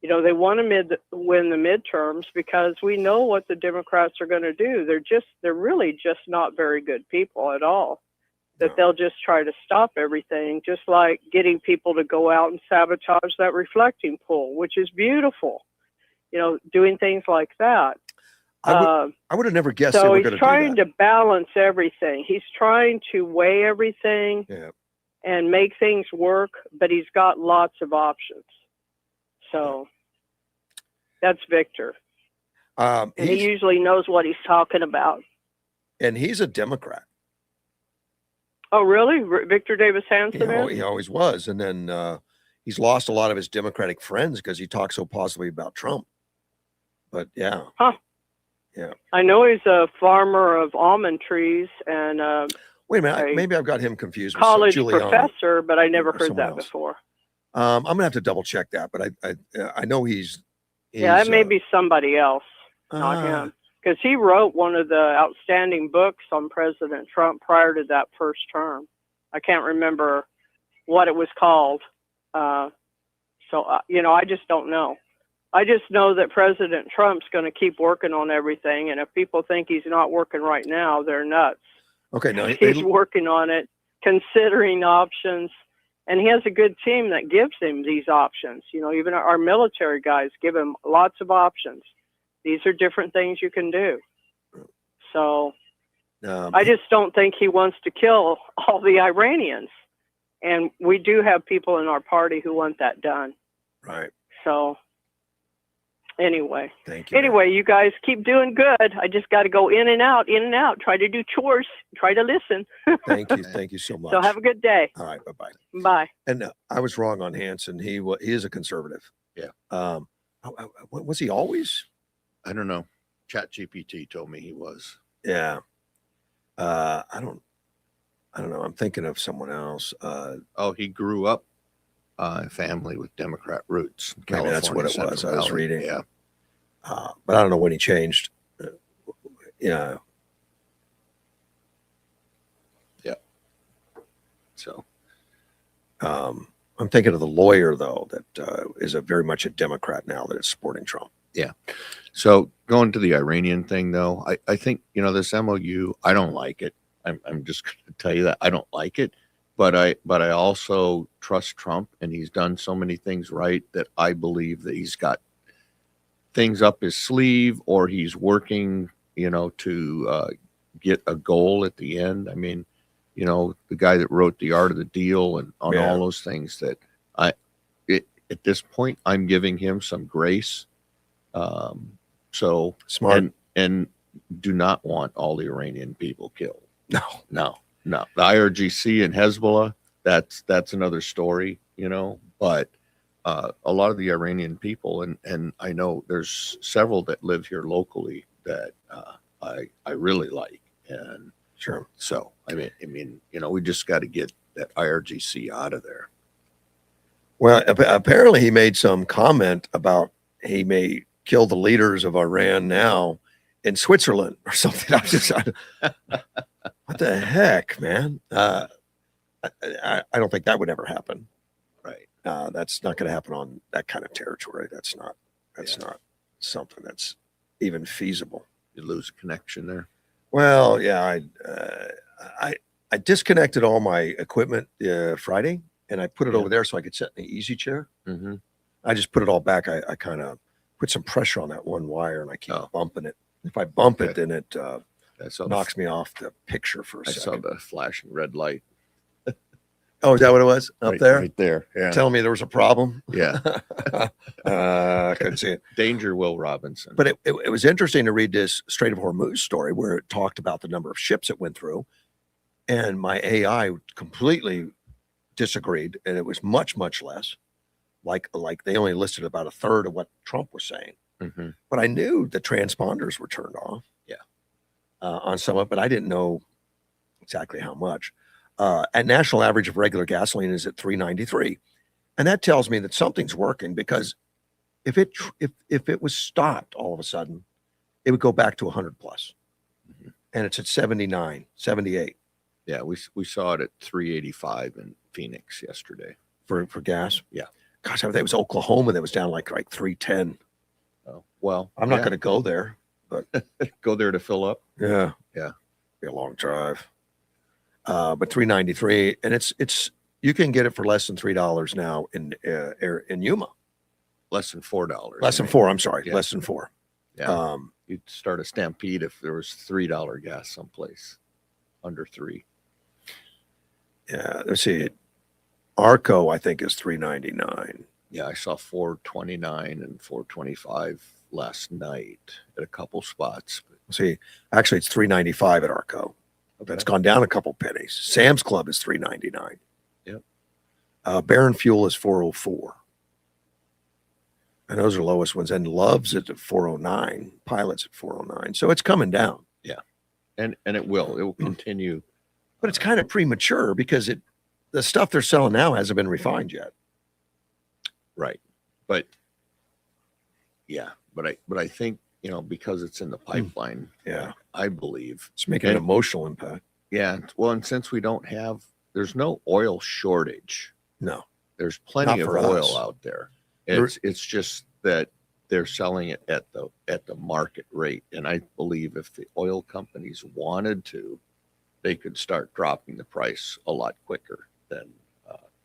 Speaker 6: they want to win the midterms because we know what the Democrats are going to do. They're really just not very good people at all. That they'll just try to stop everything, just like getting people to go out and sabotage that reflecting pool, which is beautiful. Doing things like that.
Speaker 1: I would have never guessed.
Speaker 6: So he's trying to balance everything. He's trying to weigh everything and make things work, but he's got lots of options. So that's Victor. And he usually knows what he's talking about.
Speaker 1: And he's a Democrat.
Speaker 6: Oh, really? Victor Davis Hanson is?
Speaker 1: He always was. And then he's lost a lot of his Democratic friends because he talks so positively about Trump. But yeah.
Speaker 6: Huh.
Speaker 1: Yeah.
Speaker 6: I know he's a farmer of almond trees and
Speaker 1: wait a minute. Maybe I've got him confused with
Speaker 6: college
Speaker 1: Giuliani
Speaker 6: professor, but I never heard that
Speaker 1: else
Speaker 6: before.
Speaker 1: I'm gonna have to double check that, but I know he's
Speaker 6: it may be somebody else, not him. Because he wrote one of the outstanding books on President Trump prior to that first term. I can't remember what it was called. I just don't know. I just know that President Trump's going to keep working on everything. And if people think he's not working right now, they're nuts.
Speaker 1: Okay, no,
Speaker 6: he's working on it, considering options. And he has a good team that gives him these options. Even our military guys give him lots of options. These are different things you can do. So I just don't think he wants to kill all the Iranians. And we do have people in our party who want that done.
Speaker 1: Right.
Speaker 6: So anyway.
Speaker 1: Thank you.
Speaker 6: Anyway, you guys keep doing good. I just got to go in and out, try to do chores, try to listen.
Speaker 1: Thank you. Thank you so much.
Speaker 6: So have a good day.
Speaker 1: All right. Bye-bye.
Speaker 6: Bye.
Speaker 1: And I was wrong on Hanson. He is a conservative.
Speaker 2: Yeah.
Speaker 1: Was he always?
Speaker 2: I don't know. ChatGPT told me he was.
Speaker 1: Yeah. I I don't know. I'm thinking of someone else.
Speaker 2: Oh, he grew up family with Democrat roots.
Speaker 1: Maybe that's what it was.
Speaker 2: Central
Speaker 1: I was
Speaker 2: Valley.
Speaker 1: reading.
Speaker 2: Yeah.
Speaker 1: But I don't know when he changed. Yeah.
Speaker 2: So
Speaker 1: I'm thinking of the lawyer though that is a very much a Democrat now that is supporting Trump.
Speaker 2: So going to the Iranian thing, though, I think, this MOU, I don't like it. I'm just going to tell you that I don't like it, but I also trust Trump, and he's done so many things right that I believe that he's got things up his sleeve, or he's working, to get a goal at the end. I mean, the guy that wrote The Art of the Deal and on
Speaker 1: Yeah.
Speaker 2: all those things that at this point, I'm giving him some grace. So
Speaker 1: Smart.
Speaker 2: and do not want all the Iranian people killed.
Speaker 1: No.
Speaker 2: The IRGC and Hezbollah, that's another story, but a lot of the Iranian people, and I know there's several that live here locally that I really like. And
Speaker 1: Sure.
Speaker 2: so, I mean, we just got to get that IRGC out of there.
Speaker 1: Well, apparently he made some comment about he may kill the leaders of Iran now in Switzerland or something. What the heck, man? I don't think that would ever happen.
Speaker 2: Right.
Speaker 1: That's not going to happen on that kind of territory. That's not something that's even feasible.
Speaker 2: You lose a connection there.
Speaker 1: Well, yeah, I disconnected all my equipment Friday, and I put it
Speaker 2: Yeah.
Speaker 1: over there so I could sit in the easy chair.
Speaker 2: Mm-hmm.
Speaker 1: I just put it all back. I kind of put some pressure on that one wire, and I keep
Speaker 2: Oh.
Speaker 1: bumping it. If I bump it,
Speaker 2: Okay.
Speaker 1: then it
Speaker 2: I saw
Speaker 1: knocks me off the picture for a
Speaker 2: I saw
Speaker 1: second.
Speaker 2: the flashing red light
Speaker 1: Oh, is that what it was up there?
Speaker 2: Right there. Yeah.
Speaker 1: Telling me there was a problem.
Speaker 2: Yeah.
Speaker 1: I couldn't see it.
Speaker 2: Danger, Will Robinson.
Speaker 1: But it was interesting to read this Strait of Hormuz story where it talked about the number of ships it went through. And my AI completely disagreed. And it was much, much less. Like they only listed about a third of what Trump was saying.
Speaker 2: Mm-hmm.
Speaker 1: But I knew the transponders were turned off.
Speaker 2: Yeah.
Speaker 1: On some of it, but I didn't know exactly how much. At national average of regular gasoline is at $3.93. And that tells me that something's working, because if it was stopped all of a sudden, it would go back to 100 plus.
Speaker 2: Mm-hmm.
Speaker 1: And it's at 79, 78
Speaker 2: Yeah, we saw it at 385 in Phoenix yesterday.
Speaker 1: for gas.
Speaker 2: Yeah.
Speaker 1: Gosh, I think it was Oklahoma that was down like 310.
Speaker 2: Oh, well,
Speaker 1: I'm not going to go there.
Speaker 2: go there to fill up.
Speaker 1: Yeah.
Speaker 2: Yeah.
Speaker 1: Be a long drive. But 393, and it's you can get it for less than $3 now in Yuma.
Speaker 2: Less than $4.
Speaker 1: Less than $4. I'm sorry,
Speaker 2: Yeah.
Speaker 1: less than $4.
Speaker 2: Yeah. You'd start a stampede if there was $3 gas someplace under $3.
Speaker 1: Yeah, let's see. Arco, I think, is $3.99.
Speaker 2: Yeah, I saw 429 and 425 last night at a couple spots.
Speaker 1: See, actually, it's $3.95 at Arco. That's gone down a couple pennies. Sam's Club is $3.99.
Speaker 2: Yep.
Speaker 1: Baron Fuel is $4.04. And those are lowest ones. And Love's at $4.09. Pilot's at $4.09. So it's coming down.
Speaker 2: And it will continue.
Speaker 1: But it's kind of premature because the stuff they're selling now hasn't been refined yet.
Speaker 2: Right. But yeah, but I think, because it's in the pipeline,
Speaker 1: Yeah.
Speaker 2: I believe.
Speaker 1: It's making an emotional impact.
Speaker 2: Yeah. Well, and since there's no oil shortage.
Speaker 1: No.
Speaker 2: There's plenty
Speaker 1: Not
Speaker 2: of
Speaker 1: for
Speaker 2: oil
Speaker 1: us.
Speaker 2: out there.
Speaker 1: There-
Speaker 2: It's just that they're selling it at the market rate. And I believe if the oil companies wanted to, they could start dropping the price a lot quicker than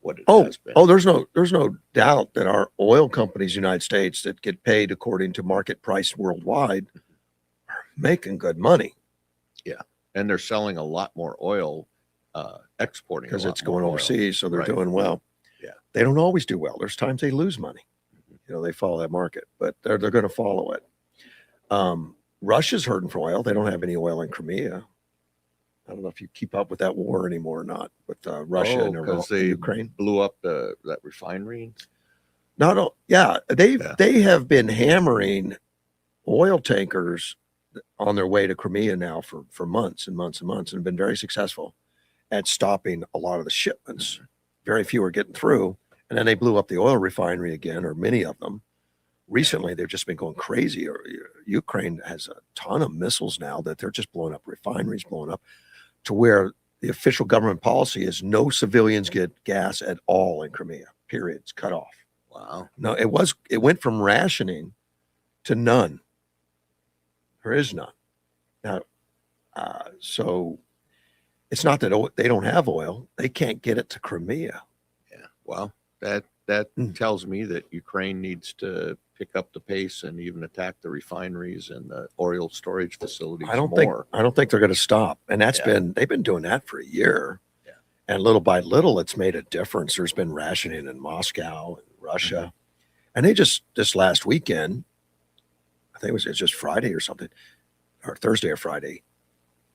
Speaker 2: what it has been.
Speaker 1: Oh, there's no doubt that our oil companies, United States, that get paid according to market price worldwide, are making good money
Speaker 2: And they're selling a lot more oil, exporting
Speaker 1: because
Speaker 2: a lot
Speaker 1: it's going
Speaker 2: more oil.
Speaker 1: overseas. So they're
Speaker 2: Right.
Speaker 1: doing well.
Speaker 2: Yeah.
Speaker 1: They don't always do well. There's times they lose money. They follow that market, but they're going to follow it. Russia's hurting for oil. They don't have any oil in Crimea. I don't know if you keep up with that war anymore or not with Russia and
Speaker 2: because they
Speaker 1: Ukraine.
Speaker 2: blew up that refinery.
Speaker 1: No. Yeah,
Speaker 2: Yeah.
Speaker 1: they have been hammering oil tankers on their way to Crimea now for months and months and months, and been very successful. at stopping a lot of the shipments. Very few are getting through. And then they blew up the oil refinery again, or many of them. Recently, they've just been going crazy. Ukraine has a ton of missiles now that they're just blowing up refineries, blowing up, to where the official government policy is no civilians get gas at all in Crimea. Period. It's cut off.
Speaker 2: Wow.
Speaker 1: No, it went from rationing to none. There is none. Now, so it's not that they don't have oil. They can't get it to Crimea.
Speaker 2: Yeah. Well, that tells me that Ukraine needs to pick up the pace and even attack the refineries and the oil storage facilities
Speaker 1: I don't
Speaker 2: more.
Speaker 1: think they're going to stop. And that's
Speaker 2: Yeah.
Speaker 1: they've been doing that for a year.
Speaker 2: Yeah.
Speaker 1: And little by little, it's made a difference. There's been rationing in Moscow and Russia. And they just, this last weekend, I think it's just Friday or something, or Thursday or Friday,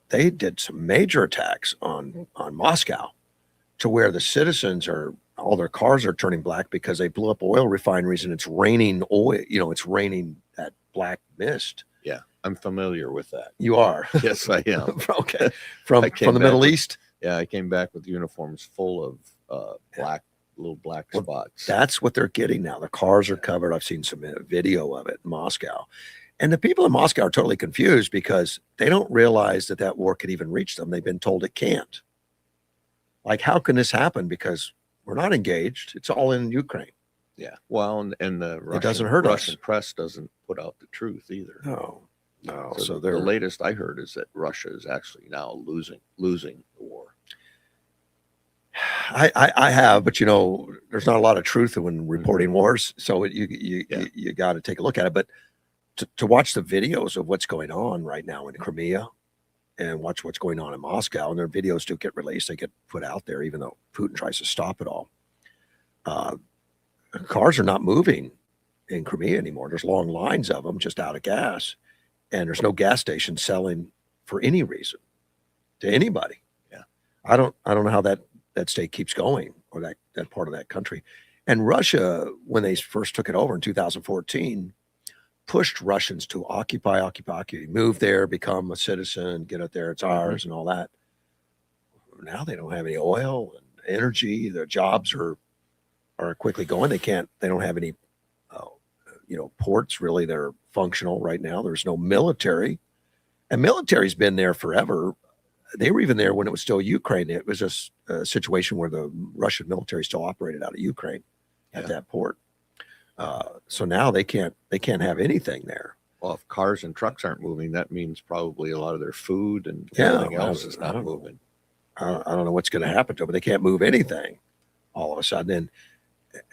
Speaker 1: they did some major attacks on Moscow, to where the citizens all their cars are turning black because they blew up oil refineries and it's raining oil. It's raining that black mist.
Speaker 2: Yeah, I'm familiar with that.
Speaker 1: You are.
Speaker 2: Yes, I am.
Speaker 1: Okay. From
Speaker 2: I came
Speaker 1: the
Speaker 2: back
Speaker 1: Middle
Speaker 2: with-
Speaker 1: East.
Speaker 2: Yeah, I came back with uniforms full of little black
Speaker 1: Well,
Speaker 2: spots.
Speaker 1: That's what they're getting now. The cars are covered. I've seen some video of it in Moscow. And the people in Moscow are totally confused because they don't realize that war could even reach them. They've been told it can't. Like, how can this happen? Because we're not engaged. It's all in Ukraine.
Speaker 2: Yeah. Well, and the Russian,
Speaker 1: doesn't hurt
Speaker 2: Russian
Speaker 1: us.
Speaker 2: press doesn't put out the truth either.
Speaker 1: No. So
Speaker 2: the
Speaker 1: they're
Speaker 2: latest I heard is that Russia is actually now losing the war.
Speaker 1: I have, but there's not a lot of truth when reporting wars. So you got to take a look at it. But to watch the videos of what's going on right now in Crimea, and watch what's going on in Moscow, and their videos do get released, they get put out there, even though Putin tries to stop it all. Cars are not moving in Crimea anymore. There's long lines of them just out of gas, and there's no gas station selling for any reason to anybody.
Speaker 2: Yeah,
Speaker 1: I don't know how that state keeps going, or that part of that country. And Russia, when they first took it over in 2014, pushed Russians to occupy, move there, become a citizen, get it there, it's ours, and all that. Now they don't have any oil and energy. Their jobs are quickly going. They don't have any, ports really that are functional right now. There's no military, and military's been there forever. They were even there when it was still Ukraine. It was just a situation where the Russian military still operated out of Ukraine at that port. So now they can't have anything there.
Speaker 2: Well, if cars and trucks aren't moving, that means probably a lot of their food and
Speaker 1: Yeah,
Speaker 2: everything else is
Speaker 1: I
Speaker 2: not
Speaker 1: don't know.
Speaker 2: moving.
Speaker 1: I don't know what's going to happen to them, but they can't move anything all of a sudden.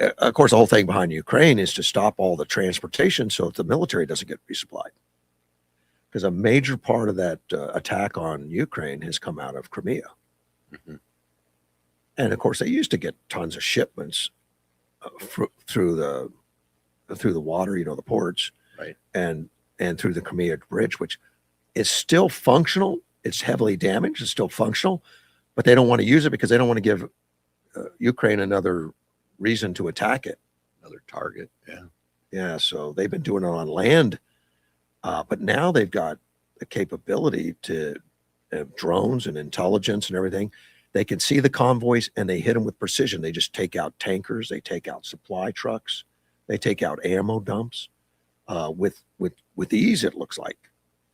Speaker 1: And of course, the whole thing behind Ukraine is to stop all the transportation so that the military doesn't get resupplied. Because a major part of that attack on Ukraine has come out of Crimea.
Speaker 2: Mm-hmm.
Speaker 1: And of course, they used to get tons of shipments through the water, the ports,
Speaker 2: Right.
Speaker 1: and through the Crimea Bridge, which is still functional. It's heavily damaged. It's still functional, but they don't want to use it because they don't want to give Ukraine another reason to attack it.
Speaker 2: Another target. Yeah.
Speaker 1: Yeah, so they've been doing it on land, but now they've got the capability to have drones and intelligence and everything. They can see the convoys and they hit them with precision. They just take out tankers, they take out supply trucks, they take out ammo dumps with ease. It looks like.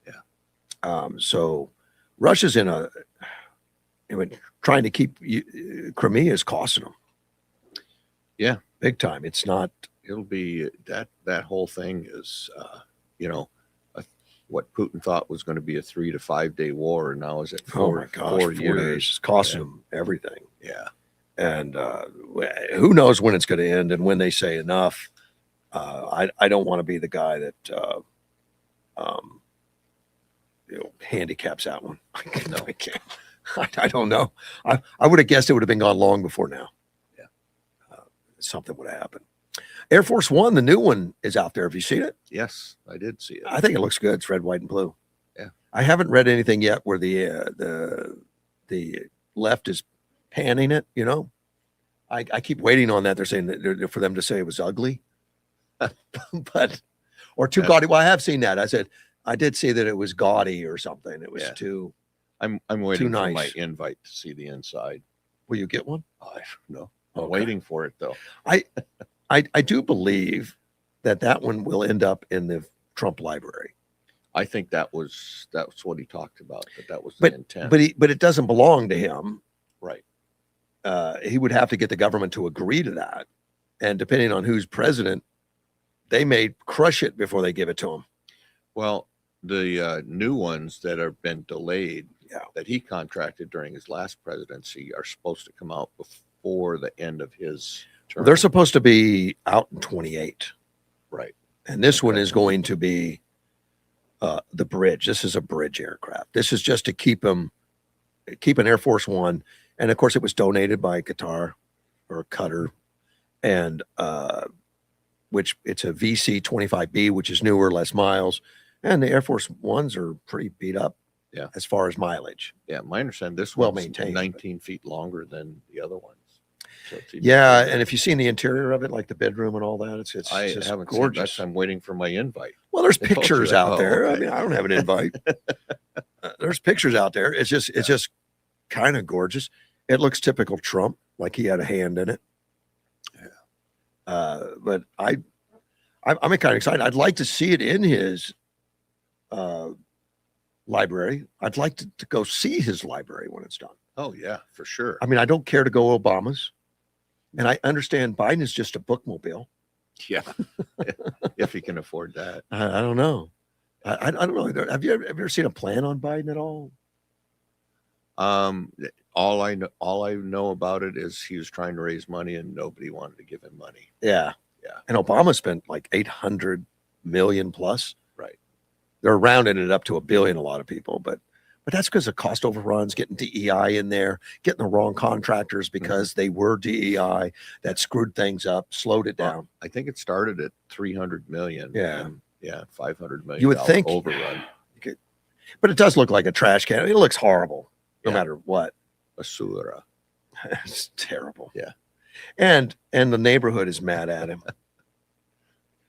Speaker 1: Yeah. So Russia's trying to keep Crimea is costing them.
Speaker 2: Yeah,
Speaker 1: big time. It's not.
Speaker 2: It'll be that whole thing is, what Putin thought was going to be a 3 to 5 day war, and now is it 4
Speaker 1: days.
Speaker 2: years?
Speaker 1: It's costing them everything.
Speaker 2: Yeah.
Speaker 1: And who knows when it's going to end and when they say enough. I don't want to be the guy that handicaps that one. No, I can't. I don't know. I would have guessed it would have been gone long before now. Yeah. Something would have happened. Air Force One, the new one, is out there. Have you seen it?
Speaker 2: Yes, I did see it.
Speaker 1: I think it looks good. It's red, white, and blue.
Speaker 2: Yeah.
Speaker 1: I haven't read anything yet where the left is panning it. I keep waiting on that. They're saying that for them to say it was ugly, or too gaudy. Well, I have seen that. I did see that it was gaudy or something. It was too.
Speaker 2: I'm waiting for my
Speaker 1: nice.
Speaker 2: invite to see the inside.
Speaker 1: Will you get one?
Speaker 2: I don't know. I'm
Speaker 1: Okay.
Speaker 2: waiting for it though.
Speaker 1: I do believe that one will end up in the Trump library,
Speaker 2: I think that's what he talked about. That was the intent.
Speaker 1: but it doesn't belong to him.
Speaker 2: Right.
Speaker 1: He would have to get the government to agree to that, and depending on who's president, they may crush it before they give it to him.
Speaker 2: Well, the new ones that have been delayed,
Speaker 1: Yeah.
Speaker 2: that he contracted during his last presidency, are supposed to come out before the end of his term.
Speaker 1: They're supposed to be out in 28,
Speaker 2: right.
Speaker 1: and this one
Speaker 2: Okay.
Speaker 1: is going to be the bridge. This is a bridge aircraft. This is just to keep an Air Force One, and of course, it was donated by Qatar or Qatar, and which it's a VC-25B, which is newer, less miles, and the Air Force Ones are pretty beat up.
Speaker 2: Yeah.
Speaker 1: As far as mileage.
Speaker 2: Yeah, my understanding this
Speaker 1: Well
Speaker 2: one's
Speaker 1: maintained,
Speaker 2: 19 feet longer than the other ones. So it's even
Speaker 1: Yeah,
Speaker 2: bigger.
Speaker 1: and if you've seen the interior of it, like the bedroom and all that, it's
Speaker 2: I
Speaker 1: just
Speaker 2: haven't
Speaker 1: gorgeous.
Speaker 2: seen that. I'm waiting for my invite.
Speaker 1: Well, there's
Speaker 2: I told you
Speaker 1: pictures
Speaker 2: that.
Speaker 1: out
Speaker 2: Oh,
Speaker 1: there. I
Speaker 2: okay.
Speaker 1: mean, I don't have an invite. There's pictures out there. It's just kind of gorgeous. It looks typical Trump, like he had a hand in it. Yeah. But I'm kind of excited. I'd like to see it in his library. I'd like to go see his library when it's done.
Speaker 2: Oh yeah, for sure.
Speaker 1: I mean, I don't care to go Obama's, and I understand Biden is just a bookmobile.
Speaker 2: Yeah, if he can afford that.
Speaker 1: I don't know. I don't know. Have you ever seen a plan on Biden at all?
Speaker 2: All I know about it is he was trying to raise money and nobody wanted to give him money.
Speaker 1: Yeah.
Speaker 2: Yeah.
Speaker 1: And Obama spent like 800 million plus.
Speaker 2: Right.
Speaker 1: They're rounding it up to $1 billion, a lot of people, but that's because of cost overruns, getting DEI in there, getting the wrong contractors because they were DEI, that screwed things up, slowed it down.
Speaker 2: I think it started at 300 million.
Speaker 1: Yeah.
Speaker 2: And, yeah, 500 million.
Speaker 1: You would think
Speaker 2: overrun.
Speaker 1: But it does look like a trash can. It looks horrible, no
Speaker 2: Yeah.
Speaker 1: matter what.
Speaker 2: Basura.
Speaker 1: It's terrible.
Speaker 2: Yeah.
Speaker 1: And the neighborhood is mad at him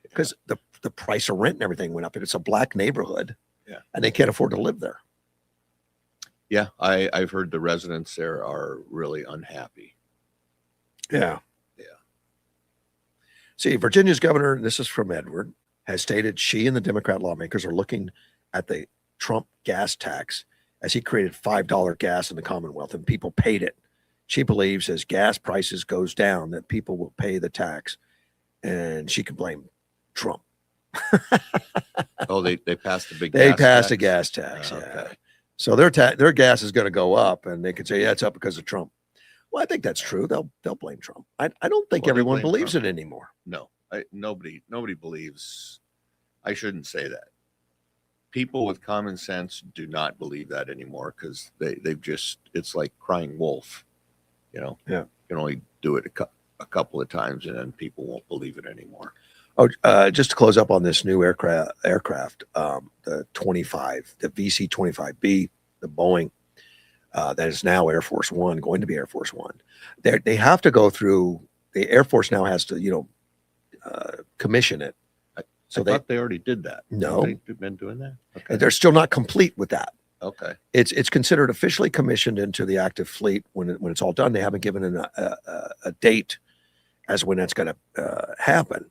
Speaker 1: because the price of rent and everything went up, and it's a black neighborhood.
Speaker 2: Yeah.
Speaker 1: And they can't afford to live there.
Speaker 2: Yeah, I've heard the residents there are really unhappy.
Speaker 1: Yeah.
Speaker 2: Yeah.
Speaker 1: See, Virginia's governor, and this is from Edward, has stated she and the Democrat lawmakers are looking at the Trump gas tax as he created $5 gas in the Commonwealth and people paid it. She believes as gas prices goes down that people will pay the tax, and she can blame Trump.
Speaker 2: Oh, they passed a big
Speaker 1: They
Speaker 2: gas
Speaker 1: passed a
Speaker 2: tax?
Speaker 1: gas tax.
Speaker 2: Oh,
Speaker 1: Yeah.
Speaker 2: okay.
Speaker 1: So their gas is going to go up, and they could say, yeah, it's up because of Trump. Well, I think that's true. They'll blame Trump. I don't think
Speaker 2: Well, they
Speaker 1: everyone
Speaker 2: blame
Speaker 1: believes
Speaker 2: Trump.
Speaker 1: it anymore.
Speaker 2: No, nobody believes. I shouldn't say that. People with common sense do not believe that anymore because they've just, it's like crying wolf. You know,
Speaker 1: Yeah.
Speaker 2: You can only do it a couple of times and then people won't believe it anymore.
Speaker 1: Oh, just to close up on this new aircraft, the VC-25B, the Boeing, that is now Air Force One, going to be Air Force One. They have to go through, the Air Force now has to, commission it. So
Speaker 2: I thought they already did that.
Speaker 1: No.
Speaker 2: They've been doing that. Okay.
Speaker 1: they're still not complete with that.
Speaker 2: Okay.
Speaker 1: It's considered officially commissioned into the active fleet when it's all done. They haven't given a date as when that's going to happen.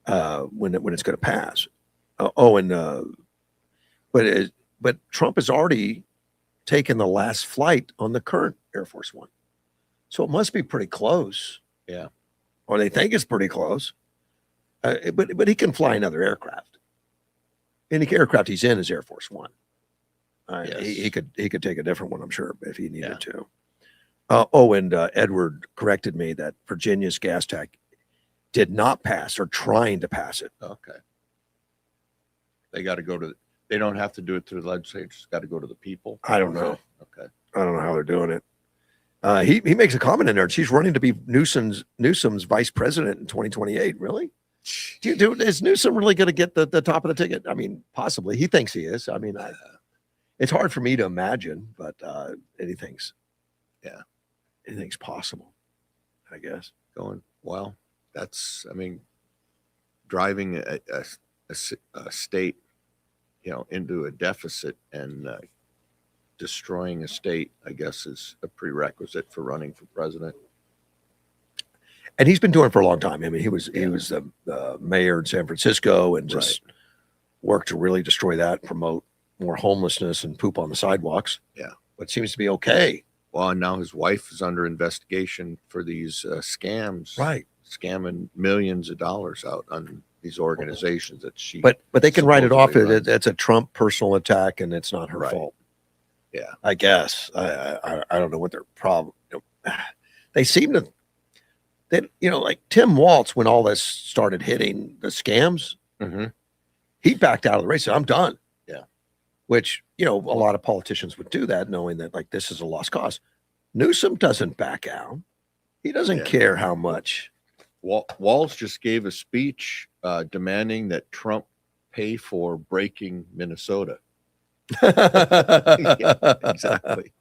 Speaker 1: When it's going to pass. But Trump has already taken the last flight on the current Air Force One, so it must be pretty close.
Speaker 2: Yeah.
Speaker 1: Or they think it's pretty close. But he can fly another aircraft. Any aircraft he's in is Air Force One.
Speaker 2: Yes.
Speaker 1: He could take a different one, I'm sure, if he needed
Speaker 2: Yeah.
Speaker 1: to. Edward corrected me that Virginia's gas tax did not pass or trying to pass it.
Speaker 2: Okay. They got to go to. They don't have to do it through the legislature. It's got to go to the people.
Speaker 1: I don't know.
Speaker 2: Okay.
Speaker 1: I don't know how they're doing it. He makes a comment in there. She's running to be Newsom's vice president in 2028. Really? Is Newsom really going to get the top of the ticket? I mean, possibly. He thinks he is. I mean, it's hard for me to imagine, but anything's possible, I guess.
Speaker 2: Going well. That's. I mean, driving a state, into a deficit and destroying a state, I guess, is a prerequisite for running for president.
Speaker 1: And he's been doing it for a long time. I mean, he was
Speaker 2: Yeah.
Speaker 1: the mayor in San Francisco and just worked to really destroy that, promote more homelessness and poop on the sidewalks.
Speaker 2: Yeah.
Speaker 1: But seems to be okay.
Speaker 2: Well, and now his wife is under investigation for these scams,
Speaker 1: Right.
Speaker 2: scamming millions of dollars out on these organizations that she.
Speaker 1: But they can write it off.
Speaker 2: supposedly runs.
Speaker 1: It's a Trump personal attack, and it's not her
Speaker 2: Right.
Speaker 1: fault.
Speaker 2: Yeah.
Speaker 1: I guess. I don't know what their problem. They seem to. That like Tim Walz, when all this started hitting the scams,
Speaker 2: Mhm.
Speaker 1: he backed out of the race. Said, I'm done.
Speaker 2: Yeah.
Speaker 1: Which a lot of politicians would do that, knowing that like this is a lost cause. Newsom doesn't back out. He doesn't
Speaker 2: Yeah.
Speaker 1: care how much.
Speaker 2: Walz just gave a speech demanding that Trump pay for breaking Minnesota. Yeah, exactly.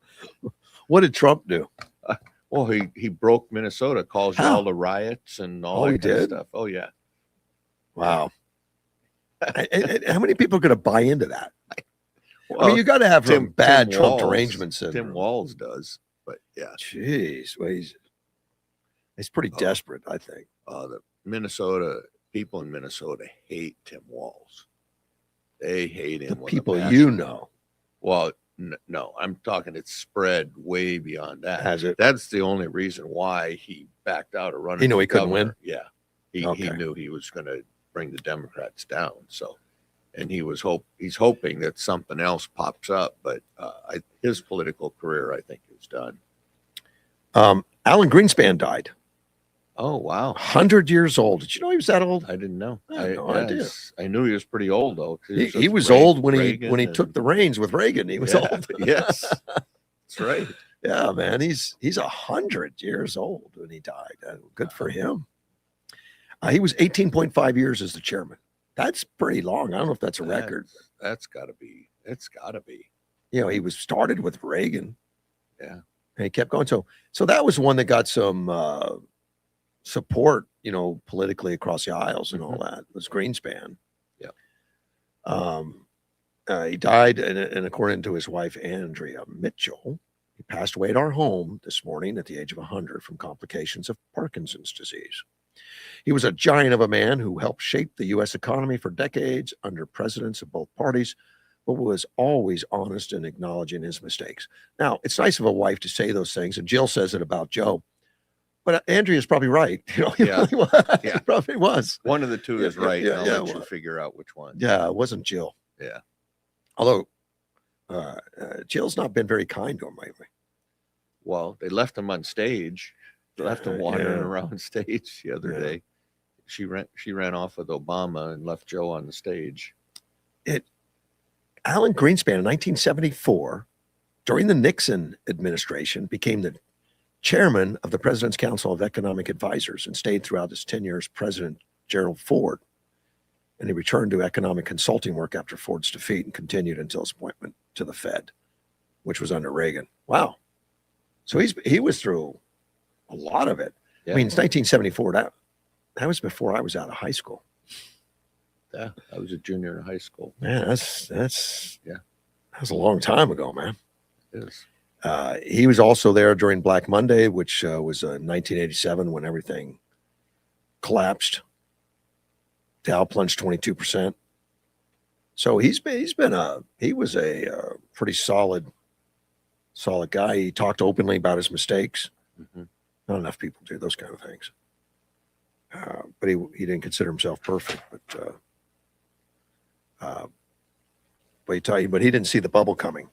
Speaker 1: What did Trump do?
Speaker 2: Well, he broke Minnesota, caused
Speaker 1: How?
Speaker 2: all the riots and all
Speaker 1: Oh,
Speaker 2: that
Speaker 1: he
Speaker 2: kind of
Speaker 1: did?
Speaker 2: stuff. Oh yeah.
Speaker 1: Wow. How many people are going to buy into that? I
Speaker 2: Well,
Speaker 1: mean, you got to have some bad
Speaker 2: Tim
Speaker 1: Trump
Speaker 2: Walz-
Speaker 1: derangement syndrome.
Speaker 2: Tim Walz does, but yeah,
Speaker 1: Jeez, well, he's pretty
Speaker 2: Oh.
Speaker 1: desperate, I think.
Speaker 2: the Minnesota people in Minnesota hate Tim Walz. They hate him.
Speaker 1: The
Speaker 2: with a
Speaker 1: people
Speaker 2: passion.
Speaker 1: you know,
Speaker 2: Well, no, I'm talking. It's spread way beyond that.
Speaker 1: has it.
Speaker 2: That's the only reason why he backed out of running.
Speaker 1: He knew
Speaker 2: for
Speaker 1: he couldn't
Speaker 2: governor.
Speaker 1: win?
Speaker 2: Yeah, he
Speaker 1: Okay.
Speaker 2: knew he was going to bring the Democrats down. So, and he's hoping that something else pops up. But his political career, I think, is done.
Speaker 1: Alan Greenspan died,
Speaker 2: Oh wow,
Speaker 1: 100 years old. Did you know he was that old?
Speaker 2: I didn't know.
Speaker 1: I had no idea.
Speaker 2: I knew he was pretty old though. 'Cause
Speaker 1: He
Speaker 2: with
Speaker 1: was old when
Speaker 2: Reagan
Speaker 1: he took
Speaker 2: and-
Speaker 1: the reins with Reagan. He was
Speaker 2: Yeah,
Speaker 1: old.
Speaker 2: Yes, that's right.
Speaker 1: Yeah, man, he's 100 years old when he died. Good for him. He was 18.5 years as the chairman. That's pretty long. I don't know if that's a record.
Speaker 2: That's got to be. It's got to be.
Speaker 1: He was started with Reagan.
Speaker 2: Yeah.
Speaker 1: And he kept going. So that was one that got some support, politically across the aisles and all that. Was Greenspan.
Speaker 2: Yeah.
Speaker 1: He died, and according to his wife Andrea Mitchell, he passed away at our home this morning at the age of 100 from complications of Parkinson's disease. He was a giant of a man who helped shape the U.S. economy for decades under presidents of both parties, but was always honest in acknowledging his mistakes. Now, it's nice of a wife to say those things, and Jill says it about Joe, but Andrea's probably right. He
Speaker 2: Yeah.
Speaker 1: really was.
Speaker 2: Yeah.
Speaker 1: He probably was.
Speaker 2: One of the two is
Speaker 1: Yeah,
Speaker 2: right.
Speaker 1: yeah,
Speaker 2: I'll
Speaker 1: yeah,
Speaker 2: let you
Speaker 1: well-
Speaker 2: figure out which one.
Speaker 1: Yeah, it wasn't Jill.
Speaker 2: Yeah.
Speaker 1: Although Jill's not been very kind to him lately.
Speaker 2: Well, they left him on stage. They left him wandering
Speaker 1: Yeah.
Speaker 2: around stage the other
Speaker 1: Yeah.
Speaker 2: day. She ran off with Obama and left Joe on the stage.
Speaker 1: Alan Greenspan in 1974, during the Nixon administration, became the chairman of the President's Council of Economic Advisors and stayed throughout his tenure as President Gerald Ford. And he returned to economic consulting work after Ford's defeat and continued until his appointment to the Fed, which was under Reagan. Wow. So he was through a lot of it.
Speaker 2: Yeah.
Speaker 1: I mean, it's 1974. That was before I was out of high school.
Speaker 2: Yeah, I was a junior in high school.
Speaker 1: Man, that's
Speaker 2: Yeah.
Speaker 1: That was a long time ago, man.
Speaker 2: It is.
Speaker 1: He was also there during Black Monday, which was 1987 when everything collapsed. Dow plunged 22%. So he was a pretty solid guy. He talked openly about his mistakes.
Speaker 2: Mhm.
Speaker 1: Not enough people do those kind of things. But he didn't consider himself perfect. But he didn't see the bubble coming,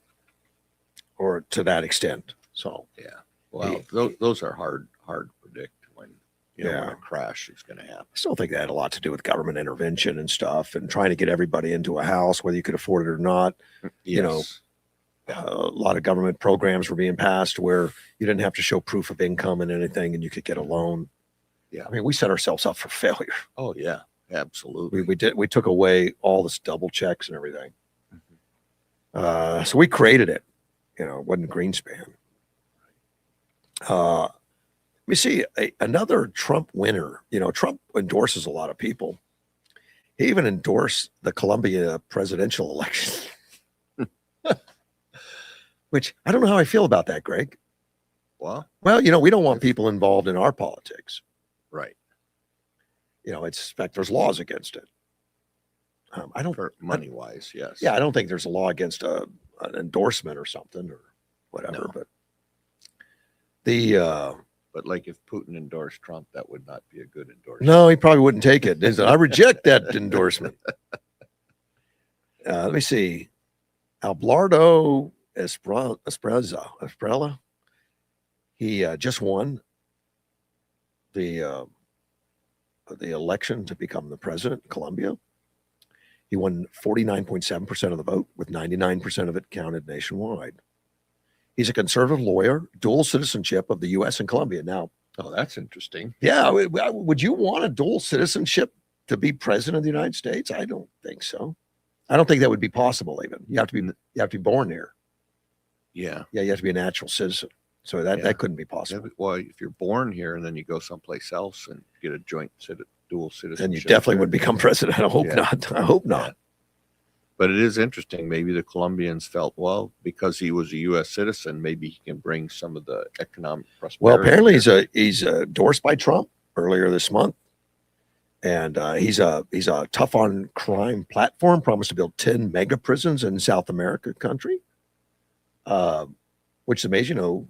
Speaker 1: or to that extent. So
Speaker 2: Yeah. Well,
Speaker 1: He-
Speaker 2: those are hard to predict when when
Speaker 1: Yeah.
Speaker 2: a crash is going to happen.
Speaker 1: I still think that had a lot to do with government intervention and stuff, and trying to get everybody into a house, whether you could afford it or not. You know,
Speaker 2: Yes.
Speaker 1: A lot of government programs were being passed where you didn't have to show proof of income and anything, and you could get a loan.
Speaker 2: Yeah.
Speaker 1: I mean, we set ourselves up for failure.
Speaker 2: Oh yeah, absolutely.
Speaker 1: We took away all this double checks and everything. So we created it. It wasn't Greenspan. Let me see another Trump winner. Trump endorses a lot of people. He even endorsed the Colombia presidential election. which I don't know how I feel about that, Greg.
Speaker 2: Well,
Speaker 1: Well, we don't want people involved in our politics.
Speaker 2: right.
Speaker 1: It's in fact there's laws against it. I don't.
Speaker 2: For money wise, yes.
Speaker 1: Yeah, I don't think there's a law against an endorsement or something or whatever.
Speaker 2: No.
Speaker 1: But the
Speaker 2: But like if Putin endorsed Trump, that would not be a good endorsement.
Speaker 1: no, he probably wouldn't take it. He said, I reject that endorsement. Let me see. Abelardo Esprella. He just won the election to become the president in Colombia. He won 49.7% of the vote, with 99% of it counted nationwide. He's a conservative lawyer, dual citizenship of the U.S. and Colombia. Now,
Speaker 2: Oh, that's interesting.
Speaker 1: yeah, would you want a dual citizenship to be president of the United States? I don't think so. I don't think that would be possible. Even you have to be born here.
Speaker 2: Yeah.
Speaker 1: Yeah, you have to be a natural citizen. So that
Speaker 2: Yeah.
Speaker 1: couldn't be
Speaker 2: Yeah,
Speaker 1: possible.
Speaker 2: but, well, if you're born here and then you go someplace else and get a dual citizenship,
Speaker 1: And you definitely would become president. I hope
Speaker 2: Yeah.
Speaker 1: not. I hope not.
Speaker 2: But it is interesting. Maybe the Colombians felt, well, because he was a U.S. citizen, maybe he can bring some of the economic prosperity.
Speaker 1: Well, apparently
Speaker 2: there.
Speaker 1: he's endorsed by Trump earlier this month, and he's a tough on crime platform. Promised to build 10 mega prisons in South America country, which is amazing.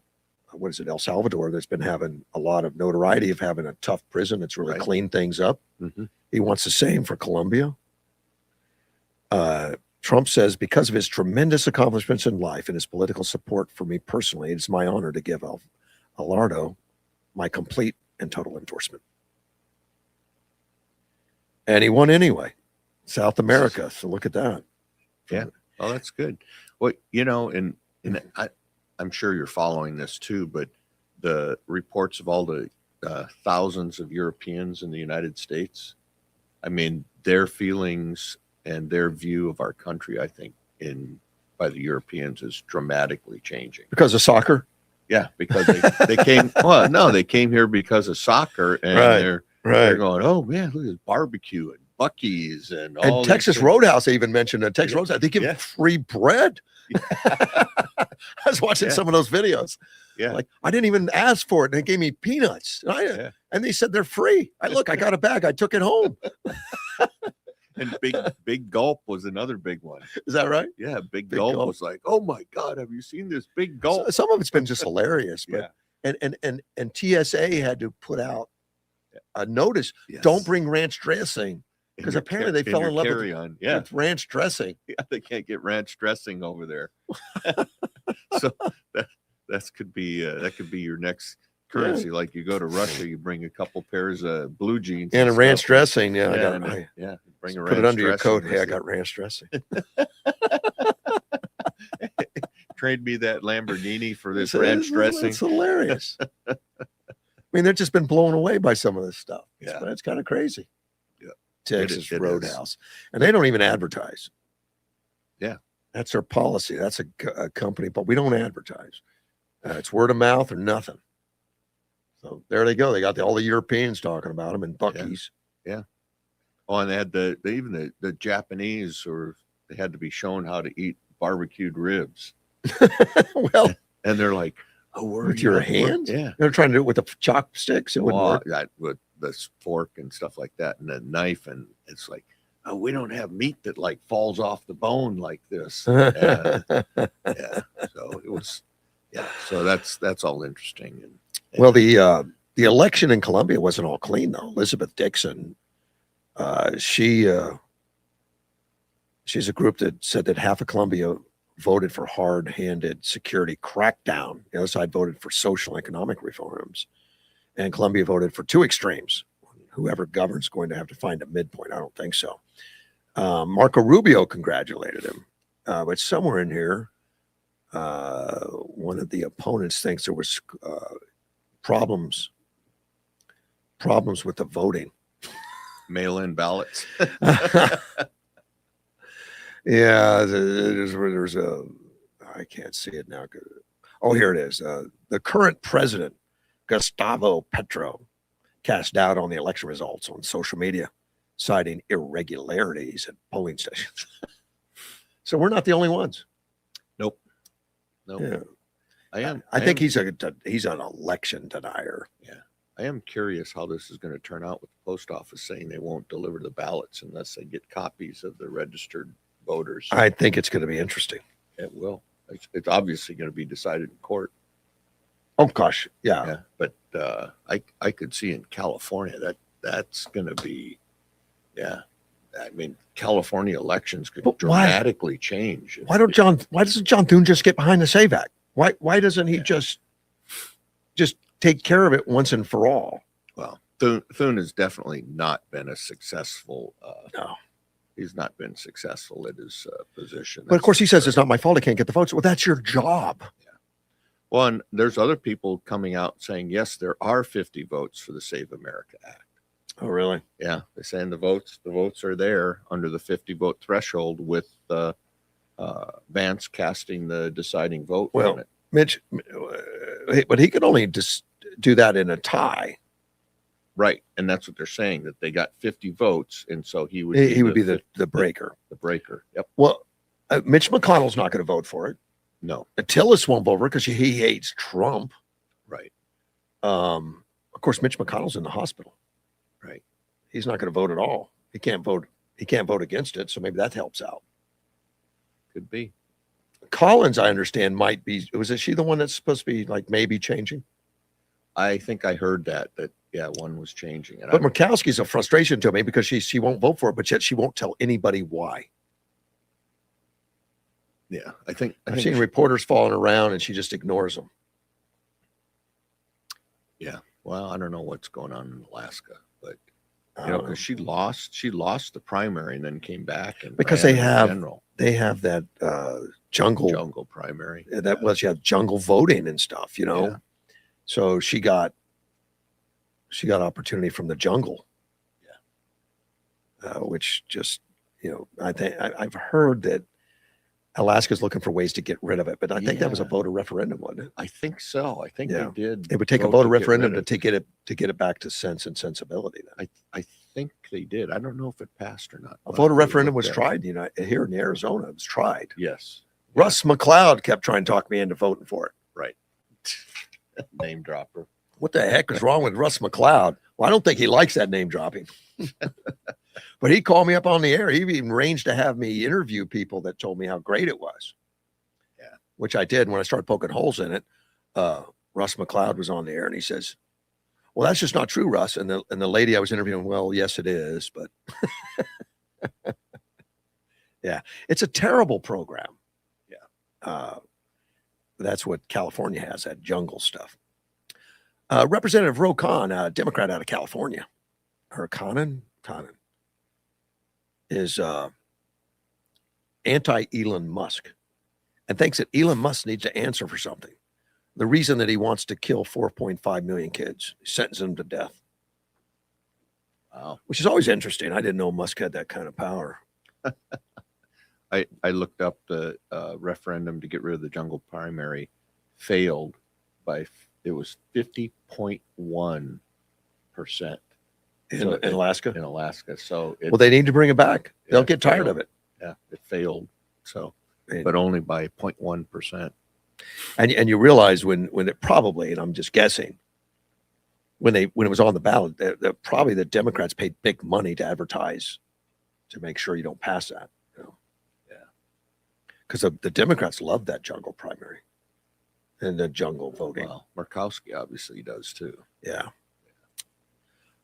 Speaker 1: What is it, El Salvador? That's been having a lot of notoriety of having a tough prison that's really
Speaker 2: Right.
Speaker 1: cleaned things up.
Speaker 2: Mhm.
Speaker 1: He wants the same for Colombia. Trump says, because of his tremendous accomplishments in life and his political support for me personally, it's my honor to give Abelardo my complete and total endorsement. And he won anyway. South America. So look at that.
Speaker 2: Oh, that's good. Well, and I'm sure you're following this too, but the reports of all the thousands of Europeans in the United States, I mean, their feelings and their view of our country, I think, by the Europeans is dramatically changing.
Speaker 1: Because of soccer?
Speaker 2: Yeah, because they came. Well, no, they came here because of soccer, and
Speaker 1: Right.
Speaker 2: they're
Speaker 1: Right.
Speaker 2: going, oh man, look at this barbecue and Buc-ee's and all.
Speaker 1: And
Speaker 2: these
Speaker 1: Texas
Speaker 2: things."
Speaker 1: Roadhouse, they even mentioned Texas
Speaker 2: Yeah.
Speaker 1: Roadhouse. They give
Speaker 2: Yeah.
Speaker 1: free bread. I was watching
Speaker 2: Yeah.
Speaker 1: some of those videos.
Speaker 2: Yeah.
Speaker 1: Like, I didn't even ask for it. And they gave me peanuts.
Speaker 2: Yeah.
Speaker 1: And they said they're free. I got a bag. I took it home.
Speaker 2: And big gulp was another big one.
Speaker 1: Is that right?
Speaker 2: Yeah, big
Speaker 1: Big
Speaker 2: gulp
Speaker 1: Gulp.
Speaker 2: was like, oh my God, have you seen this big gulp?
Speaker 1: Some of it's been just hilarious. But
Speaker 2: Yeah.
Speaker 1: and TSA had to put out a notice.
Speaker 2: Yes.
Speaker 1: Don't bring ranch dressing
Speaker 2: In
Speaker 1: 'cause
Speaker 2: your
Speaker 1: apparently they fell
Speaker 2: your
Speaker 1: in love with-
Speaker 2: carry-on. Yeah.
Speaker 1: with ranch dressing.
Speaker 2: Yeah, they can't get ranch dressing over there. So that could be your next currency. Like you go to Russia, you bring a couple pairs of blue jeans
Speaker 1: And a ranch
Speaker 2: stuff.
Speaker 1: dressing. Yeah,
Speaker 2: Yeah, bring a
Speaker 1: put it
Speaker 2: ranch
Speaker 1: under your coat.
Speaker 2: dressing
Speaker 1: Hey, I
Speaker 2: with
Speaker 1: got ranch dressing.
Speaker 2: it. Trade me that Lamborghini for this
Speaker 1: It's-
Speaker 2: ranch dressing.
Speaker 1: It's hilarious. I mean, they've just been blown away by some of this stuff.
Speaker 2: Yeah.
Speaker 1: It's kind of crazy.
Speaker 2: Yeah.
Speaker 1: Texas
Speaker 2: It is.
Speaker 1: Roadhouse. And they don't even advertise.
Speaker 2: Yeah.
Speaker 1: That's their policy. That's a company, but we don't advertise. It's word of mouth or nothing. So there they go. They got all the Europeans talking about them and Buc-ee's.
Speaker 2: Oh, and they had even the Japanese, or they had to be shown how to eat barbecued ribs.
Speaker 1: Well,
Speaker 2: And they're like, oh, where
Speaker 1: with
Speaker 2: are you
Speaker 1: your
Speaker 2: at? Where-"
Speaker 1: hands?
Speaker 2: Yeah.
Speaker 1: They're trying to do it with the chopsticks. It wouldn't
Speaker 2: Well,
Speaker 1: work.
Speaker 2: that with the fork and stuff like that, and the knife, and it's like, oh, we don't have meat that like falls off the bone like this. Yeah. So it was, so that's all interesting. And
Speaker 1: Well, the election in Colombia wasn't all clean though. Elizabeth Dixon, she's a group that said that half of Colombia voted for hard-handed security crackdown. The other side voted for social and economic reforms, and Colombia voted for two extremes. Whoever governs is going to have to find a midpoint. I don't think so. Marco Rubio congratulated him, but somewhere in here, one of the opponents thinks there was problems with the voting.
Speaker 2: mail-in ballots.
Speaker 1: Yeah, there's a, I can't see it now. Oh, here it is. The current president, Gustavo Petro, cast doubt on the election results on social media, citing irregularities at polling stations. So we're not the only ones.
Speaker 2: Nope. No,
Speaker 1: Yeah.
Speaker 2: I
Speaker 1: think
Speaker 2: am,
Speaker 1: he's an election denier.
Speaker 2: I am curious how this is going to turn out with the post office saying they won't deliver the ballots unless they get copies of the registered voters.
Speaker 1: I think it's going to be interesting.
Speaker 2: It will. It's obviously going to be decided in court.
Speaker 1: Oh gosh, yeah.
Speaker 2: Yeah, but I could see in California that's going to be, yeah. I mean, California elections could
Speaker 1: But why?
Speaker 2: dramatically change.
Speaker 1: Why doesn't John Thune just get behind the SAVE Act? Why doesn't he
Speaker 2: Yeah.
Speaker 1: just take care of it once and for all?
Speaker 2: Well, Thune has definitely not been a successful.
Speaker 1: No.
Speaker 2: He's not been successful at his position.
Speaker 1: But of course, he says it's not my fault I can't get the votes. Well, that's your job.
Speaker 2: Well, and there's other people coming out saying, yes, there are 50 votes for the Save America Act.
Speaker 1: Oh, really?
Speaker 2: Yeah, they're saying the votes are there under the 50 vote threshold with Vance casting the deciding vote
Speaker 1: Well,
Speaker 2: on it.
Speaker 1: Mitch, but he could only just do that in a tie.
Speaker 2: Right, and that's what they're saying, that they got 50 votes, and so he would
Speaker 1: He would be the breaker.
Speaker 2: the breaker. Yep.
Speaker 1: Well, Mitch McConnell's not going to vote for it.
Speaker 2: No.
Speaker 1: Tillis won't vote for it because he hates Trump.
Speaker 2: Right.
Speaker 1: Of course, Mitch McConnell's in the hospital.
Speaker 2: Right.
Speaker 1: He's not going to vote at all. He can't vote. He can't vote against it. So maybe that helps out.
Speaker 2: Could be.
Speaker 1: Collins, I understand, might be. Was she the one that's supposed to be like maybe changing?
Speaker 2: I think I heard that yeah, one was changing. And
Speaker 1: But Murkowski's a frustration to me because she won't vote for it, but yet she won't tell anybody why.
Speaker 2: yeah, I think
Speaker 1: I've seen reporters falling around and she just ignores them.
Speaker 2: well, I don't know what's going on in Alaska, but
Speaker 1: I
Speaker 2: you know,
Speaker 1: don't know.
Speaker 2: because she lost the primary and then came back and
Speaker 1: Because
Speaker 2: ran
Speaker 1: they
Speaker 2: in
Speaker 1: have
Speaker 2: general
Speaker 1: They have that jungle
Speaker 2: primary.
Speaker 1: that was, you have jungle voting and stuff, you know.
Speaker 2: Yeah.
Speaker 1: So she got opportunity from the jungle. Which just, you know, I think I've heard that Alaska's looking for ways to get rid of it, but I think that was a
Speaker 2: Yeah.
Speaker 1: voter referendum, wasn't it?
Speaker 2: I think so. I think
Speaker 1: Yeah.
Speaker 2: they did.
Speaker 1: It would take a
Speaker 2: vote
Speaker 1: voter
Speaker 2: to get
Speaker 1: referendum
Speaker 2: rid of
Speaker 1: to get it back to sense and sensibility. Then.
Speaker 2: I think they did. I don't know if it passed or not.
Speaker 1: A
Speaker 2: We'll
Speaker 1: voter
Speaker 2: have to
Speaker 1: referendum
Speaker 2: look
Speaker 1: was
Speaker 2: at it.
Speaker 1: tried, you know, here in Arizona. It was tried.
Speaker 2: Yes.
Speaker 1: Russ McLeod kept trying to talk me into voting for it.
Speaker 2: Name dropper.
Speaker 1: What the heck is wrong with Russ McLeod? Well, I don't think he likes that name dropping. But he called me up on the air. He even arranged to have me interview people that told me how great it was.
Speaker 2: Yeah.
Speaker 1: Which I did. When I started poking holes in it, Russ McLeod was on the air and he says, well, that's just not true, Russ. And the lady I was interviewing, well, yes, it is. But yeah, it's a terrible program. Yeah. That's what California has, that jungle stuff. Representative Ro Khanna, a Democrat out of California, or Khanna is anti-Elon Musk and thinks that Elon Musk needs to answer for something. The reason that he wants to kill 4.5 million kids, sentence them to death.
Speaker 2: Wow.
Speaker 1: Which is always interesting. I didn't know Musk had that kind of power.
Speaker 2: I looked up the referendum to get rid of the jungle primary, failed by it was 50.1%
Speaker 1: In Alaska.
Speaker 2: in Alaska. So it,
Speaker 1: Well, they need to bring it back. They'll
Speaker 2: Yeah,
Speaker 1: get tired
Speaker 2: failed.
Speaker 1: of it.
Speaker 2: yeah, it failed. So,
Speaker 1: And-
Speaker 2: but only by 0.1%.
Speaker 1: And you realize when it probably, and I'm just guessing, when it was on the ballot, probably the Democrats paid big money to advertise to make sure you don't pass that. You know?
Speaker 2: Yeah.
Speaker 1: Because the Democrats love that jungle primary and the jungle voting.
Speaker 2: Well, Murkowski obviously does too.
Speaker 1: Yeah.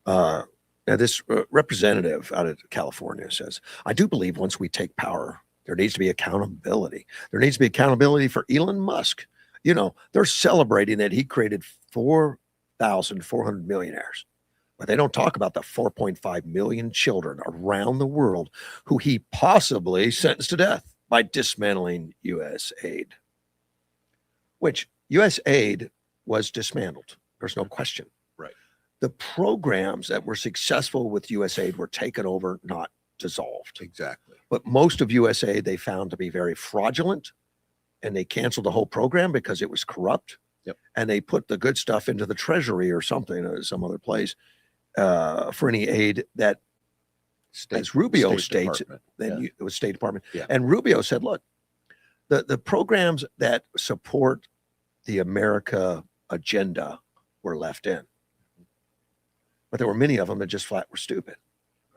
Speaker 1: Now this representative out of California says, I do believe once we take power, there needs to be accountability. There needs to be accountability for Elon Musk. You know, they're celebrating that he created 4,400 millionaires, but they don't talk about the 4.5 million children around the world who he possibly sentenced to death by dismantling U.S. aid, which U.S. aid was dismantled. There's no question.
Speaker 2: Right.
Speaker 1: The programs that were successful with U.S. aid were taken over, not dissolved.
Speaker 2: Exactly.
Speaker 1: But most of U.S. aid they found to be very fraudulent, and they canceled the whole program because it was corrupt.
Speaker 2: Yep.
Speaker 1: And they put the good stuff into the Treasury or something, or some other place, for any aid that, as Rubio states,
Speaker 2: Department.
Speaker 1: then
Speaker 2: Yeah.
Speaker 1: it was State Department.
Speaker 2: Yeah.
Speaker 1: And Rubio said, look, The programs that support the America agenda were left in, but there were many of them that just flat were stupid.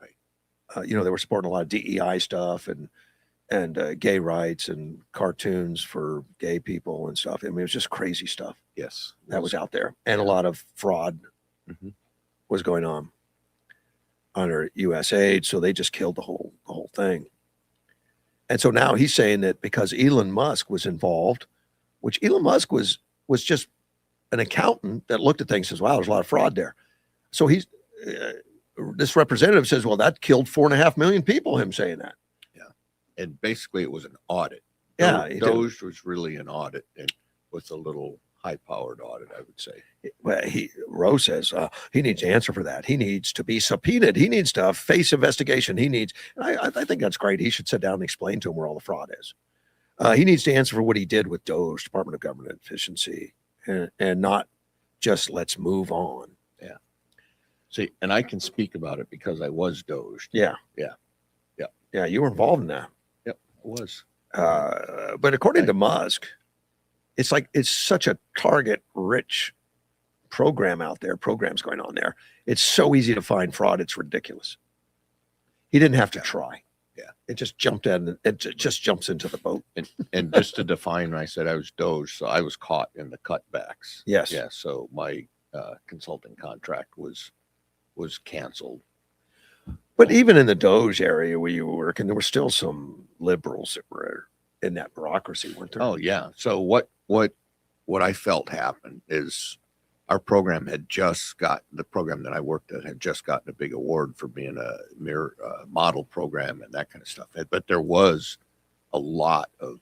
Speaker 2: Right.
Speaker 1: They were supporting a lot of DEI stuff and gay rights and cartoons for gay people and stuff. I mean, it was just crazy stuff
Speaker 2: Yes.
Speaker 1: that was out there, and a
Speaker 2: Yeah.
Speaker 1: lot of fraud
Speaker 2: Mhm.
Speaker 1: was going on under U.S. aid. So they just killed the whole thing. And so now he's saying that because Elon Musk was involved, which Elon Musk was just an accountant that looked at things and says, "Wow, there's a lot of fraud there." So this representative says, "Well, that killed 4.5 million people." Him saying that.
Speaker 2: And basically it was an audit.
Speaker 1: Yeah, he did.
Speaker 2: Doge was really an audit, and with a little high-powered audit, I would say.
Speaker 1: Well, Rowe says he needs to answer for that. He needs to be subpoenaed. He needs to face investigation. He needs. I think that's great. He should sit down and explain to him where all the fraud is. He needs to answer for what he did with Doge, Department of Government Efficiency, and not just let's move on.
Speaker 2: See, and I can speak about it because I was Doge.
Speaker 1: Yeah, you were involved in that.
Speaker 2: Yep, I was.
Speaker 1: But according to Musk, it's such a target-rich programs going on there. It's so easy to find fraud. It's ridiculous. He didn't have to try.
Speaker 2: Yeah.
Speaker 1: It just jumped in. It just jumps into the boat.
Speaker 2: And just to define, I said I was Doge, so I was caught in the cutbacks.
Speaker 1: Yes.
Speaker 2: Yeah. So my consulting contract was canceled.
Speaker 1: But even in the Doge area where you were working, there were still some liberals that were in that bureaucracy, weren't there?
Speaker 2: Oh yeah. So what I felt happened is our program had just got the program that I worked at had just gotten a big award for being a mirror model program and that kind of stuff. But there was a lot of,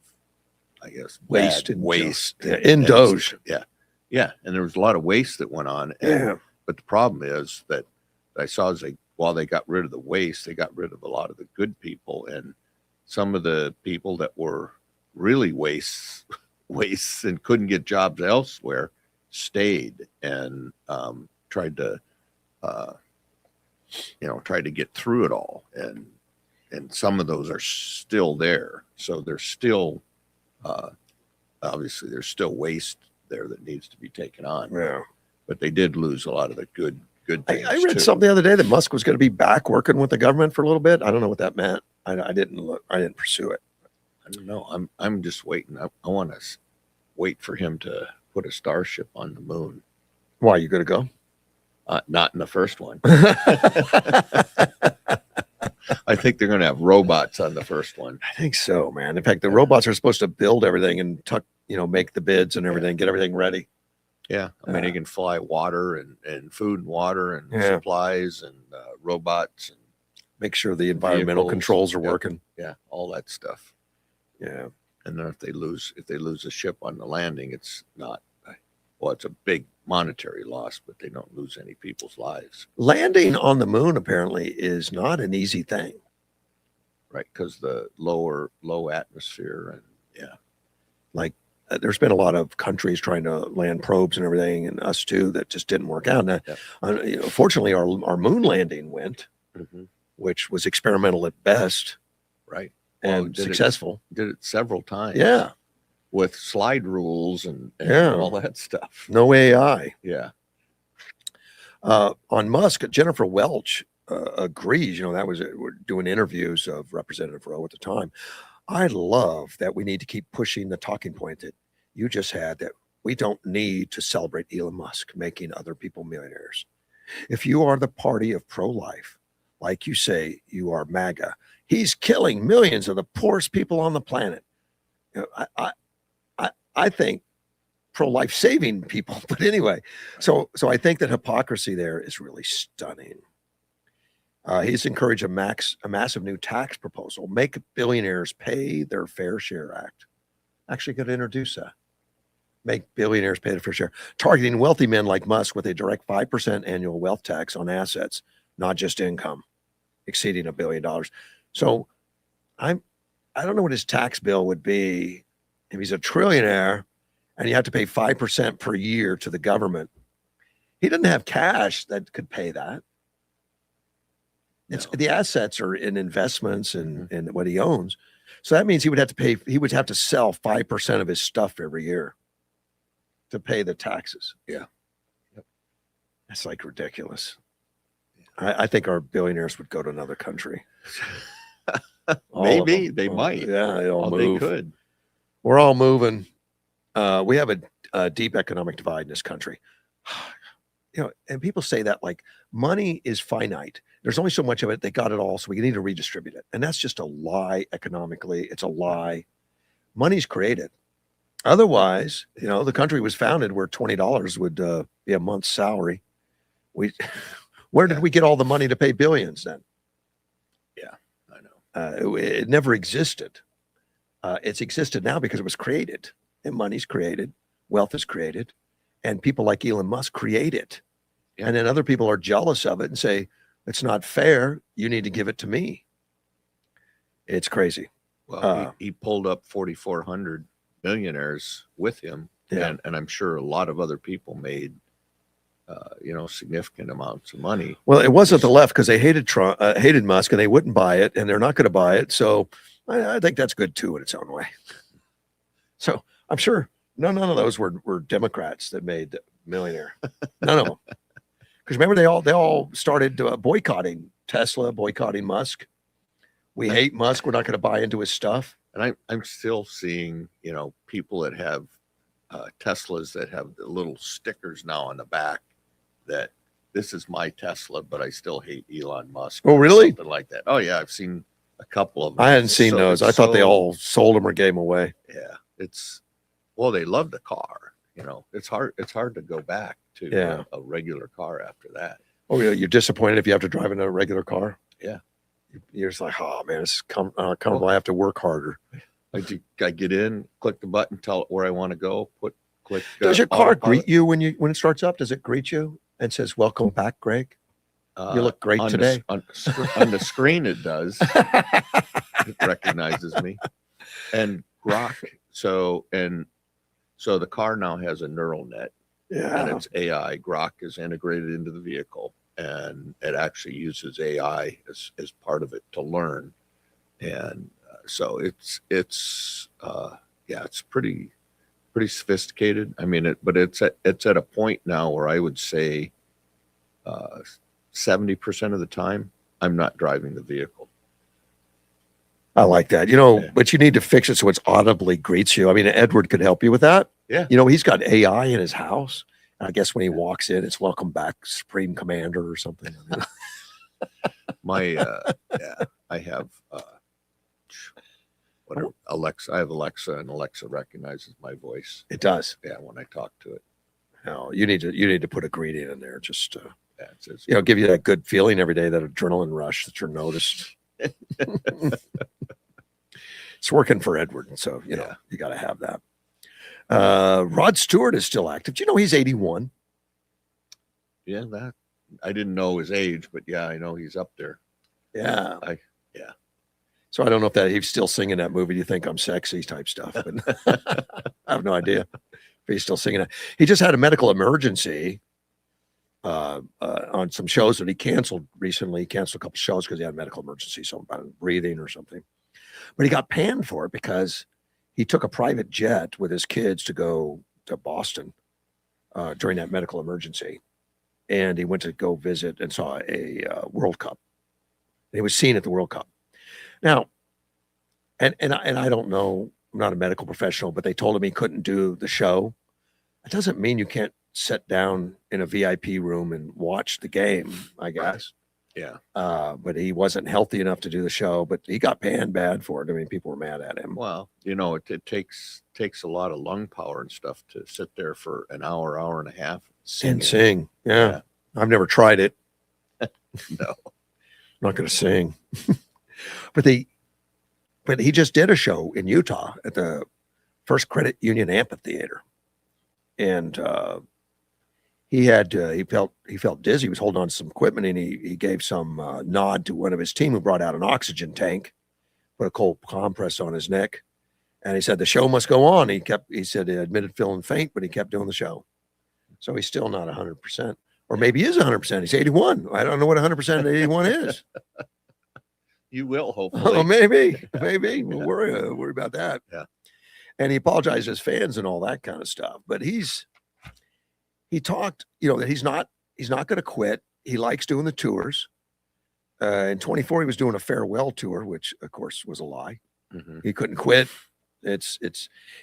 Speaker 2: I guess,
Speaker 1: Waste
Speaker 2: bad
Speaker 1: in
Speaker 2: waste
Speaker 1: in Doge.
Speaker 2: Yeah, and there was a lot of waste that went on. But the problem is that I saw is while they got rid of the waste, they got rid of a lot of the good people, and some of the people that were really wastes and couldn't get jobs elsewhere stayed and tried to get through it all, and some of those are still there. So there's still obviously there's still waste there that needs to be taken on.
Speaker 1: Yeah.
Speaker 2: But they did lose a lot of the good things.
Speaker 1: I read
Speaker 2: too.
Speaker 1: something the other day that Musk was going to be back working with the government for a little bit. I don't know what that meant. I didn't pursue it.
Speaker 2: I don't know. I'm just waiting. I want to wait for him to put a starship on the moon.
Speaker 1: Why, you going to go?
Speaker 2: Not in the first one. I think they're going to have robots on the first one.
Speaker 1: I think so, man. In fact, the robots are supposed to build everything and make the bids and everything, get everything ready.
Speaker 2: Yeah, I mean, they can fly water and food and water and supplies and robots and
Speaker 1: make sure the environmental
Speaker 2: vehicles.
Speaker 1: controls are
Speaker 2: Yep.
Speaker 1: working.
Speaker 2: Yeah, all that stuff.
Speaker 1: Yeah.
Speaker 2: And then if they lose a ship on the landing, it's not. Well, it's a big monetary loss, but they don't lose any people's lives,
Speaker 1: Landing on the moon apparently is not an easy thing.
Speaker 2: right? Because the low atmosphere and
Speaker 1: There's been a lot of countries trying to land probes and everything, and us too, that just didn't work out. Now, fortunately, our moon landing went, which was experimental at best
Speaker 2: right.
Speaker 1: and
Speaker 2: did
Speaker 1: successful.
Speaker 2: Did it several times.
Speaker 1: Yeah.
Speaker 2: With slide rules and
Speaker 1: Yeah.
Speaker 2: all that stuff.
Speaker 1: No AI.
Speaker 2: Yeah.
Speaker 1: On Musk, Jennifer Welch agrees. That was we're doing interviews of Representative Rowe at the time. I love that we need to keep pushing the talking point that you just had, that we don't need to celebrate Elon Musk making other people millionaires. If you are the party of pro-life, like you say, you are MAGA. He's killing millions of the poorest people on the planet. I think pro-life saving people, but anyway, so I think that hypocrisy there is really stunning. He's encouraged a massive new tax proposal, make billionaires pay their fair share act. Actually going to introduce that. Make billionaires pay their fair share, targeting wealthy men like Musk with a direct 5% annual wealth tax on assets, not just income, exceeding $1 billion. So I don't know what his tax bill would be if he's a trillionaire and you have to pay 5% per year to the government. He doesn't have cash that could pay that. The assets are in investments and what he owns. So that means he would have to sell 5% of his stuff every year to pay the taxes.
Speaker 2: Yeah.
Speaker 1: Yep. That's like ridiculous. I think our billionaires would go to another country. All of
Speaker 2: Maybe
Speaker 1: them.
Speaker 2: they
Speaker 1: Oh,
Speaker 2: might.
Speaker 1: Yeah, they all
Speaker 2: Oh, they
Speaker 1: move.
Speaker 2: could.
Speaker 1: We're all moving. We have a deep economic divide in this country. And people say that like money is finite. There's only so much of it. They got it all, so we need to redistribute it. And that's just a lie economically. It's a lie. Money's created. Otherwise, the country was founded where $20 would be a month's salary. Where did we get all the money to pay billions then?
Speaker 2: Yeah, I know.
Speaker 1: It never existed. It's existed now because it was created, and money's created, wealth is created, and people like Elon Musk create it.
Speaker 2: Yeah.
Speaker 1: And then other people are jealous of it and say, it's not fair. You need to give it to me. It's crazy.
Speaker 2: Well, he pulled up 4,400 millionaires with him,
Speaker 1: Yeah.
Speaker 2: and I'm sure a lot of other people made, significant amounts of money.
Speaker 1: Well, it wasn't the left because they hated Trump, hated Musk, and they wouldn't buy it, and they're not going to buy it. So I think that's good too in its own way. So I'm sure none of those were Democrats that made millionaire. None of them. Because remember, they all started boycotting Tesla, boycotting Musk. We hate Musk. We're not going to buy into his stuff.
Speaker 2: And I'm still seeing, people that have Teslas that have the little stickers now on the back that this is my Tesla, but I still hate Elon Musk.
Speaker 1: Oh,
Speaker 2: or
Speaker 1: really?
Speaker 2: Something like that. Oh, yeah. I've seen a couple of them.
Speaker 1: I hadn't seen
Speaker 2: So
Speaker 1: those. I
Speaker 2: it's
Speaker 1: thought they
Speaker 2: so-
Speaker 1: all sold them or gave them away.
Speaker 2: Yeah. They love the car. It's hard to go back to
Speaker 1: Yeah.
Speaker 2: a regular car after that.
Speaker 1: Oh, yeah. You're disappointed if you have to drive in a regular car?
Speaker 2: Yeah.
Speaker 1: You're just like, oh, man, it's comfortable. I have to work harder.
Speaker 2: I get in, click the button, tell it where I want to go, click.
Speaker 1: Does your car
Speaker 2: autopilot.
Speaker 1: greet you when it starts up? Does it greet you and says, welcome back, Greg? You look great
Speaker 2: on
Speaker 1: today.
Speaker 2: on the screen, it does. It recognizes me. And Grok. So the car now has a neural net, and
Speaker 1: Yeah.
Speaker 2: it's AI. Grok is integrated into the vehicle, and it actually uses AI as part of it to learn. And so it's pretty sophisticated. I mean, it's at a point now where I would say 70% of the time I'm not driving the vehicle.
Speaker 1: I like that.
Speaker 2: Yeah.
Speaker 1: But you need to fix it so it's audibly greets you. I mean, Edward could help you with that.
Speaker 2: Yeah.
Speaker 1: He's got AI in his house. I guess when he walks in, it's welcome back, Supreme Commander or something.
Speaker 2: I have Alexa. I have Alexa, and Alexa recognizes my voice.
Speaker 1: It does.
Speaker 2: Yeah, when I talk to it.
Speaker 1: No, you need to put a greeting in there. Just
Speaker 2: Yeah, it says,
Speaker 1: give you that good feeling every day, that adrenaline rush that you're noticed. It's working for Edward, so you got to have that. Rod Stewart is still active. Do you know he's 81?
Speaker 2: yeah, that I didn't know his age, but yeah, I know he's up there.
Speaker 1: Yeah.
Speaker 2: Yeah.
Speaker 1: So I don't know if he's still singing that movie. Do you think I'm sexy type stuff? But I have no idea if he's still singing it. He just had a medical emergency on some shows that he canceled recently. He canceled a couple shows because he had a medical emergency, something about breathing or something. But he got panned for it because he took a private jet with his kids to go to Boston during that medical emergency. And he went to go visit and saw a World Cup. And he was seen at the World Cup. Now, and I don't know, I'm not a medical professional, but they told him he couldn't do the show. It doesn't mean you can't sit down in a VIP room and watch the game, I guess.
Speaker 2: Yeah.
Speaker 1: But he wasn't healthy enough to do the show, but he got panned bad for it. I mean, people were mad at him.
Speaker 2: Well, it takes a lot of lung power and stuff to sit there for an hour and a half
Speaker 1: And sing. Yeah. I've never tried it.
Speaker 2: No.
Speaker 1: I'm not going to sing. But he just did a show in Utah at the First Credit Union Amphitheater. And he felt dizzy. He was holding on to some equipment, and he gave some nod to one of his team who brought out an oxygen tank, put a cold compress on his neck, and he said the show must go on. He said he admitted feeling faint, but he kept doing the show. So he's still not 100%, or maybe he is 100%. He's 81. I don't know what 100% of 81 is.
Speaker 2: You will, hopefully.
Speaker 1: Oh, maybe. We'll worry about that.
Speaker 2: Yeah.
Speaker 1: And he apologized to his fans and all that kind of stuff. But he talked, that he's not going to quit. He likes doing the tours. In 24, he was doing a farewell tour, which of course was a lie.
Speaker 2: Mhm.
Speaker 1: He couldn't quit.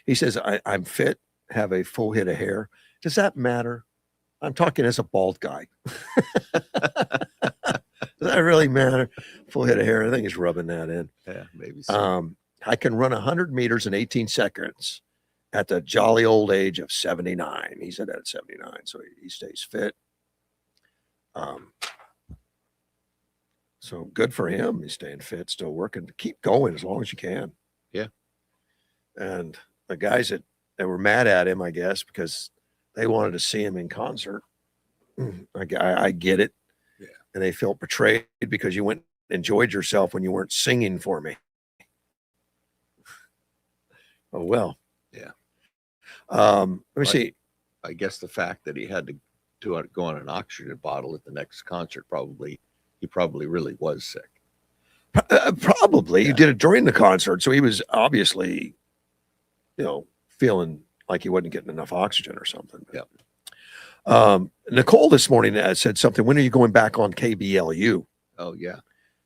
Speaker 1: He says, I'm fit, have a full head of hair. Does that matter? I'm talking as a bald guy. Does that really matter? Full head of hair. I think he's rubbing that in.
Speaker 2: Yeah, maybe so.
Speaker 1: I can run 100 meters in 18 seconds at the jolly old age of 79. He said that at 79, so he stays fit. So good for him. He's staying fit, still working. Keep going as long as you can.
Speaker 2: Yeah.
Speaker 1: And the guys that were mad at him, I guess, because they wanted to see him in concert. I get it.
Speaker 2: Yeah.
Speaker 1: And they felt betrayed because you went and enjoyed yourself when you weren't singing for me. Oh, well.
Speaker 2: Yeah.
Speaker 1: Let me see.
Speaker 2: I guess the fact that he had to go on an oxygen bottle at the next concert he probably really was sick.
Speaker 1: Probably.
Speaker 2: Yeah.
Speaker 1: He did it during the concert, so he was obviously, feeling like he wasn't getting enough oxygen or something.
Speaker 2: Yep.
Speaker 1: Nicole this morning said something. When are you going back on KBLU?
Speaker 2: Oh yeah.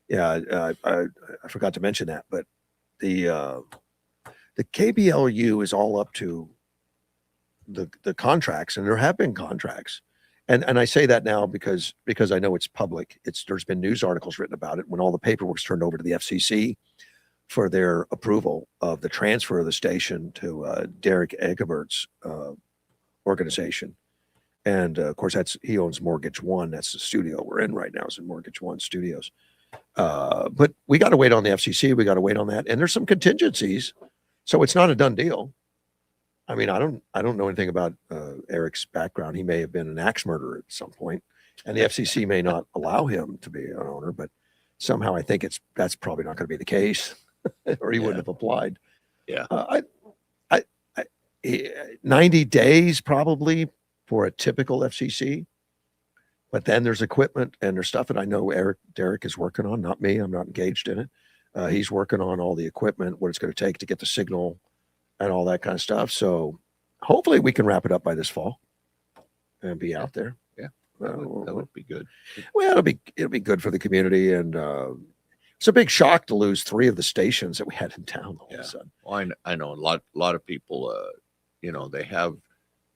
Speaker 1: Yeah, I forgot to mention that, but the KBLU is all up to the contracts, and there have been contracts. And I say that now because I know it's public. There's been news articles written about it when all the paperwork's turned over to the FCC for their approval of the transfer of the station to Derek Egebert's organization. And of course, he owns Mortgage One. That's the studio we're in right now. It's in Mortgage One Studios. But we got to wait on the FCC. We got to wait on that. And there's some contingencies, so it's not a done deal. I mean, I don't know anything about Eric's background. He may have been an axe murderer at some point, and the FCC may not allow him to be an owner. But somehow, I think that's probably not going to be the case, or he wouldn't have applied.
Speaker 2: Yeah.
Speaker 1: 90 days probably for a typical FCC, but then there's equipment and there's stuff that I know Derek is working on. Not me. I'm not engaged in it. He's working on all the equipment, what it's going to take to get the signal and all that kind of stuff. So hopefully we can wrap it up by this fall and be out there.
Speaker 2: Yeah, that would be good.
Speaker 1: Well, it'll be good for the community, and it's a big shock to lose 3 of the stations that we had in town all of a sudden.
Speaker 2: Well, I know a lot of people. They have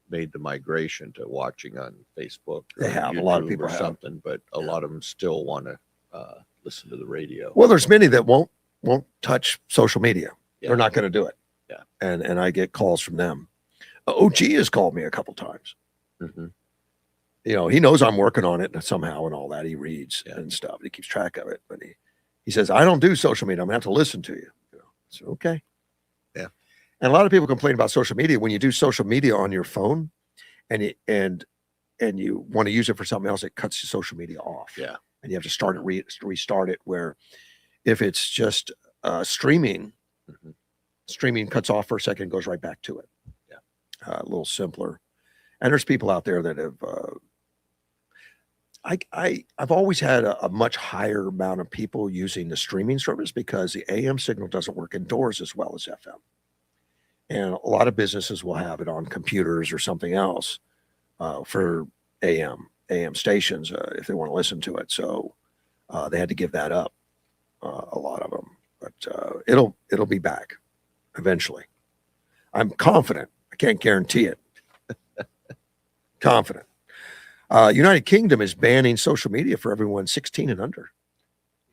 Speaker 2: made the migration to watching on Facebook.
Speaker 1: They have. A lot of
Speaker 2: YouTube
Speaker 1: people
Speaker 2: or
Speaker 1: have.
Speaker 2: something, but a lot of them still want to listen to the radio.
Speaker 1: Well, there's many that won't touch social media.
Speaker 2: Yeah.
Speaker 1: They're not going to do it.
Speaker 2: Yeah.
Speaker 1: And I get calls from them. OG has called me a couple times.
Speaker 2: Mm-hmm.
Speaker 1: He knows I'm working on it somehow and all that. He reads and stuff. He keeps track of it. But he says, I don't do social media. I'm going to have to listen to you. So, okay.
Speaker 2: Yeah.
Speaker 1: And a lot of people complain about social media. When you do social media on your phone and you want to use it for something else, it cuts your social media off.
Speaker 2: Yeah.
Speaker 1: And you have to start it, restart it, where if it's just streaming,
Speaker 2: mm-hmm.
Speaker 1: Streaming cuts off for a second, goes right back to it.
Speaker 2: Yeah.
Speaker 1: A little simpler. And there's people out there that have, I've always had a much higher amount of people using the streaming service because the AM signal doesn't work indoors as well as FM. And a lot of businesses will have it on computers or something else for AM stations if they want to listen to it. So they had to give that up, a lot of them. But it'll be back eventually. I'm confident. I can't guarantee it. Confident. United Kingdom is banning social media for everyone 16 and under.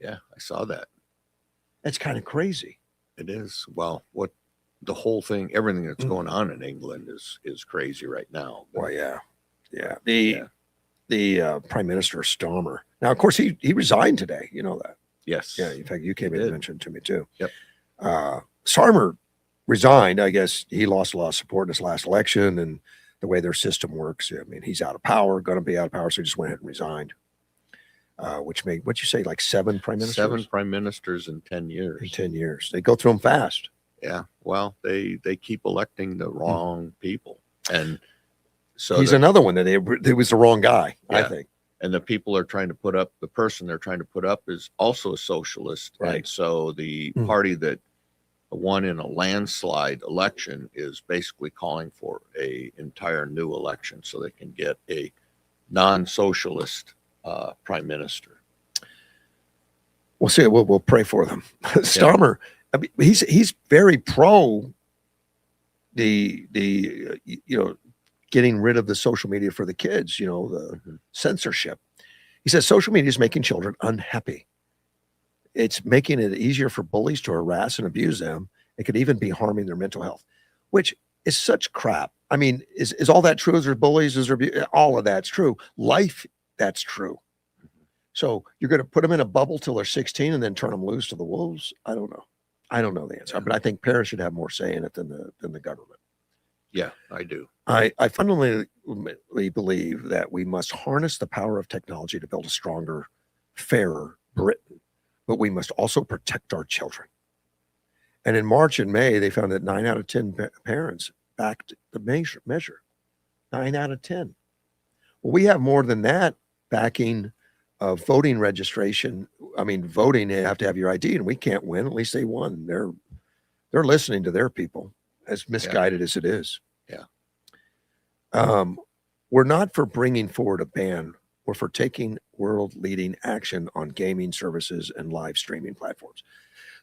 Speaker 2: Yeah, I saw that.
Speaker 1: That's kind of crazy.
Speaker 2: It is. Well, the whole thing, everything that's going on in England is crazy right now.
Speaker 1: Well, yeah. The Prime Minister Starmer. Now, of course, he resigned today. You know that.
Speaker 2: Yes.
Speaker 1: Yeah. In fact, you came in and mentioned to me too.
Speaker 2: Yep.
Speaker 1: Starmer resigned. I guess he lost a lot of support in his last election, and the way their system works. I mean, he's out of power, going to be out of power, so he just went ahead and resigned. Which made, what'd you say, like 7 prime ministers?
Speaker 2: 7 prime ministers in 10 years.
Speaker 1: In 10 years. They go through them fast.
Speaker 2: Yeah. Well, they keep electing the wrong people. And so
Speaker 1: he's another one that it was the wrong guy, I
Speaker 2: Yeah.
Speaker 1: think.
Speaker 2: and the people are trying to put up, the person they're trying to put up is also a socialist.
Speaker 1: Right.
Speaker 2: And so the
Speaker 1: Hmm.
Speaker 2: party that won in a landslide election is basically calling for a entire new election so they can get a non-socialist prime minister.
Speaker 1: We'll see. We'll pray for them. Starmer, I mean, he's very pro the getting rid of the social media for the kids, the censorship. He says social media is making children unhappy. It's making it easier for bullies to harass and abuse them. It could even be harming their mental health, which is such crap. I mean, is all that true? Is there bullies? Is there all of that's true? Life, that's true. So you're going to put them in a bubble till they're 16 and then turn them loose to the wolves? I don't know. I don't know the answer, but I think parents should have more say in it than the government.
Speaker 2: Yeah, I do.
Speaker 1: I fundamentally believe that we must harness the power of technology to build a stronger, fairer Britain, but we must also protect our children. And in March and May, they found that 9 out of 10 parents backed the measure. 9 out of 10. Well, we have more than that backing of voting registration. I mean, voting, you have to have your ID, and we can't win. At least they won. They're listening to their people, as misguided as it is.
Speaker 2: Yeah.
Speaker 1: We're not for bringing forward a ban. We're for taking world-leading action on gaming services and live streaming platforms.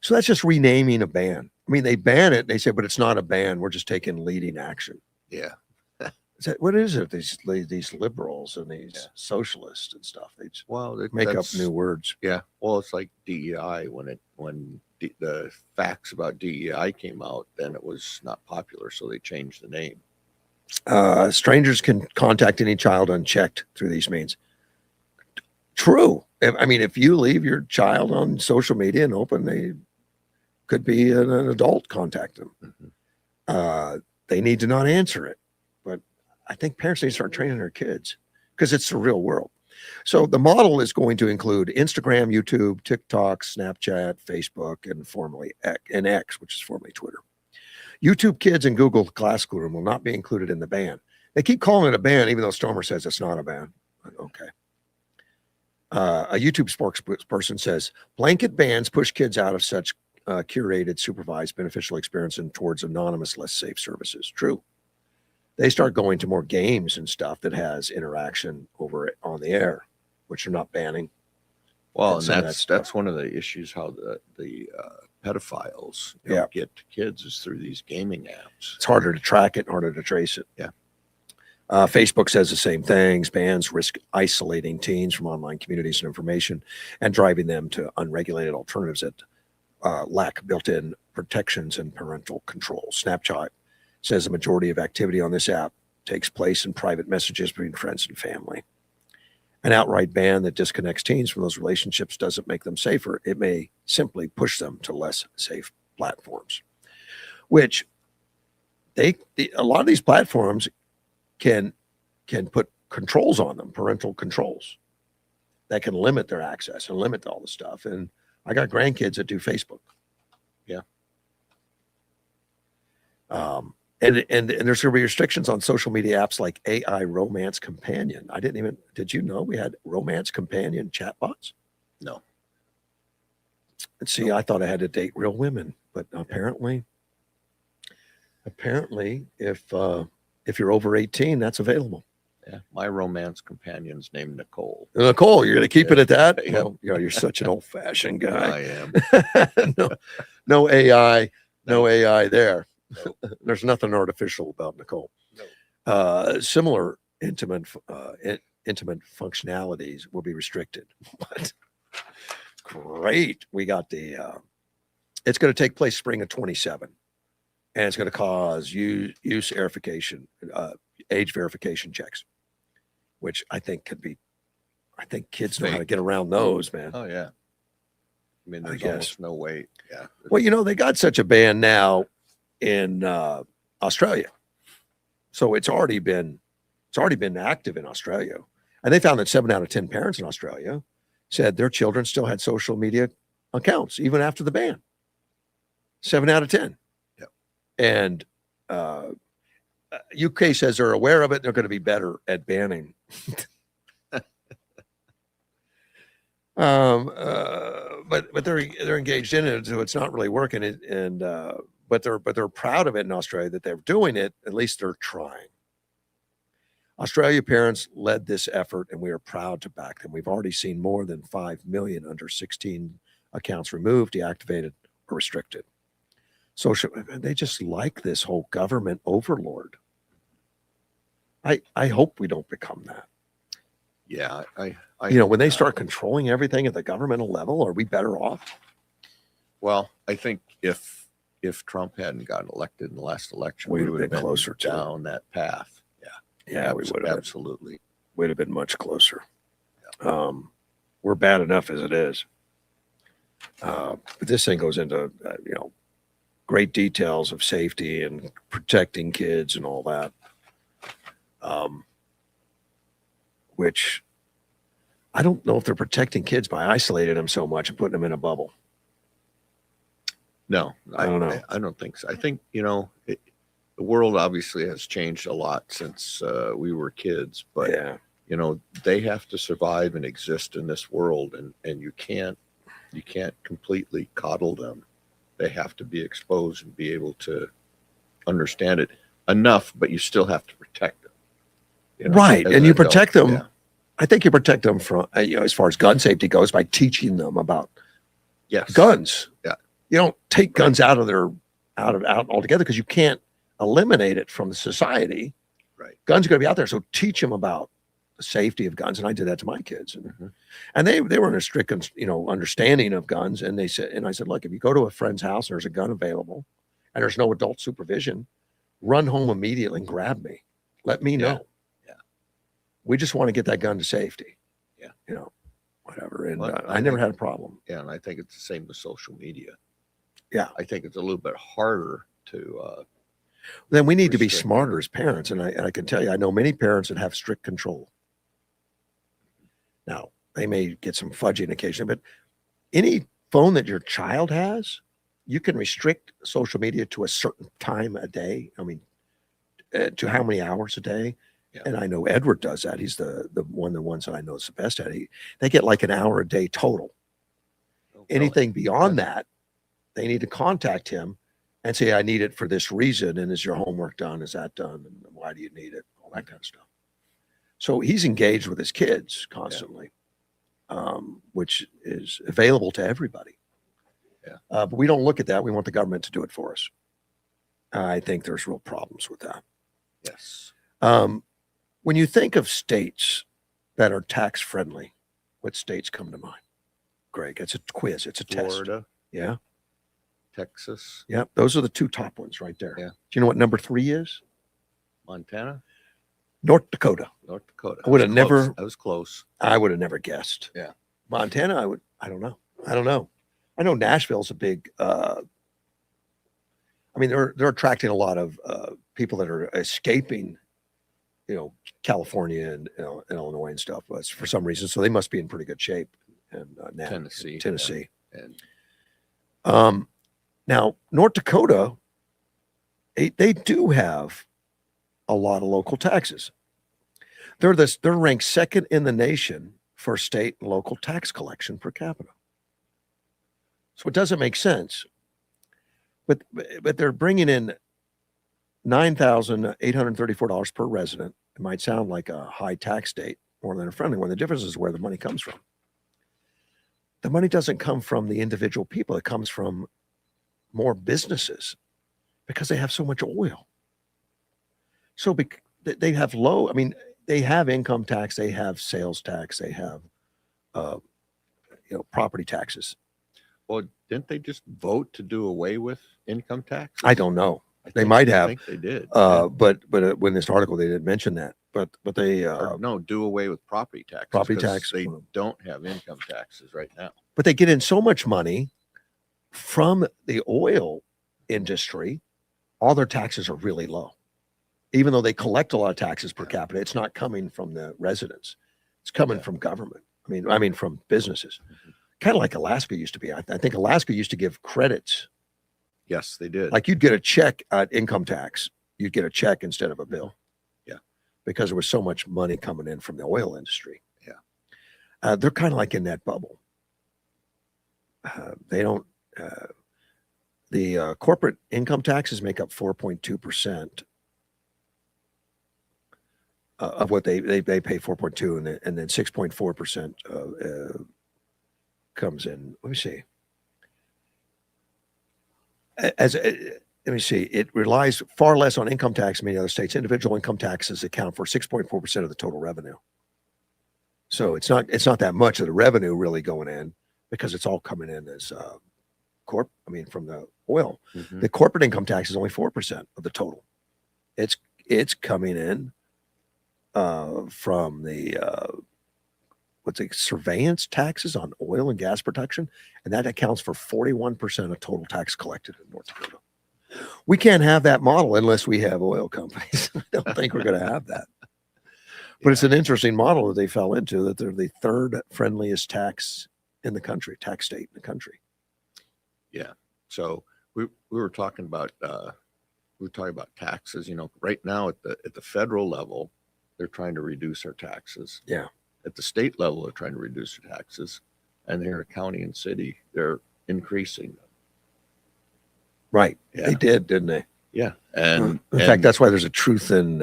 Speaker 1: So that's just renaming a ban. I mean, they ban it. They say, but it's not a ban. We're just taking leading action.
Speaker 2: Yeah.
Speaker 1: What is it? These liberals and these socialists and stuff. They just make up new words.
Speaker 2: Yeah. Well, it's like DEI. When the facts about DEI came out, then it was not popular, so they changed the name.
Speaker 1: Strangers can contact any child unchecked through these means. True. I mean, if you leave your child on social media and open, they could be an adult contact them.
Speaker 2: Mm-hmm.
Speaker 1: They need to not answer it. But I think parents need to start training their kids because it's the real world. So the model is going to include Instagram, YouTube, TikTok, Snapchat, Facebook, and formerly X, which is formerly Twitter. YouTube Kids and Google Classroom will not be included in the ban. They keep calling it a ban, even though Stormer says it's not a ban. Okay. A YouTube spokesperson says blanket bans push kids out of such curated, supervised, beneficial experience and towards anonymous, less safe services. True. They start going to more games and stuff that has interaction over it on the air, which they're not banning.
Speaker 2: Well, and that's one of the issues, how the pedophiles get to kids is through these gaming apps.
Speaker 1: It's harder to track it, harder to trace it.
Speaker 2: Yeah.
Speaker 1: Facebook says the same things. Bans risk isolating teens from online communities and information and driving them to unregulated alternatives that lack built-in protections and parental control. Snapchat says the majority of activity on this app takes place in private messages between friends and family. An outright ban that disconnects teens from those relationships doesn't make them safer. It may simply push them to less safe platforms, which a lot of these platforms can put controls on them, parental controls that can limit their access and limit all the stuff. And I got grandkids that do Facebook.
Speaker 2: Yeah.
Speaker 1: And there's going to be restrictions on social media apps like AI Romance Companion. Did you know we had Romance Companion chatbots?
Speaker 2: No.
Speaker 1: And see, I thought I had to date real women, but apparently if you're over 18, that's available.
Speaker 2: Yeah. My romance companion's named Nicole.
Speaker 1: Nicole, you're going to keep it at that?
Speaker 2: Yeah.
Speaker 1: Well, you're such an old-fashioned guy.
Speaker 2: I am.
Speaker 1: No AI there.
Speaker 2: No.
Speaker 1: There's nothing artificial about Nicole.
Speaker 2: No.
Speaker 1: Similar intimate functionalities will be restricted. What? Great. We got it's going to take place spring of 27, and it's going to cause age verification checks, which I think kids know how to get around those, man.
Speaker 2: Oh yeah. I mean, there's
Speaker 1: guess.
Speaker 2: almost no way. Yeah.
Speaker 1: Well, they got such a ban now in Australia, so it's already been active in Australia, and they found that 7 out of 10 parents in Australia said their children still had social media accounts even after the ban. 7 out of 10.
Speaker 2: Yep.
Speaker 1: And UK says they're aware of it. They're going to be better at banning. But they're engaged in it, so it's not really working. But they're proud of it in Australia that they're doing it. At least they're trying. Australia parents led this effort, and we are proud to back them. We've already seen more than 5 million under 16 accounts removed, deactivated, or restricted. They just like this whole government overlord. I hope we don't become that.
Speaker 2: Yeah, I
Speaker 1: When they start controlling everything at the governmental level, are we better off?
Speaker 2: Well, I think if Trump hadn't gotten elected in the last election,
Speaker 1: We'd
Speaker 2: we
Speaker 1: have
Speaker 2: would have
Speaker 1: been
Speaker 2: been
Speaker 1: closer to it.
Speaker 2: down that path.
Speaker 1: Yeah, we would have.
Speaker 2: Absolutely.
Speaker 1: We'd have been much closer. We're bad enough as it is. But this thing goes into, great details of safety and protecting kids and all that. Which I don't know if they're protecting kids by isolating them so much and putting them in a bubble.
Speaker 2: No,
Speaker 1: I don't know.
Speaker 2: I don't think so. I think, the world obviously has changed a lot since we were kids, but
Speaker 1: Yeah.
Speaker 2: They have to survive and exist in this world, and you can't completely coddle them. They have to be exposed and be able to understand it enough, but you still have to protect them.
Speaker 1: Right.
Speaker 2: as
Speaker 1: And
Speaker 2: an
Speaker 1: you
Speaker 2: adult.
Speaker 1: protect them.
Speaker 2: Yeah.
Speaker 1: I think you protect them from, as far as gun safety goes, by teaching them about
Speaker 2: Yes.
Speaker 1: guns.
Speaker 2: Yeah.
Speaker 1: You don't take guns out altogether because you can't eliminate it from the society.
Speaker 2: Right.
Speaker 1: Guns are going to be out there. So teach them about the safety of guns. And I did that to my kids.
Speaker 2: Mhm.
Speaker 1: And they were in a strict, understanding of guns. And I said, look, if you go to a friend's house, there's a gun available and there's no adult supervision, run home immediately and grab me. Let me know.
Speaker 2: Yeah.
Speaker 1: We just want to get that gun to safety.
Speaker 2: Yeah.
Speaker 1: Whatever. And
Speaker 2: Well,
Speaker 1: I never had a problem.
Speaker 2: Yeah, and I think it's the same with social media.
Speaker 1: Yeah.
Speaker 2: I think it's a little bit harder to
Speaker 1: Then we need to be
Speaker 2: restrict.
Speaker 1: smarter as parents. And I can tell you, I know many parents that have strict control. Now, they may get some fudging occasionally, but any phone that your child has, you can restrict social media to a certain time a day. I mean, to how many hours a day?
Speaker 2: Yeah.
Speaker 1: And I know Edward does that. He's the ones that I know is the best at it. They get like an hour a day total. Anything beyond that, they need to contact him and say, I need it for this reason. And is your homework done? Is that done? And why do you need it? All that kind of stuff. So he's engaged with his kids constantly, which is available to everybody.
Speaker 2: Yeah.
Speaker 1: But we don't look at that. We want the government to do it for us. I think there's real problems with that.
Speaker 2: Yes.
Speaker 1: When you think of states that are tax friendly, what states come to mind? Greg, it's a quiz. It's a test.
Speaker 2: Florida,
Speaker 1: Yeah.
Speaker 2: Texas,
Speaker 1: Yeah. Those are the two top ones right there.
Speaker 2: Yeah.
Speaker 1: Do you know what number 3 is?
Speaker 2: Montana,
Speaker 1: North Dakota.
Speaker 2: North Dakota.
Speaker 1: I would have
Speaker 2: was
Speaker 1: never-
Speaker 2: close. I was close.
Speaker 1: I would have never guessed.
Speaker 2: Yeah.
Speaker 1: Montana, I don't know. I know Nashville's a big, they're attracting a lot of people that are escaping, California and Illinois and stuff for some reason. So they must be in pretty good shape. And
Speaker 2: Tennessee.
Speaker 1: Tennessee.
Speaker 2: And
Speaker 1: Now, North Dakota, they do have a lot of local taxes. They're ranked second in the nation for state and local tax collection per capita. So it doesn't make sense. But they're bringing in $9,834 per resident. It might sound like a high tax state more than a friendly one. The difference is where the money comes from. The money doesn't come from the individual people. It comes from more businesses because they have so much oil. So they have they have income tax, they have sales tax, they have, property taxes.
Speaker 2: well, didn't they just vote to do away with income tax?
Speaker 1: I don't know.
Speaker 2: I
Speaker 1: might have.
Speaker 2: think they did.
Speaker 1: But when this article, they didn't mention that, but they,
Speaker 2: Or no, do away with property taxes.
Speaker 1: Property
Speaker 2: 'cause
Speaker 1: tax.
Speaker 2: They don't have income taxes right now.
Speaker 1: but they get in so much money from the oil industry, all their taxes are really low. Even though they collect a lot of taxes per capita, it's not coming from the residents. It's coming from government. I mean from businesses. Kind of like Alaska used to be. I think Alaska used to give credits.
Speaker 2: Yes, they did.
Speaker 1: Like you'd get a check at income tax. You'd get a check instead of a bill.
Speaker 2: Yeah.
Speaker 1: Because there was so much money coming in from the oil industry.
Speaker 2: Yeah.
Speaker 1: They're kind of like in that bubble. they don't. The corporate income taxes make up 4.2% of what they pay 4.2, and then 6.4% comes in. Let me see. Let me see. It relies far less on income tax in many other states. Individual income taxes account for 6.4% of the total revenue. So it's not that much of the revenue really going in, because it's all coming in as from the oil.
Speaker 2: Mhm.
Speaker 1: The corporate income tax is only 4% of the total. It's coming in from the surveillance taxes on oil and gas production, and that accounts for 41% of total tax collected in North Dakota. We can't have that model unless we have oil companies. I don't think we're going to have that. But it's an interesting model that they fell into, that they're the third friendliest tax in the country, tax state in the country.
Speaker 2: Yeah. So we were talking about taxes. You know, right now at the federal level, they're trying to reduce our taxes.
Speaker 1: Yeah.
Speaker 2: At the state level, they're trying to reduce their taxes, and here at county and city, they're increasing them.
Speaker 1: Right.
Speaker 2: Yeah.
Speaker 1: They did, didn't they?
Speaker 2: Yeah. And
Speaker 1: in fact, that's why there's a truth in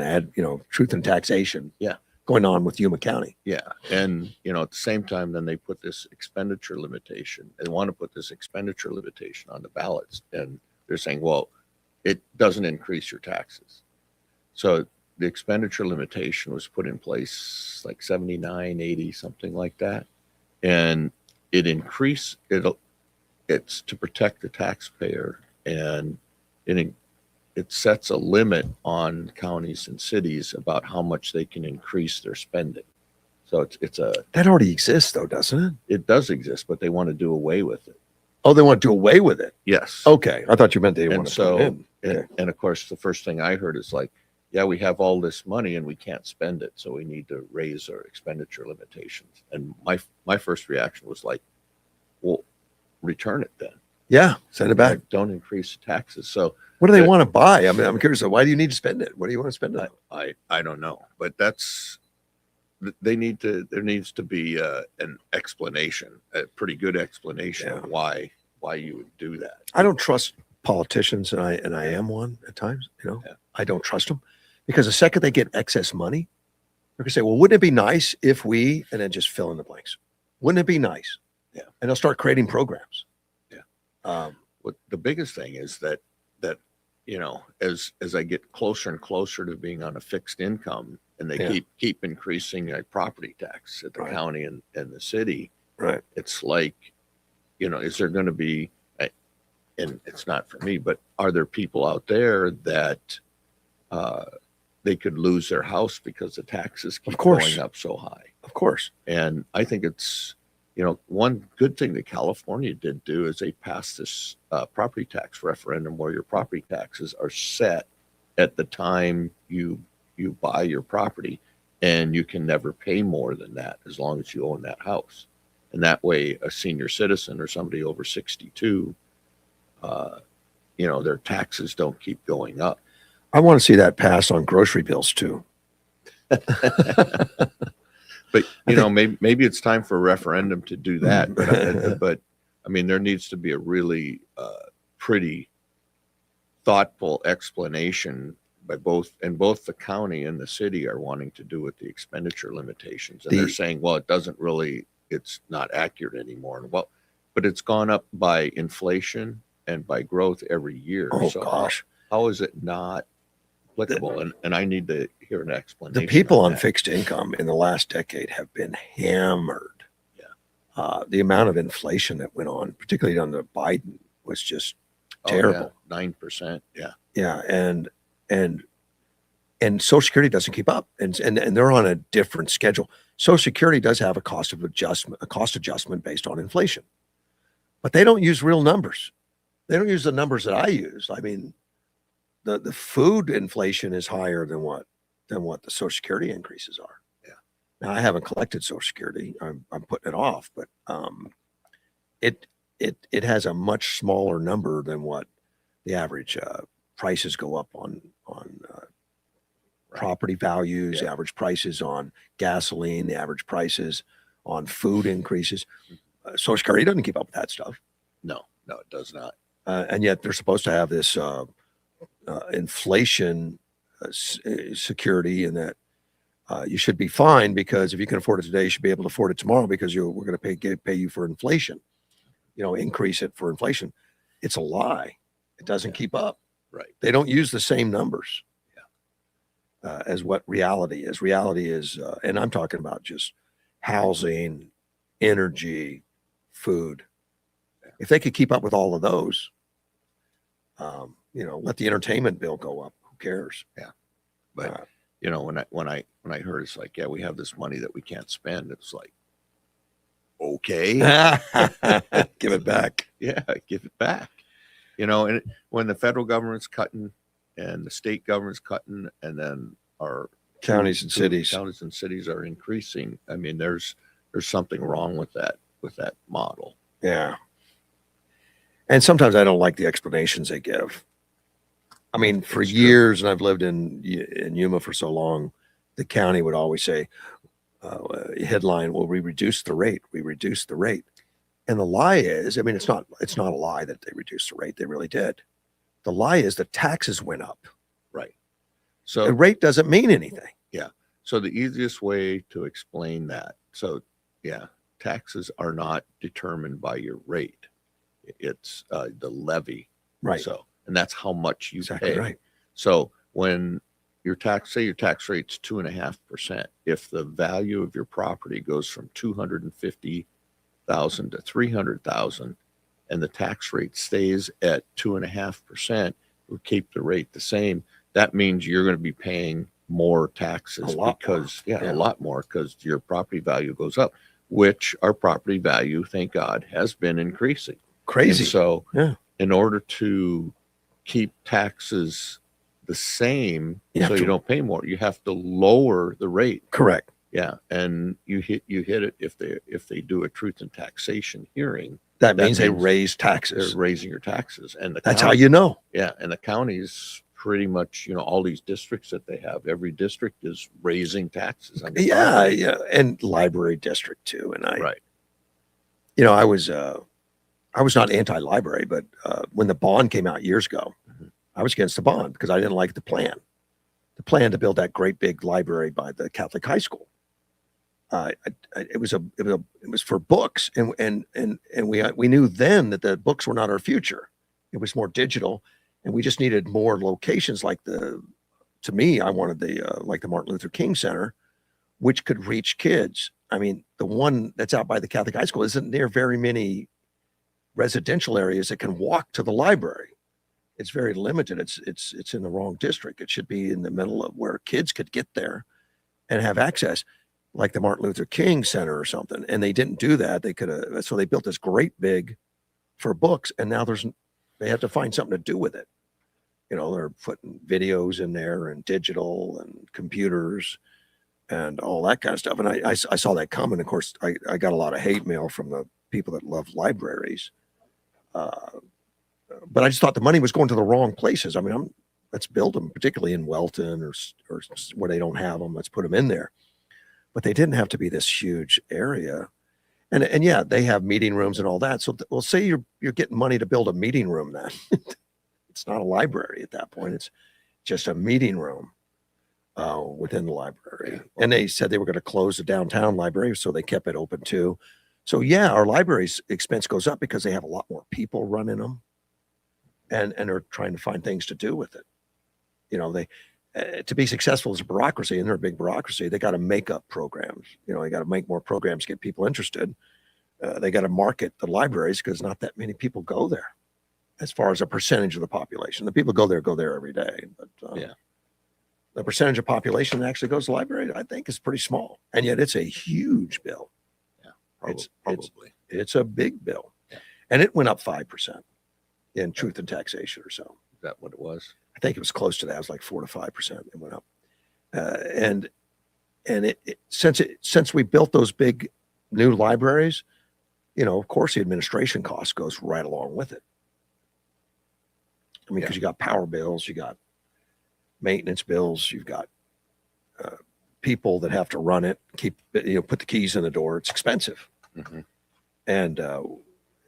Speaker 1: taxation.
Speaker 2: Yeah.
Speaker 1: Going on with Yuma County.
Speaker 2: yeah. And at the same time, then they put this expenditure limitation. They want to put this expenditure limitation on the ballots, and they're saying, well, it doesn't increase your taxes. So the expenditure limitation was put in place like 79, 80, something like that. And it's to protect the taxpayer, and it sets a limit on counties and cities about how much they can increase their spending. So
Speaker 1: That already exists though, doesn't it?
Speaker 2: it does exist, but they want to do away with it.
Speaker 1: Oh, they want to do away with it.
Speaker 2: Yes.
Speaker 1: Okay. I thought you meant they
Speaker 2: And
Speaker 1: want to
Speaker 2: so,
Speaker 1: put it in.
Speaker 2: and of course, the first thing I heard is like, yeah, we have all this money and we can't spend it, so we need to raise our expenditure limitations. And my first reaction was like, well, return it then.
Speaker 1: Yeah. Send it back.
Speaker 2: Like, don't increase the taxes. So
Speaker 1: What do they
Speaker 2: that-
Speaker 1: want to buy? I mean, I'm curious. Why do you need to spend it? What do you want to spend it on?
Speaker 2: I don't know, but there needs to be an explanation, a pretty good explanation of why you would do that.
Speaker 1: I don't trust politicians, and I am one at times.
Speaker 2: Yeah.
Speaker 1: I don't trust them, because the second they get excess money, they're gonna say, "Well, wouldn't it be nice if we?" and then just fill in the blanks. Wouldn't it be nice?
Speaker 2: Yeah.
Speaker 1: And they'll start creating programs.
Speaker 2: Yeah. What the biggest thing is that as I get closer and closer to being on a fixed income, and they keep increasing my property tax at the
Speaker 1: Right.
Speaker 2: county and the city,
Speaker 1: Right.
Speaker 2: it's like, is there going to be, and it's not for me, but are there people out there that they could lose their house because the taxes keep
Speaker 1: course.
Speaker 2: going up so high?
Speaker 1: Of course.
Speaker 2: And I think it's, one good thing that California did do is they passed this property tax referendum, where your property taxes are set at the time you buy your property, and you can never pay more than that as long as you own that house. And that way, a senior citizen or somebody over 62, their taxes don't keep going up.
Speaker 1: I want to see that passed on grocery bills too.
Speaker 2: But maybe it's time for a referendum to do that. But I mean, there needs to be a really pretty thoughtful explanation by both the county and the city are wanting to do with the expenditure limitations, and they're saying, well, it's not accurate anymore. And but it's gone up by inflation and by growth every year.
Speaker 1: Oh,
Speaker 2: so
Speaker 1: gosh.
Speaker 2: how is it not applicable? And I need to hear an explanation.
Speaker 1: The people on
Speaker 2: that.
Speaker 1: fixed income in the last decade have been hammered.
Speaker 2: Yeah.
Speaker 1: The amount of inflation that went on, particularly under Biden, was just terrible.
Speaker 2: 9%. Yeah.
Speaker 1: Yeah, and Social Security doesn't keep up, and they're on a different schedule. Social Security does have a cost adjustment based on inflation, but they don't use real numbers. They don't use the numbers that I use. I mean, the food inflation is higher than what the Social Security increases are.
Speaker 2: Yeah.
Speaker 1: Now, I haven't collected Social Security. I'm putting it off, but it has a much smaller number than what the average prices go up on property values,
Speaker 2: Yeah.
Speaker 1: the average prices on gasoline, the average prices on food increases. Social Security doesn't keep up with that stuff.
Speaker 2: No, it does not.
Speaker 1: And yet they're supposed to have this inflation security, and that you should be fine because if you can afford it today, you should be able to afford it tomorrow because we're going to pay you for inflation. Increase it for inflation. It's a lie. It doesn't keep up.
Speaker 2: Right.
Speaker 1: They don't use the same numbers as what reality is. Reality is, and I'm talking about just housing, energy, food. If they could keep up with all of those, let the entertainment bill go up. Who cares?
Speaker 2: Yeah. But when I heard it's like, yeah, we have this money that we can't spend, it's like, okay.
Speaker 1: Give it back.
Speaker 2: Yeah, give it back. And when the federal government's cutting and the state government's cutting, and then our
Speaker 1: counties and cities
Speaker 2: are increasing, I mean, there's something wrong with that model.
Speaker 1: Yeah. And sometimes I don't like the explanations they give. I mean, for years, and I've lived in Yuma for so long, the county would always say, headline, well, we reduced the rate. We reduced the rate. And the lie is, I mean, it's not a lie that they reduced the rate. They really did. The lie is the taxes went up.
Speaker 2: Right. So
Speaker 1: the rate doesn't mean anything.
Speaker 2: Yeah. So the easiest way to explain that. So yeah, taxes are not determined by your rate. It's the levy.
Speaker 1: Right.
Speaker 2: So, and that's how much you
Speaker 1: Exactly
Speaker 2: pay.
Speaker 1: right.
Speaker 2: So when your tax rate's 2.5%, if the value of your property goes from 250,000 to 300,000, and the tax rate stays at 2.5%, we keep the rate the same. That means you're going to be paying more taxes because a lot more because your property value goes up, which our property value, thank God, has been increasing.
Speaker 1: Crazy.
Speaker 2: And so
Speaker 1: yeah.
Speaker 2: In order to keep taxes the same, so you don't pay more, you have to lower the rate.
Speaker 1: Correct.
Speaker 2: Yeah, and you hit it if they do a truth and taxation hearing.
Speaker 1: That means they raise taxes.
Speaker 2: They're raising your taxes, and
Speaker 1: that's how you know.
Speaker 2: Yeah, and the counties pretty much, all these districts that they have, every district is raising taxes. On
Speaker 1: yeah, and library district too. And
Speaker 2: right.
Speaker 1: I was not anti-library, but when the bond came out years ago, I was against the bond because I didn't like the plan to build that great big library by the Catholic high school. It was for books, and we knew then that the books were not our future. It was more digital, and we just needed more locations like to me, I wanted like the Martin Luther King Center, which could reach kids. I mean, the one that's out by the Catholic high school isn't near very many residential areas that can walk to the library. It's very limited. It's in the wrong district. It should be in the middle of where kids could get there and have access, like the Martin Luther King Center or something. And they didn't do that. They could have, so they built this great big for books, and now they have to find something to do with it. They're putting videos in there and digital and computers and all that kind of stuff. And I saw that coming. Of course, I got a lot of hate mail from the people that love libraries. But I just thought the money was going to the wrong places. I mean, let's build them, particularly in Welton or where they don't have them. Let's put them in there. But they didn't have to be this huge area. And yeah, they have meeting rooms and all that. So we'll say you're getting money to build a meeting room then. It's not a library at that point. It's just a meeting room within the library. Yeah. And they said they were going to close the downtown library, so they kept it open too. So yeah, our library's expense goes up because they have a lot more people running them, and are trying to find things to do with it. They to be successful as a bureaucracy, and they're a big bureaucracy, they got to make up programs. They got to make more programs, get people interested. They got to market the libraries because not that many people go there, as far as a percentage of the population. The people go there every day, but the percentage of population that actually goes to the library, I think, is pretty small, and yet it's a huge bill.
Speaker 2: Probably.
Speaker 1: It's a big bill. Yeah. And it went up 5% in truth and taxation or so.
Speaker 2: Is that what it was?
Speaker 1: I think it was close to that. It was like 4 to 5%. It went up. And since we built those big new libraries, of course the administration cost goes right along with it. I mean, because you got power bills, you got maintenance bills, you've got people that have to run it, put the keys in the door. It's expensive.
Speaker 2: Mm-hmm.
Speaker 1: And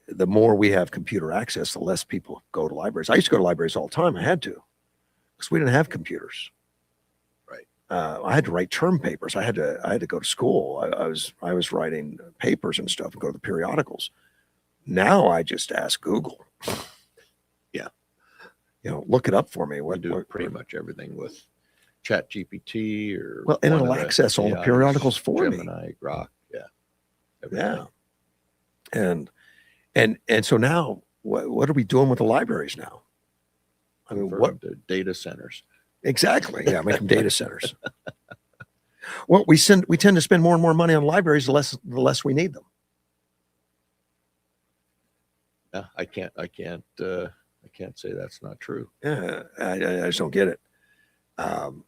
Speaker 1: the more we have computer access, the less people go to libraries. I used to go to libraries all the time. I had to, because we didn't have computers.
Speaker 2: Right.
Speaker 1: I had to write term papers. I had to go to school. I was writing papers and stuff and go to the periodicals. Now I just ask Google.
Speaker 2: Yeah.
Speaker 1: Look it up for me.
Speaker 2: We do pretty much everything with Chat GPT or
Speaker 1: Well, and
Speaker 2: one
Speaker 1: it'll
Speaker 2: of the
Speaker 1: access all the
Speaker 2: AIs,
Speaker 1: periodicals for me.
Speaker 2: Gemini, Grok,
Speaker 1: Yeah. And so now what are we doing with the libraries now? I mean, what
Speaker 2: the data centers?
Speaker 1: exactly? Yeah, make them data centers. Well, we tend to spend more and more money on libraries the less we need them.
Speaker 2: Yeah, I can't say that's not true.
Speaker 1: Yeah, I just don't get it. I'll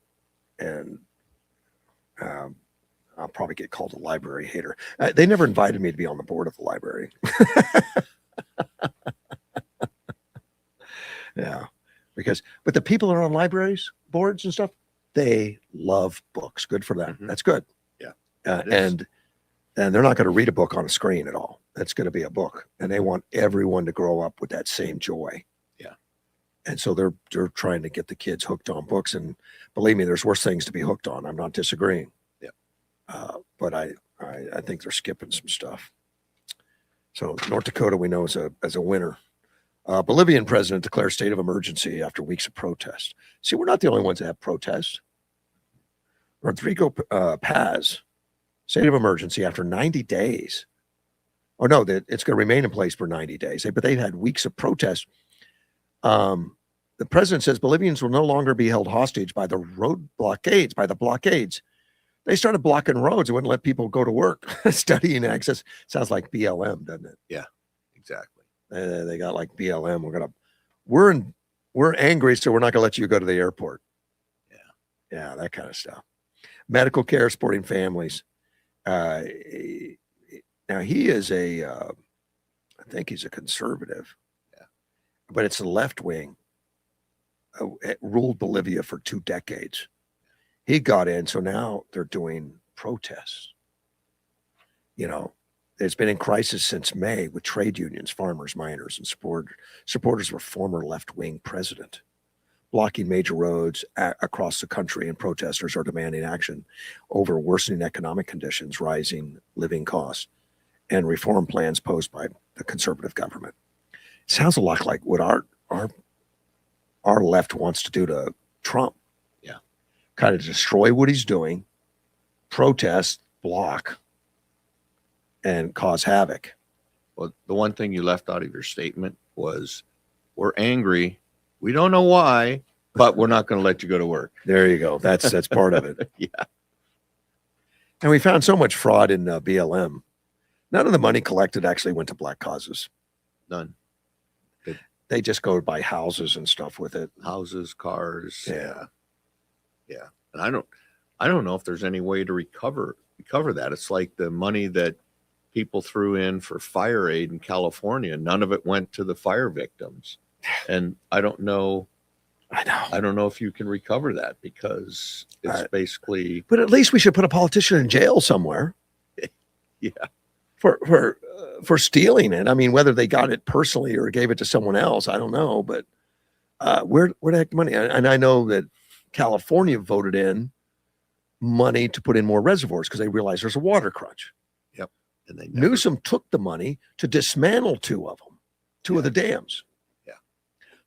Speaker 1: probably get called a library hater. They never invited me to be on the board of the library. Yeah, but the people that are on libraries boards and stuff, they love books. Good for them.
Speaker 2: Mhm.
Speaker 1: That's good.
Speaker 2: Yeah,
Speaker 1: and they're not going to read a book on a screen at all. That's going to be a book, and they want everyone to grow up with that same joy.
Speaker 2: Yeah,
Speaker 1: and so they're trying to get the kids hooked on books. And believe me, there's worse things to be hooked on. I'm not disagreeing.
Speaker 2: Yeah,
Speaker 1: but I think they're skipping some stuff. So North Dakota, we know as a winner. Bolivian president declares state of emergency after weeks of protest. See, we're not the only ones that have protests. Rodrigo Paz, state of emergency after 90 days. Oh, no, that it's going to remain in place for 90 days. But they've had weeks of protest. The president says Bolivians will no longer be held hostage by the blockades. They started blocking roads and wouldn't let people go to work, studying access. Sounds like BLM, doesn't it?
Speaker 2: Yeah, exactly.
Speaker 1: They got like BLM. We're angry, so we're not going to let you go to the airport. Yeah, that kind of stuff. Medical care supporting families. Now he is I think he's a conservative.
Speaker 2: Yeah,
Speaker 1: but it's the left wing. It ruled Bolivia for 2 decades. He got in, so now they're doing protests. It's been in crisis since May with trade unions, farmers, miners, and supporters of a former left-wing president, blocking major roads across the country, and protesters are demanding action over worsening economic conditions, rising living costs, and reform plans posed by the conservative government. It sounds a lot like what our left wants to do to Trump.
Speaker 2: Yeah.
Speaker 1: Kind of destroy what he's doing, protest, block, and cause havoc.
Speaker 2: Well, the one thing you left out of your statement was, we're angry. We don't know why, but we're not going to let you go to work.
Speaker 1: There you go. That's part of it.
Speaker 2: Yeah.
Speaker 1: And we found so much fraud in BLM. None of the money collected actually went to black causes.
Speaker 2: None.
Speaker 1: They just go buy houses and stuff with it.
Speaker 2: Houses, cars.
Speaker 1: Yeah.
Speaker 2: Yeah. And I don't know if there's any way to recover that. It's like the money that people threw in for fire aid in California. None of it went to the fire victims. And I don't know if you can recover that, because it's basically.
Speaker 1: But at least we should put a politician in jail somewhere.
Speaker 2: Yeah.
Speaker 1: For stealing it. I mean, whether they got it personally or gave it to someone else, I don't know. But where the heck the money? And I know that California voted in money to put in more reservoirs because they realized there's a water crunch.
Speaker 2: Yep. And they
Speaker 1: Newsom took the money to dismantle 2 of them, 2 of the dams.
Speaker 2: Yeah.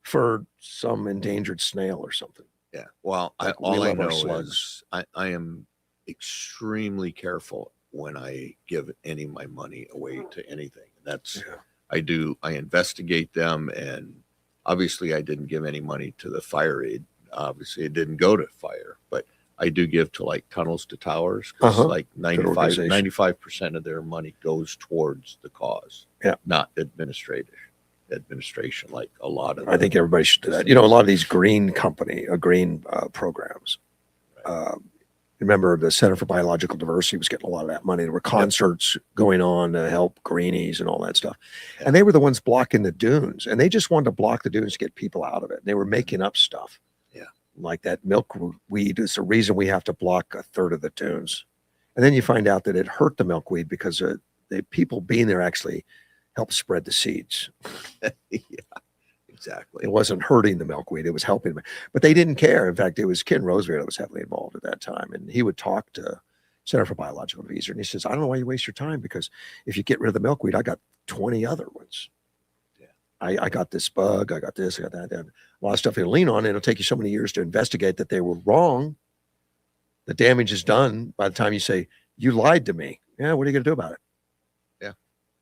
Speaker 1: For some endangered snail or something.
Speaker 2: Yeah. Well,
Speaker 1: Like
Speaker 2: all
Speaker 1: we
Speaker 2: I
Speaker 1: love our
Speaker 2: know
Speaker 1: slugs.
Speaker 2: is I am extremely careful when I give any of my money away to anything. That's I investigate them, and obviously I didn't give any money to the fire aid. Obviously it didn't go to fire, but I do give to like Tunnels to Towers, because like 95% of their money goes towards the cause.
Speaker 1: Yeah.
Speaker 2: Not administration, like a lot of
Speaker 1: I think everybody should do that. A lot of these green programs. Remember the Center for Biological Diversity was getting a lot of that money. There were concerts going on to help greenies and all that stuff.
Speaker 2: Yeah.
Speaker 1: And they were the ones blocking the dunes. And they just wanted to block the dunes to get people out of it. They were making up stuff.
Speaker 2: Yeah.
Speaker 1: Like that milkweed is the reason we have to block 1/3 of the dunes. And then you find out that it hurt the milkweed because the people being there actually help spread the seeds.
Speaker 2: Yeah, exactly.
Speaker 1: It wasn't hurting the milkweed; it was helping them. But they didn't care. In fact, it was Ken Roosevelt that was heavily involved at that time, and he would talk to Center for Biological Disease, and he says, "I don't know why you waste your time, because if you get rid of the milkweed, I got 20 other ones.
Speaker 2: Yeah.
Speaker 1: I got this bug, I got this, I got that, a lot of stuff you lean on. And it'll take you so many years to investigate that they were wrong. The damage is done by the time you say, you lied to me. Yeah, what are you going to do about it?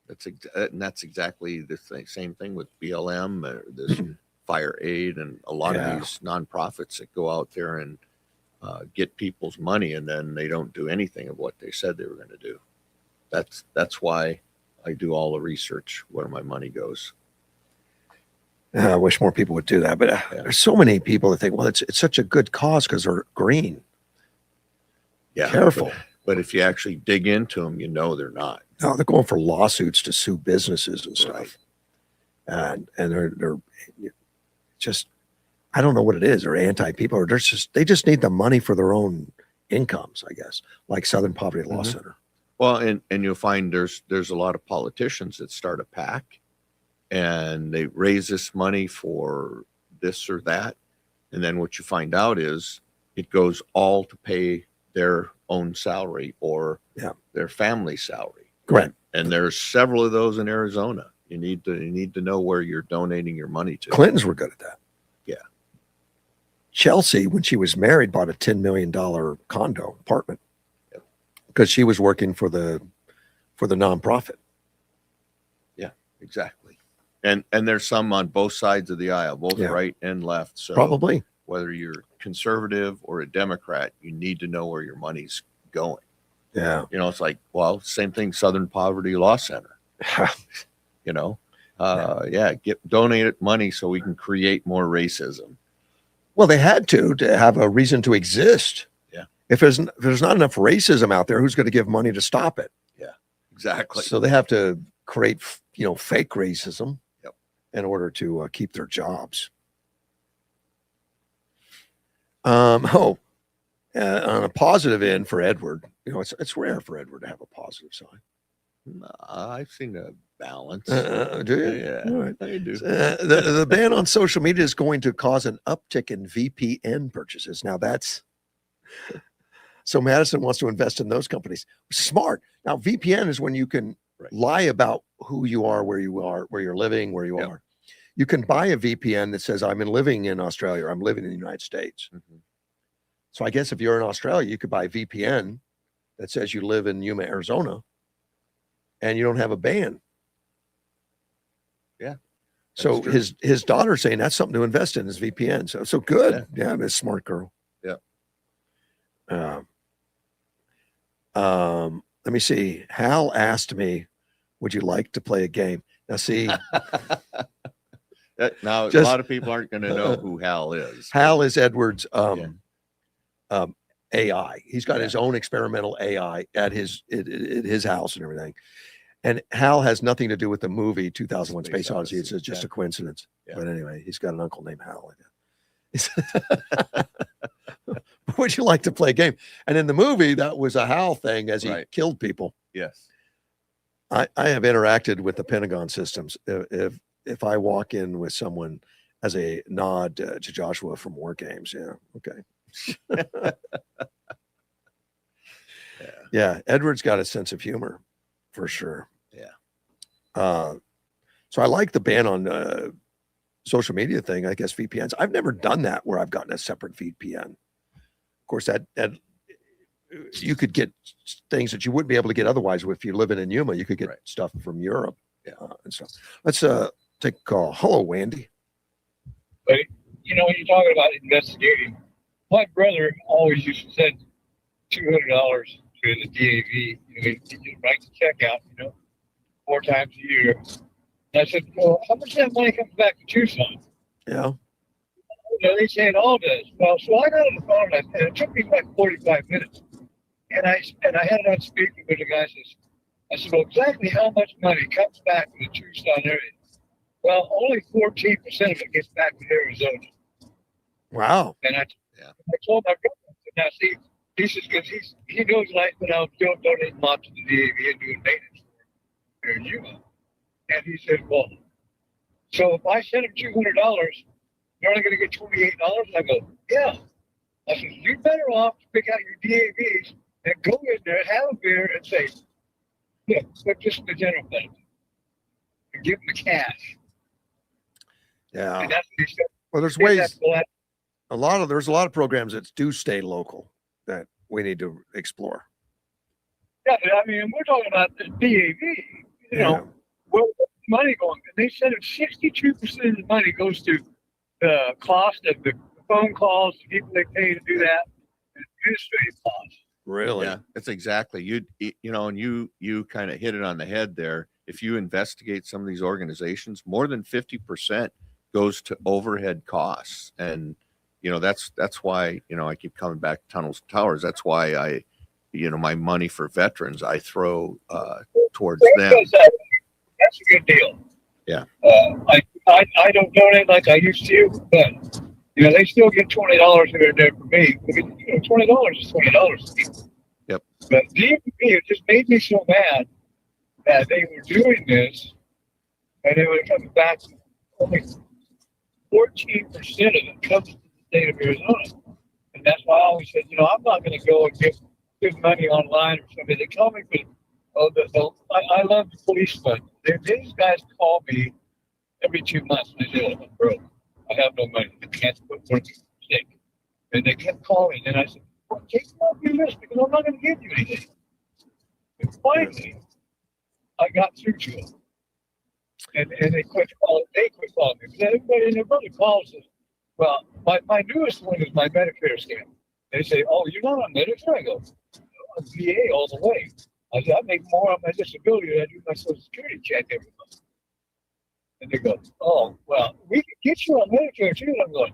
Speaker 2: That's exactly the same thing with BLM, this fire aid, and a lot
Speaker 1: Yeah.
Speaker 2: of these nonprofits that go out there and get people's money, and then they don't do anything of what they said they were going to do. That's why I do all the research where my money goes.
Speaker 1: I wish more people would do that, but there's so many people that think, well, it's such a good cause because they're green.
Speaker 2: Yeah,
Speaker 1: Careful.
Speaker 2: But if you actually dig into them, you know they're not.
Speaker 1: No, they're going for lawsuits to sue businesses and stuff.
Speaker 2: Right.
Speaker 1: And they're just, I don't know what it is. They're anti-people, or they just need the money for their own incomes, I guess, like Southern Poverty Law
Speaker 2: Mhm.
Speaker 1: Center.
Speaker 2: Well, and you'll find there's a lot of politicians that start a PAC, and they raise this money for this or that, and then what you find out is it goes all to pay their own salary or their family salary.
Speaker 1: Correct.
Speaker 2: And there's several of those in Arizona. You need to know where you're donating your money to.
Speaker 1: Clintons were good at that.
Speaker 2: Yeah.
Speaker 1: Chelsea, when she was married, bought a $10 million condo apartment because she was working for the nonprofit.
Speaker 2: Yeah, exactly. And there's some on both sides of the aisle, both
Speaker 1: Yeah.
Speaker 2: right and left. So
Speaker 1: Probably.
Speaker 2: whether you're conservative or a Democrat, you need to know where your money's going.
Speaker 1: Yeah.
Speaker 2: You know, it's like, well, same thing, Southern Poverty Law Center. You know, donate it money so we can create more racism.
Speaker 1: Well, they had to have a reason to exist.
Speaker 2: Yeah.
Speaker 1: If there's not enough racism out there, who's going to give money to stop it?
Speaker 2: Yeah, exactly.
Speaker 1: So they have to create, fake racism
Speaker 2: Yep.
Speaker 1: in order to keep their jobs. On a positive end for Edward, it's rare for Edward to have a positive side.
Speaker 2: I've seen a balance.
Speaker 1: Do you?
Speaker 2: Yeah,
Speaker 1: All right.
Speaker 2: I do.
Speaker 1: The ban on social media is going to cause an uptick in VPN purchases. Now so Madison wants to invest in those companies. Smart. Now VPN is when you can lie about who you are, where you're living, where you are. You can buy a VPN that says I'm living in Australia, or I'm living in the United States.
Speaker 2: Mhm.
Speaker 1: So I guess if you're in Australia, you could buy a VPN that says you live in Yuma, Arizona, and you don't have a ban.
Speaker 2: Yeah.
Speaker 1: So
Speaker 2: true.
Speaker 1: his daughter's saying that's something to invest in, is VPN. So good. Yeah, I'm a smart girl.
Speaker 2: Yeah.
Speaker 1: Let me see. Hal asked me, would you like to play a game? Now see,
Speaker 2: Now a
Speaker 1: Just-
Speaker 2: lot of people aren't going to know who Hal is.
Speaker 1: Hal is Edward's AI. He's got his own experimental AI at his house and everything. And Hal has nothing to do with the movie 2001: Space Odyssey. It's just a coincidence.
Speaker 2: Yeah.
Speaker 1: But anyway, he's got an uncle named Hal. Would you like to play a game? And in the movie, that was a Hal thing as he
Speaker 2: Right.
Speaker 1: killed people.
Speaker 2: Yes.
Speaker 1: I have interacted with the Pentagon systems. If I walk in with someone as a nod to Joshua from War Games, yeah, okay. Yeah, Edward's got a sense of humor for sure.
Speaker 2: Yeah.
Speaker 1: So I like the ban on social media thing. I guess VPNs. I've never done that where I've gotten a separate VPN. Of course, that you could get things that you wouldn't be able to get otherwise. If you're living in Yuma, you could get stuff from Europe and stuff. Let's take a call. Hello, Wendy.
Speaker 7: But when you're talking about investigating, my brother always used to send $200 to the DAV. He'd write the check out, 4 times a year. And I said, well, how much of that money comes back to Tucson?
Speaker 1: Yeah.
Speaker 7: They say it all does. Well, so I got on the phone and it took me like 45 minutes. And I had it on speaker, but the guy says, I said, well, exactly how much money comes back to the Tucson area? Well, only 14% of it gets back to Arizona.
Speaker 1: Wow.
Speaker 7: And I told my brother, now see, he says, because he knows like when I was donating a lot to the DAV and doing maintenance here in Yuma. And he said, well, so if I send him $200, they're only going to get $28. I go, yeah. I said, you're better off to pick out your DAVs and go in there, have a beer, and say, yeah, but just the general benefit. And give them the cash.
Speaker 1: Yeah.
Speaker 7: And that's what he said.
Speaker 1: Well, there's
Speaker 7: Did
Speaker 1: ways.
Speaker 7: that for that.
Speaker 1: There's a lot of programs that do stay local that we need to explore.
Speaker 7: Yeah, I mean, we're talking about the DAV. You know, where's the money going? And they said that 62% of the money goes to the cost of the phone calls, the people they pay to do that, and administrative costs.
Speaker 1: Really?
Speaker 2: Yeah, that's exactly. And you kind of hit it on the head there. If you investigate some of these organizations, more than 50% goes to overhead costs. And, that's why, I keep coming back to tunnels and towers. That's why my money for veterans, I throw towards them.
Speaker 7: That's a good deal.
Speaker 2: Yeah.
Speaker 7: I don't donate like I used to, but they still get $20 here and there for me. $20 is $20.
Speaker 2: Yep.
Speaker 7: But it just made me so mad that they were doing this, and it would come back. Only 14% of it comes to the state of Arizona, and that's why I always said, I'm not going to go and give money online or something. They call me, but I love the policemen. These guys call me every 2 months and they say, I'm broke. I have no money. I can't put work mistake. And they kept calling, and I said, well, take them off your list because I'm not going to give you anything. And finally, I got through to them. And they quit calling. They quit calling me. Because everybody and their brother calls us. Well, my newest one is my Medicare scam. They say, oh, you're not on Medicare? I go, I'm VA all the way. I said, I make more on my disability than I do my Social Security check every month. And they go, oh, well, we can get you on Medicare too. And I'm going,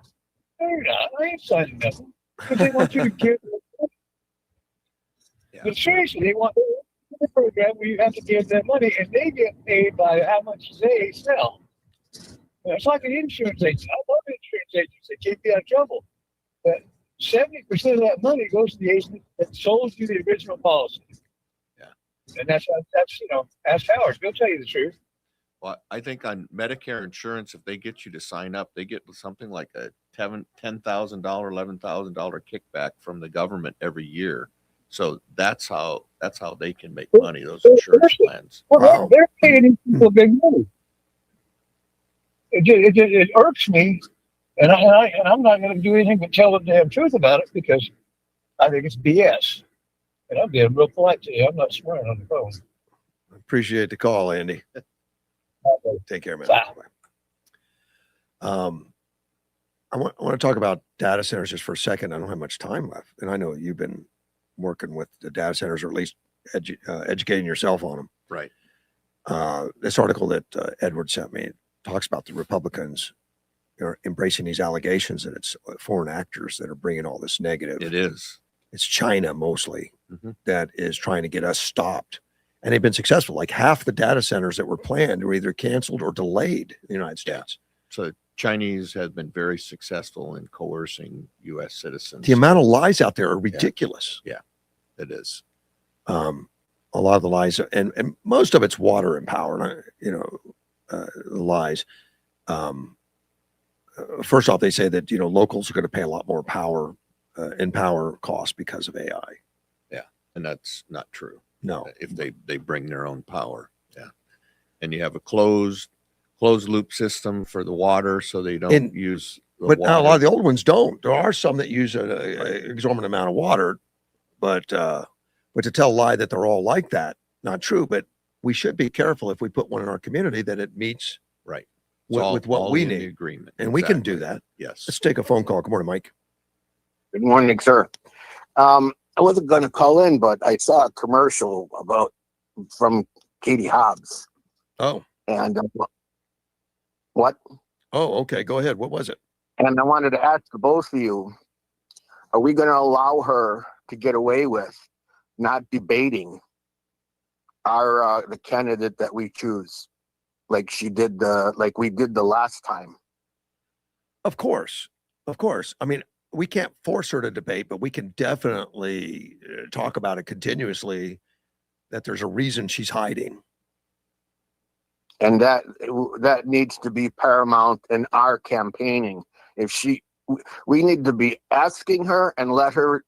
Speaker 7: no, you're not. I ain't signing up. Because they want you to give them money.
Speaker 2: Yeah.
Speaker 7: But seriously, they want a program where you have to give them money and they get paid by how much they sell. It's like an insurance agent. I love insurance agents. They keep you out of trouble. But 70% of that money goes to the agent that sold you the original policy.
Speaker 2: Yeah.
Speaker 7: And that's ask Howard. He'll tell you the truth.
Speaker 2: Well, I think on Medicare insurance, if they get you to sign up, they get something like a $10,000, $11,000 kickback from the government every year. So that's how they can make money, those insurance plans.
Speaker 7: Well,
Speaker 1: Wow.
Speaker 7: they're paying these people big money. It irks me, and I'm not going to do anything but tell them the damn truth about it because I think it's BS. And I'm being real polite to you. I'm not swearing on the phone.
Speaker 1: Appreciate the call, Andy. Take care, man.
Speaker 7: Bye.
Speaker 1: I want to talk about data centers just for a second. I don't have much time left, and I know you've been working with the data centers, or at least educating yourself on them.
Speaker 2: Right.
Speaker 1: This article that Edward sent me talks about the Republicans are embracing these allegations that it's foreign actors that are bringing all this negative.
Speaker 2: It is.
Speaker 1: It's China mostly
Speaker 2: Mhm.
Speaker 1: that is trying to get us stopped. And they've been successful. Like half the data centers that were planned were either canceled or delayed in the United States.
Speaker 2: So Chinese have been very successful in coercing U.S. citizens.
Speaker 1: The amount of lies out there are ridiculous.
Speaker 2: It is.
Speaker 1: A lot of the lies, and most of it's water and power, lies. First off, they say that, locals are going to pay a lot more power costs because of AI.
Speaker 2: And that's not true.
Speaker 1: No.
Speaker 2: If they bring their own power. Yeah. And you have a closed loop system for the water, so they don't use the
Speaker 1: But
Speaker 2: water.
Speaker 1: a lot of the old ones don't. There are some that use an exorbitant amount of water, but to tell a lie that they're all like that, not true. But we should be careful if we put one in our community that it meets
Speaker 2: Right.
Speaker 1: with what we
Speaker 2: in the
Speaker 1: need.
Speaker 2: agreement.
Speaker 1: And we can
Speaker 2: Exactly.
Speaker 1: do that.
Speaker 2: Yes.
Speaker 1: Let's take a phone call. Good morning, Mike.
Speaker 8: Good morning, sir. I wasn't going to call in, but I saw a commercial from Katie Hobbs.
Speaker 1: Oh,
Speaker 8: And what?
Speaker 1: oh, okay. Go ahead. What was it?
Speaker 8: And I wanted to ask both of you, are we going to allow her to get away with not debating the candidate that we choose, like we did the last time?
Speaker 1: Of course. I mean, we can't force her to debate, but we can definitely talk about it continuously, that there's a reason she's hiding.
Speaker 8: and that needs to be paramount in our campaigning. If we need to be asking her and let her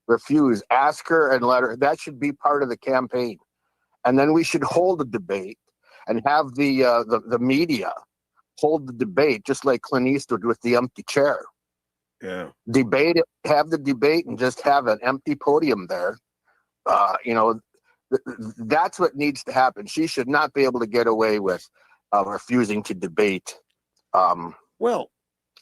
Speaker 8: refuse. Ask her and let her. That should be part of the campaign, and then we should hold a debate and have the media hold the debate, just like Clint Eastwood with the empty chair.
Speaker 1: Yeah.
Speaker 8: Debate it, have the debate, and just have an empty podium there. That's what needs to happen. She should not be able to get away with refusing to debate.
Speaker 1: Well,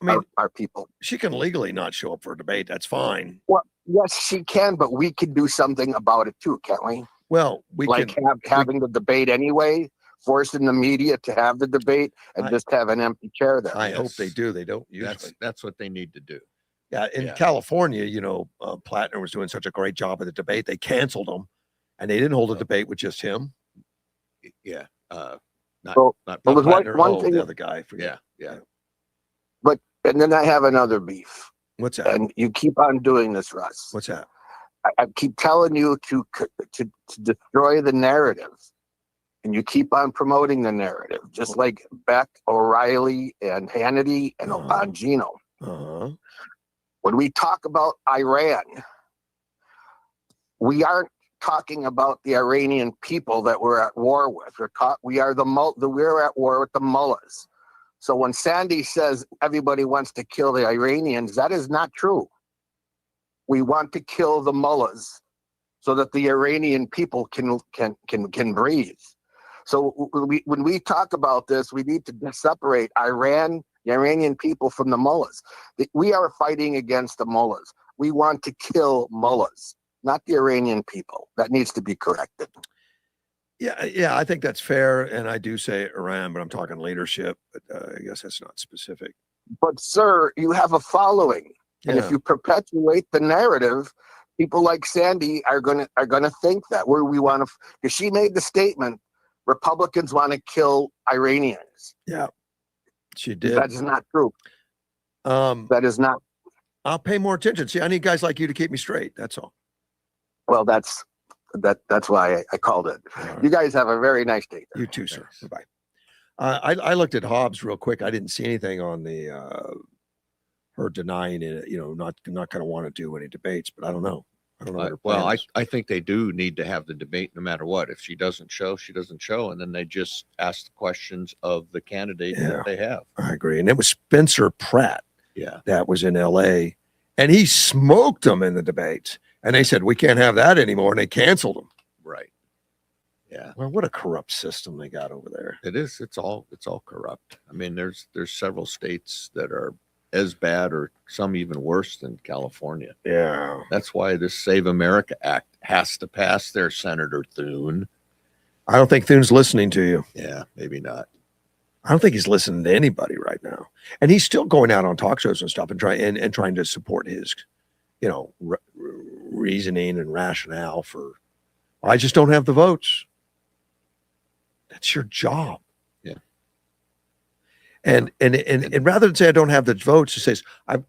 Speaker 1: I mean,
Speaker 8: our people.
Speaker 1: she can legally not show up for a debate. That's fine.
Speaker 8: Well, yes, she can, but we can do something about it too, can't we?
Speaker 1: Well,
Speaker 8: having the debate anyway, forcing the media to have the debate, and just have an empty chair there.
Speaker 1: I hope they do. They don't usually.
Speaker 2: That's what they need to do.
Speaker 1: Yeah, in California, Plattner was doing such a great job of the debate. They canceled him, and they didn't hold a debate with just him.
Speaker 2: Yeah, not
Speaker 8: Plattner. One thing,
Speaker 1: the other guy.
Speaker 2: Yeah.
Speaker 8: And then I have another beef.
Speaker 1: What's that?
Speaker 8: And you keep on doing this, Russ.
Speaker 1: What's that?
Speaker 8: I keep telling you to destroy the narrative, and you keep on promoting the narrative, just like Beck, O'Reilly, and Hannity, and Bongino.
Speaker 1: Uh-huh.
Speaker 8: When we talk about Iran, we aren't talking about the Iranian people that we're at war with. We're at war with the mullahs. So when Sandy says everybody wants to kill the Iranians, that is not true. We want to kill the mullahs so that the Iranian people can breathe. So when we talk about this, we need to separate the Iranian people from the mullahs. We are fighting against the mullahs. We want to kill mullahs, not the Iranian people. That needs to be corrected.
Speaker 1: Yeah, I think that's fair, and I do say Iran, but I'm talking leadership. But I guess that's not specific.
Speaker 8: But sir, you have a following, and if you perpetuate the narrative, people like Sandy are gonna think that we want to. Because she made the statement, Republicans want to kill Iranians.
Speaker 1: Yeah, she did.
Speaker 8: That is not true. That is not.
Speaker 1: I'll pay more attention. See, I need guys like you to keep me straight. That's all.
Speaker 8: Well, that's why I called it. Right. You guys have a very nice day.
Speaker 1: You too, sir. Bye. I looked at Hobbs real quick. I didn't see anything on the her denying it. Not going to want to do any debates, but I don't know. I don't know. What her plan is.
Speaker 2: I think they do need to have the debate no matter what. If she doesn't show, she doesn't show, and then they just ask the questions of the candidate that they have.
Speaker 1: I agree, and it was Spencer Pratt.
Speaker 2: Yeah,
Speaker 1: that was in L.A. and he smoked them in the debates. And they said, we can't have that anymore. And they canceled them.
Speaker 2: Right. Yeah.
Speaker 1: Well, what a corrupt system they got over there.
Speaker 2: It is. It's all corrupt. I mean, there's several states that are as bad or some even worse than California.
Speaker 1: Yeah.
Speaker 2: That's why this Save America Act has to pass there, Senator Thune.
Speaker 1: I don't think Thune's listening to you.
Speaker 2: Yeah, maybe not.
Speaker 1: I don't think he's listening to anybody right now. And he's still going out on talk shows and stuff and trying to support his, reasoning and rationale for, I just don't have the votes. That's your job.
Speaker 2: Yeah.
Speaker 1: And rather than say I don't have the votes, he says, I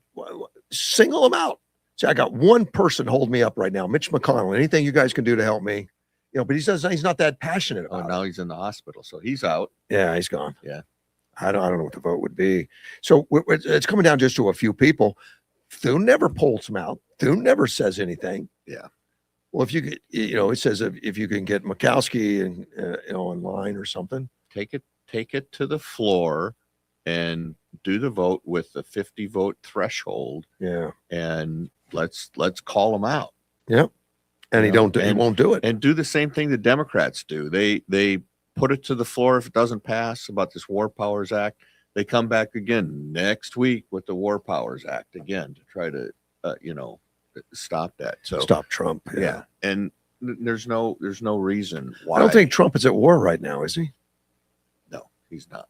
Speaker 1: single them out. Say, I got one person holding me up right now, Mitch McConnell. Anything you guys can do to help me? But he's not that passionate about it.
Speaker 2: Now he's in the hospital, so he's out.
Speaker 1: Yeah, he's gone.
Speaker 2: Yeah.
Speaker 1: I don't know what the vote would be. So it's coming down just to a few people. Thune never polls them out. Thune never says anything.
Speaker 2: Yeah.
Speaker 1: Well, if you could, it says if you can get Murkowski and in line or something,
Speaker 2: take it to the floor and do the vote with the 50 vote threshold.
Speaker 1: Yeah.
Speaker 2: And let's call them out.
Speaker 1: Yep. And he won't do it.
Speaker 2: And do the same thing the Democrats do. They put it to the floor if it doesn't pass about this War Powers Act. They come back again next week with the War Powers Act again to try to stop that. So
Speaker 1: stop Trump.
Speaker 2: Yeah. And there's no reason why.
Speaker 1: I don't think Trump is at war right now, is he?
Speaker 2: No, he's not.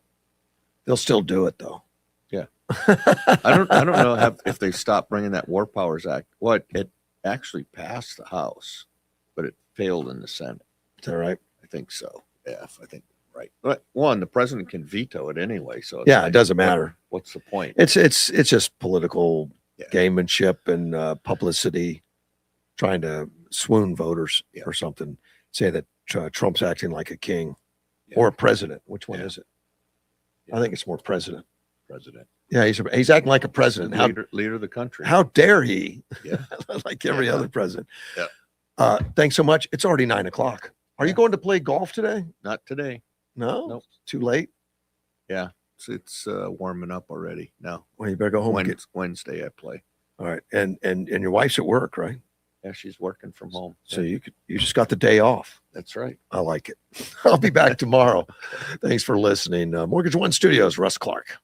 Speaker 1: They'll still do it though.
Speaker 2: Yeah. I don't know if they stopped bringing that War Powers Act. It actually passed the House, but it failed in the Senate.
Speaker 1: Is that right?
Speaker 2: I think so. Yeah, I think right. But the president can veto it anyway. So
Speaker 1: it doesn't matter.
Speaker 2: What's the point?
Speaker 1: It's just political gamemanship and publicity, trying to swoon voters or something. Say that Trump's acting like a king. or a president. Which one
Speaker 2: Yeah.
Speaker 1: is it? I think it's more president.
Speaker 2: President.
Speaker 1: Yeah, he's acting like a president. How
Speaker 2: Leader of the country.
Speaker 1: how dare he?
Speaker 2: Yeah.
Speaker 1: Like every
Speaker 2: Yeah.
Speaker 1: other president.
Speaker 2: Yeah.
Speaker 1: Thanks so much. It's already 9:00. Are you
Speaker 2: Yeah.
Speaker 1: going to play golf today?
Speaker 2: Not today.
Speaker 1: No.
Speaker 2: Nope.
Speaker 1: Too late.
Speaker 2: It's warming up already. No.
Speaker 1: Well, you better go home. And get,
Speaker 2: Wednesday I play.
Speaker 1: all right. And your wife's at work, right?
Speaker 2: Yeah, she's working from home.
Speaker 1: So you just got the day off.
Speaker 2: That's right.
Speaker 1: I like it. I'll be back tomorrow. Thanks for listening. Mortgage One Studios, Russ Clark.